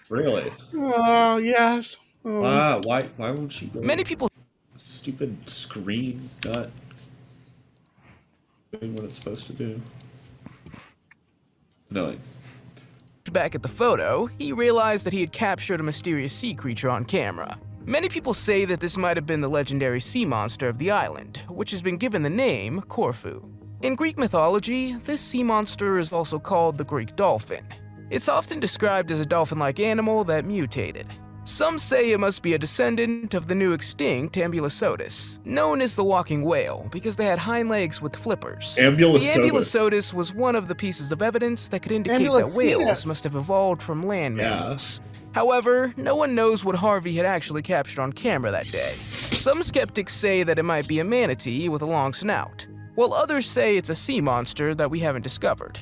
Really? Oh yes. Oh. Ah, why won't she go? Many people Stupid screen not doing what it's supposed to do. Annoying. back at the photo, he realized that he had captured a mysterious sea creature on camera. Many people say that this might have been the legendary sea monster of the island, which has been given the name Corfu. In Greek mythology, this sea monster is also called the Greek dolphin. It's often described as a dolphin-like animal that mutated. Some say it must be a descendant of the new extinct Ambulocetus, known as the walking whale because they had hind legs with flippers. The Ambulocetus was one of the pieces of evidence that could indicate that whales must have evolved from land mammals. However, no one knows what Harvey had actually captured on camera that day. Some skeptics say that it might be a manatee with a long snout, while others say it's a sea monster that we haven't discovered.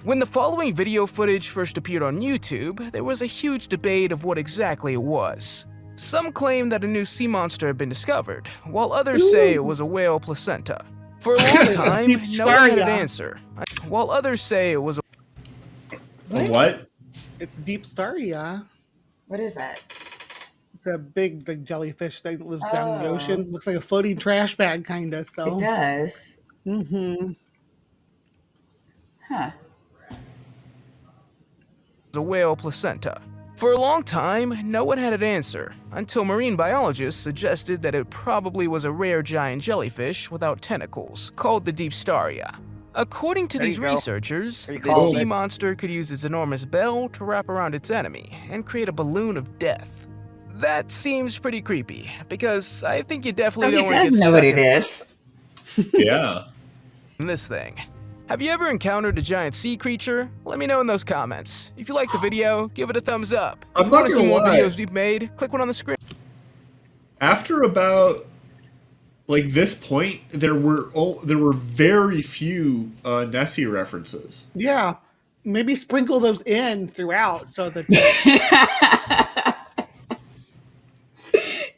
When the following video footage first appeared on YouTube, there was a huge debate of what exactly it was. Some claim that a new sea monster had been discovered, while others say it was a whale placenta. For a long time, no one had an answer, while others say it was a... What? It's deep staria. What is that? It's a big jellyfish thing that lives down in the Oh. ocean. Looks like a floating trash bag, kind of. So. It does. Mm-hmm. Huh. a whale placenta. For a long time, no one had an answer, until marine biologists suggested that it probably was a rare giant jellyfish without tentacles, called the Deepstaria. According to There these you go. researchers, There you this go. sea monster could use its enormous bell to wrap around its enemy and create a balloon of death. That seems pretty creepy, because I think you Oh, definitely he don't want to does get know stuck what it is. Yeah. in this thing. Have you ever encountered a giant sea creature? Let me know in those comments. If you liked the video, give it a thumbs up. I'm If you not want to see gonna more lie. videos we've made, click one on the screen. After about like this point, there were very few Nessie references. Yeah, maybe sprinkle those in throughout so that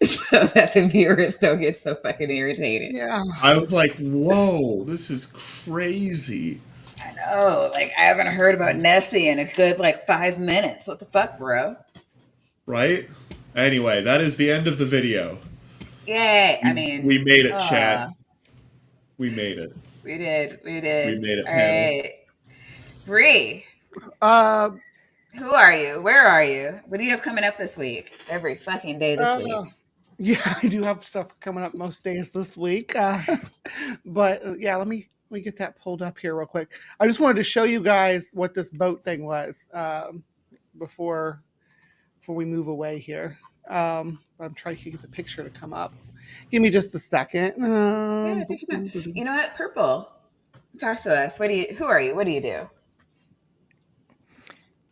So that the viewers don't get so fucking irritated. yeah. I was like, "Whoa, this is crazy!" I know. Like, I haven't heard about Nessie in a good, 5 minutes. What the fuck, bro? Right? Anyway, that is the end of the video. Yay. I mean, we made it, Chad. aw, We made it. We did. We did. We made it, All panel. right. Bree, Uh, who are you? Where are you? What do you have coming up this week? Every fucking day this week. yeah, I do have stuff coming up most days this week. But yeah, let me get that pulled up here real quick. I just wanted to show you guys what this boat thing was before we move away here. I'm trying to get the picture to come up. Give me just a second. Yeah, take your time. You know what? Purple. Talk to us. Who are you? What do you do?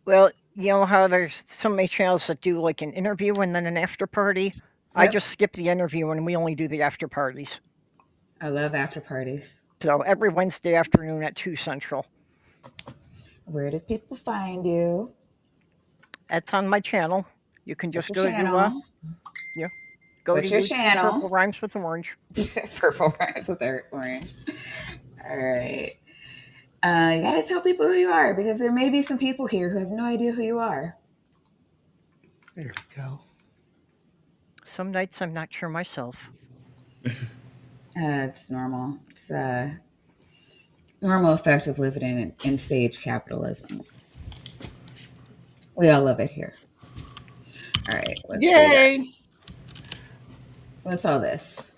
Well, you know how there's so many channels that do like an interview and then an after party? I Yep. just skip the interview and we only do the after parties. I love after parties. So every Wednesday afternoon at 2 Central. Where do people find you? That's on my channel. You can just What's your go channel? What's to your YouTube, channel? Purple Rhymes with Orange. Purple rhymes with orange. All right. You gotta tell people who you are, because there may be some people here who have no idea who you are. There we go. Some nights I'm not sure myself. It's normal. It's normal effect of living in stage capitalism. We all love it here. All right. Let's do that. Yay! What's all this?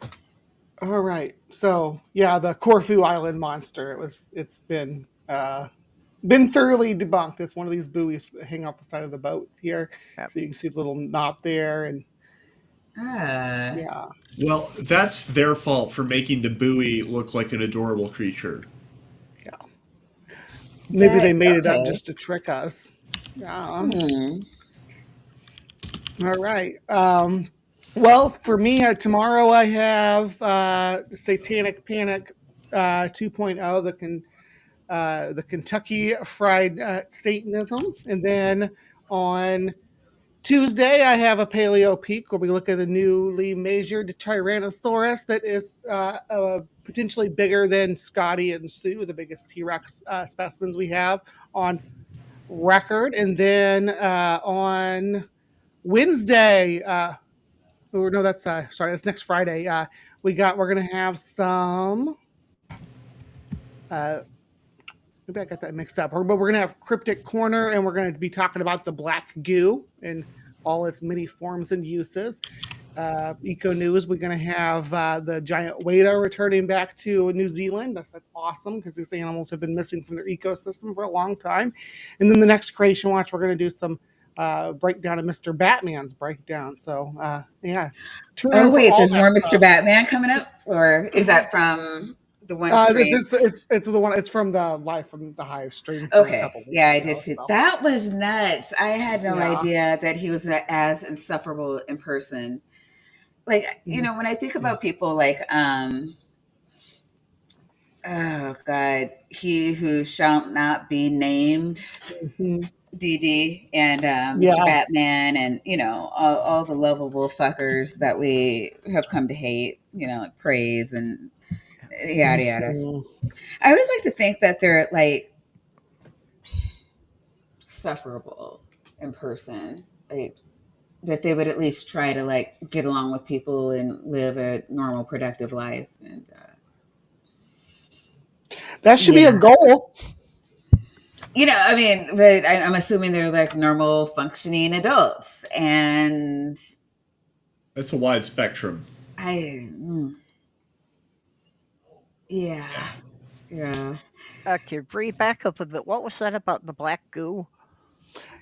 All right. So yeah, the Corfu Island monster. It's been thoroughly debunked. It's one of these buoys that hang off the side of the boat here. Yep. So you can see the little knot there, and yeah. Well, that's their fault for making the buoy look like an adorable creature. Yeah. Maybe But, they made it up okay. just to trick us. Yeah. Hmm. All right. Well, for me, tomorrow I have Satanic Panic 2.0, the Kentucky Fried Satanism. And then on Tuesday, I have a Paleo Peak where we look at a newly measured Tyrannosaurus that is potentially bigger than Scotty and Sue, the biggest T-Rex specimens we have on record. And then on Wednesday, that's next Friday. We're gonna have some. Maybe I got that mixed up. But we're gonna have Cryptic Corner, and we're gonna be talking about the black goo and all its many forms and uses. Eco News, we're gonna have the giant whale returning back to New Zealand. That's awesome because these animals have been missing from their ecosystem for a long time. And then the next Creation Watch, we're gonna do some breakdown of Mr. Batman's breakdown. So yeah. Oh wait, there's more Mr. Batman coming up, or is that from the one stream? It's the one. It's from the Live from the Hive stream. From a Okay, couple weeks yeah, I ago, did see so. that. Was nuts. I had no Yeah. idea that he was as insufferable in person like, when I think about people like, oh God, he who shall not be named, Mhm. DD, and Mr. Yeah. Batman, and all the lovable fuckers that we have come to hate, like praise and yada yada. Mhm. I always like to think that they're like sufferable in person, like that they would at least try to like get along with people and live a normal, productive life. And That should be a yeah, goal. I mean, but I'm assuming they're like normal, functioning adults, and That's a wide spectrum. I, yeah, Yeah. yeah. Okay, Bree, back up a bit. What was that about the black goo?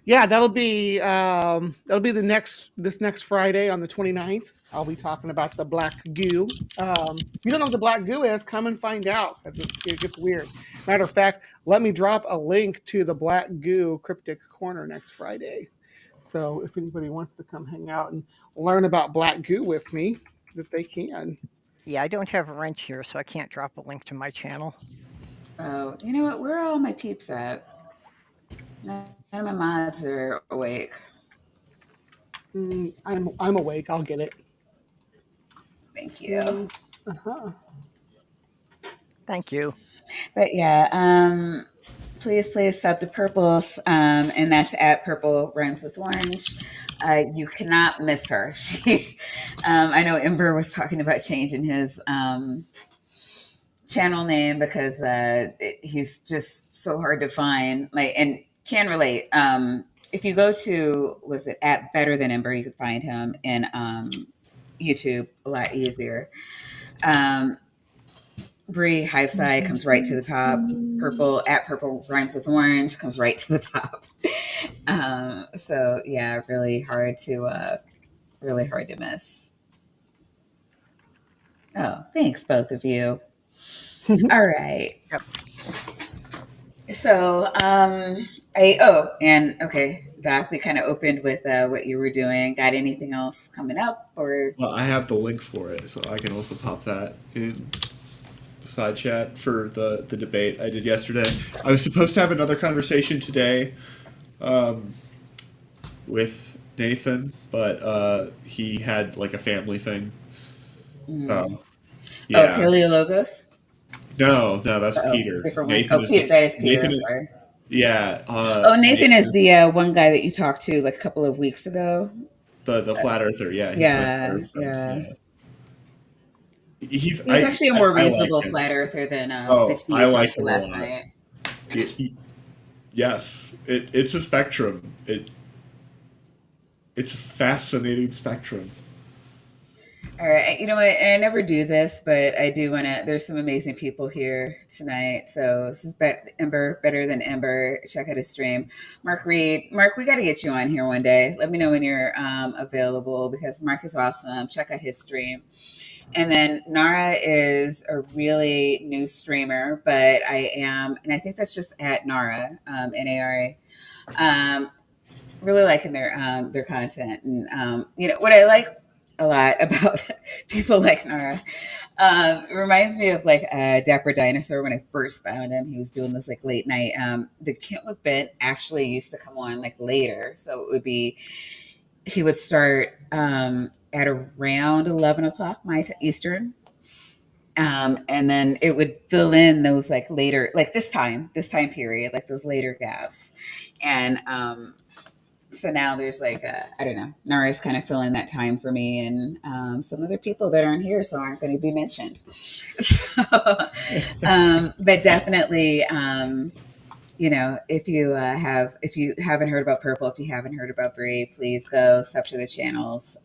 Yeah, that'll be this next Friday on the 29th. I'll be talking about the black goo. If you don't know what the black goo is, come and find out because it gets weird. Matter of fact, let me drop a link to the black goo cryptic corner next Friday. So if anybody wants to come hang out and learn about black goo with me, that they can. Yeah, I don't have a wrench here, so I can't drop a link to my channel. Oh, you know what? Where are all my peeps at? None of my mods are awake. I'm awake. I'll get it. Thank you. Mm, uh-huh. Thank you. But yeah, please sub to Purple, and that's at Purple Rhymes with Orange. You cannot miss her. She's, I know Ember was talking about changing his channel name because he's just so hard to find. Like, and can relate. If you go to, was it at Better Than Ember, you could find him in YouTube a lot easier. Um, Bree Hiveside comes right to the top. Purple at Purple Rhymes with Orange comes right to the top. So yeah, really hard to miss. Oh, thanks both of you. All right. Yep. So and okay, Doc, we kind of opened with what you were doing. Got anything else coming up or? Well, I have the link for it, so I can also pop that in the side chat for the debate I did yesterday. I was supposed to have another conversation today with Nathan, but he had like a family thing. So, Oh, yeah. Paleologos. No, that's Oh, Peter. different one. Nathan Oh, is Peter. That is Peter. Nathan I'm is, sorry. yeah, Oh, Nathan is Nathan, the one guy that you talked to like a couple of weeks ago. the flat earther. Yeah, he's my flat Yeah, earth friend. yeah. Yeah. He's He's actually a more I like reasonable him. flat earther than the Oh, two I you talked like to him a last lot. night. Yes, it's a spectrum. It's a fascinating spectrum. All right. You know what? I never do this, but I do want to. There's some amazing people here tonight. So this is Ember, Better Than Ember. Check out his stream. Mark Reed. Mark, we got to get you on here one day. Let me know when you're available because Mark is awesome. Check out his stream. And then Nara is a really new streamer, but and I think that's just at Nara, NARA. Really liking their content, and what I like a lot about people like Nara. It reminds me of like Dapper Dinosaur when I first found him. He was doing this like late night. The Kent with Ben actually used to come on like later, so it would be he would start at around 11 o'clock Eastern, and then it would fill in those like later, like this time period, like those later gaps, and so now there's like I don't know, Nara's kind of filling that time for me, and some other people that aren't here so aren't going to be mentioned. So, but definitely, if you haven't heard about Purple, if you haven't heard about Bree, please go sub to their channels.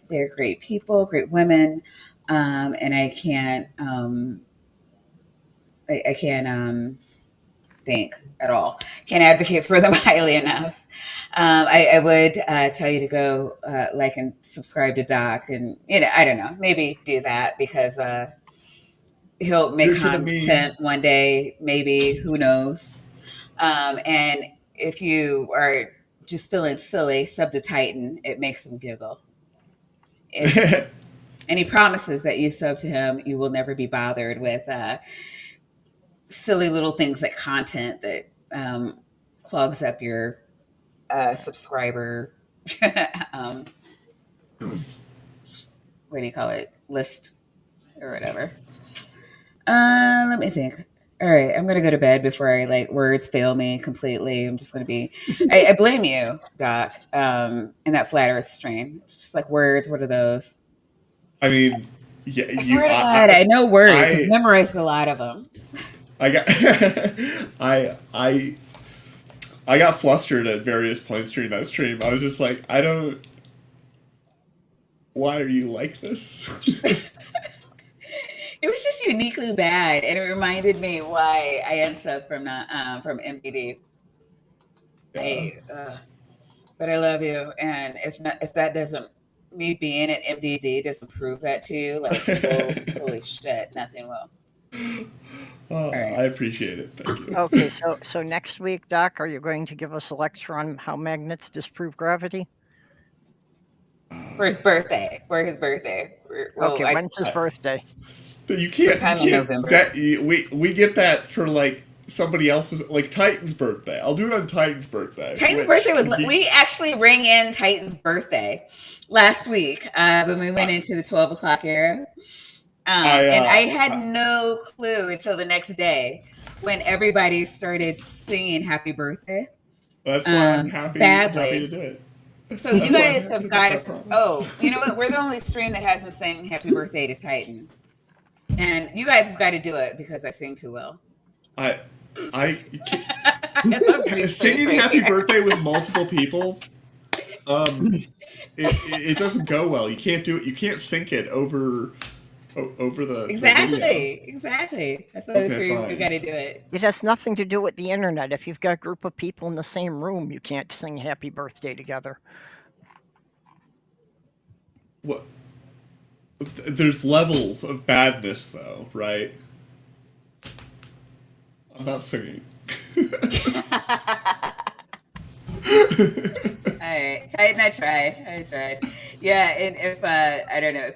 They're great people, great women, and I can't think at all. Can't advocate for them highly enough. I would tell you to go like and subscribe to Doc, and I don't know, maybe do that because he'll make Good for the meme. content one day, maybe, who knows. And if you are just feeling silly, sub to Titan. It makes him giggle. And he promises that you sub to him, you will never be bothered with silly little things like content that clogs up your subscriber what do you call it, list or whatever. Let me think. All right, I'm gonna go to bed before words fail me completely. I'm just gonna be. I blame you, Doc, in that flat Earth stream. It's just like words. What are those? I mean, yeah, I swear to God, I know words. I've I memorized a lot of them. I got I got flustered at various points during that stream. I was just like, I don't. Why are you like this? It was just uniquely bad, and it reminded me why I unsubbed from MPD. Yeah. But I love you, and if that doesn't, me being at MDD doesn't prove that to you, well, holy shit, nothing will. Oh, right. I appreciate it. Thank you. Okay, so next week, Doc, are you going to give us a lecture on how magnets disprove gravity? For his birthday. Well, Okay, when's his birthday? You can't. Sometime in November. We get that for somebody else's, Titan's birthday. I'll do it on Titan's birthday. Titan's birthday was. We actually rang in Titan's birthday last week when we went into the 12 o'clock era. And I had no clue until the next day when everybody started singing happy birthday. That's why I'm happy to do it. So you guys have got us. Oh, you know what? We're the only stream that hasn't sang happy birthday to Titan. And you guys have got to do it because I sing too well. I singing happy birthday with multiple people, it doesn't go well. You can't do it. You can't sync it over the exactly. That's why we got to do it. It has nothing to do with the internet. If you've got a group of people in the same room, you can't sing happy birthday together. What? There's levels of badness, though, right? I'm not singing. All right, Titan. I tried. Yeah, and if I don't know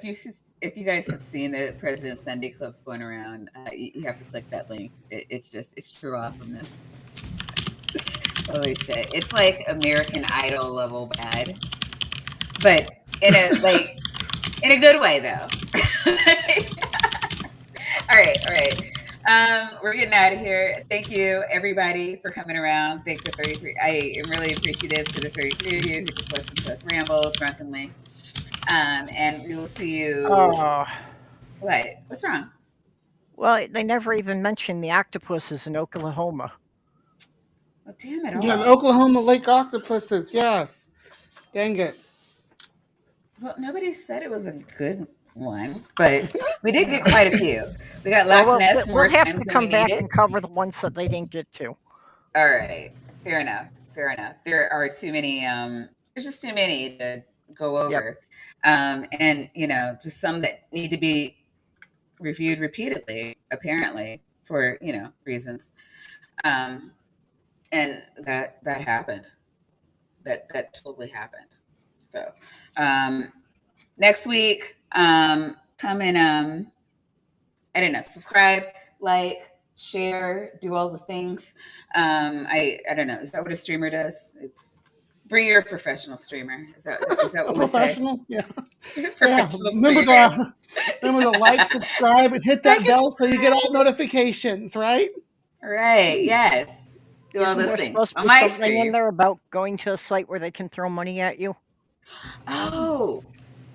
if you guys have seen the President Sunday clips going around, you have to click that link. It's true awesomeness. Holy shit! It's like American Idol level bad, but in a good way though. All right. We're getting out of here. Thank you, everybody, for coming around. Thank the 33. I am really appreciative to the 33 of you who just listened to us ramble drunkenly. And we will see you. Oh. What? What's wrong? Well, they never even mentioned the octopuses in Oklahoma. Well, damn it all. Yeah, the Oklahoma Lake octopuses. Yes. Dang it. Well, nobody said it was a good one, but we did get quite a few. We got Loch Ness more we'll have times to than come we back needed. and cover the ones that they didn't get to. All right. Fair enough. There are too many. There's just too many to go over. Yep. And just some that need to be reviewed repeatedly, apparently, for reasons. And that happened. That totally happened. So next week, come and I don't know, subscribe, like, share, do all the things. I don't know. Is that what a streamer does? Brie, you're a professional streamer. Is that what we say? Professional? Yeah. Professional Remember to like, subscribe, and hit that bell so you get all notifications, right? Right. Yes. Do all those things. Supposed to be something in there about going to a site where they can throw money at you? Oh,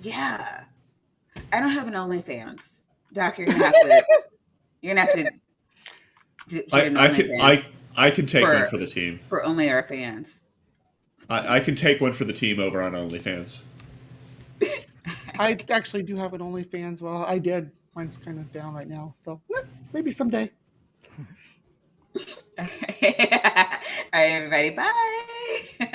yeah. I don't have an OnlyFans. Doc, you're gonna have to I can take one for the team. For only our fans. I can take one for the team over on OnlyFans. I actually do have an OnlyFans. Well, I did. Mine's kind of down right now, so maybe someday. All right, everybody. Bye.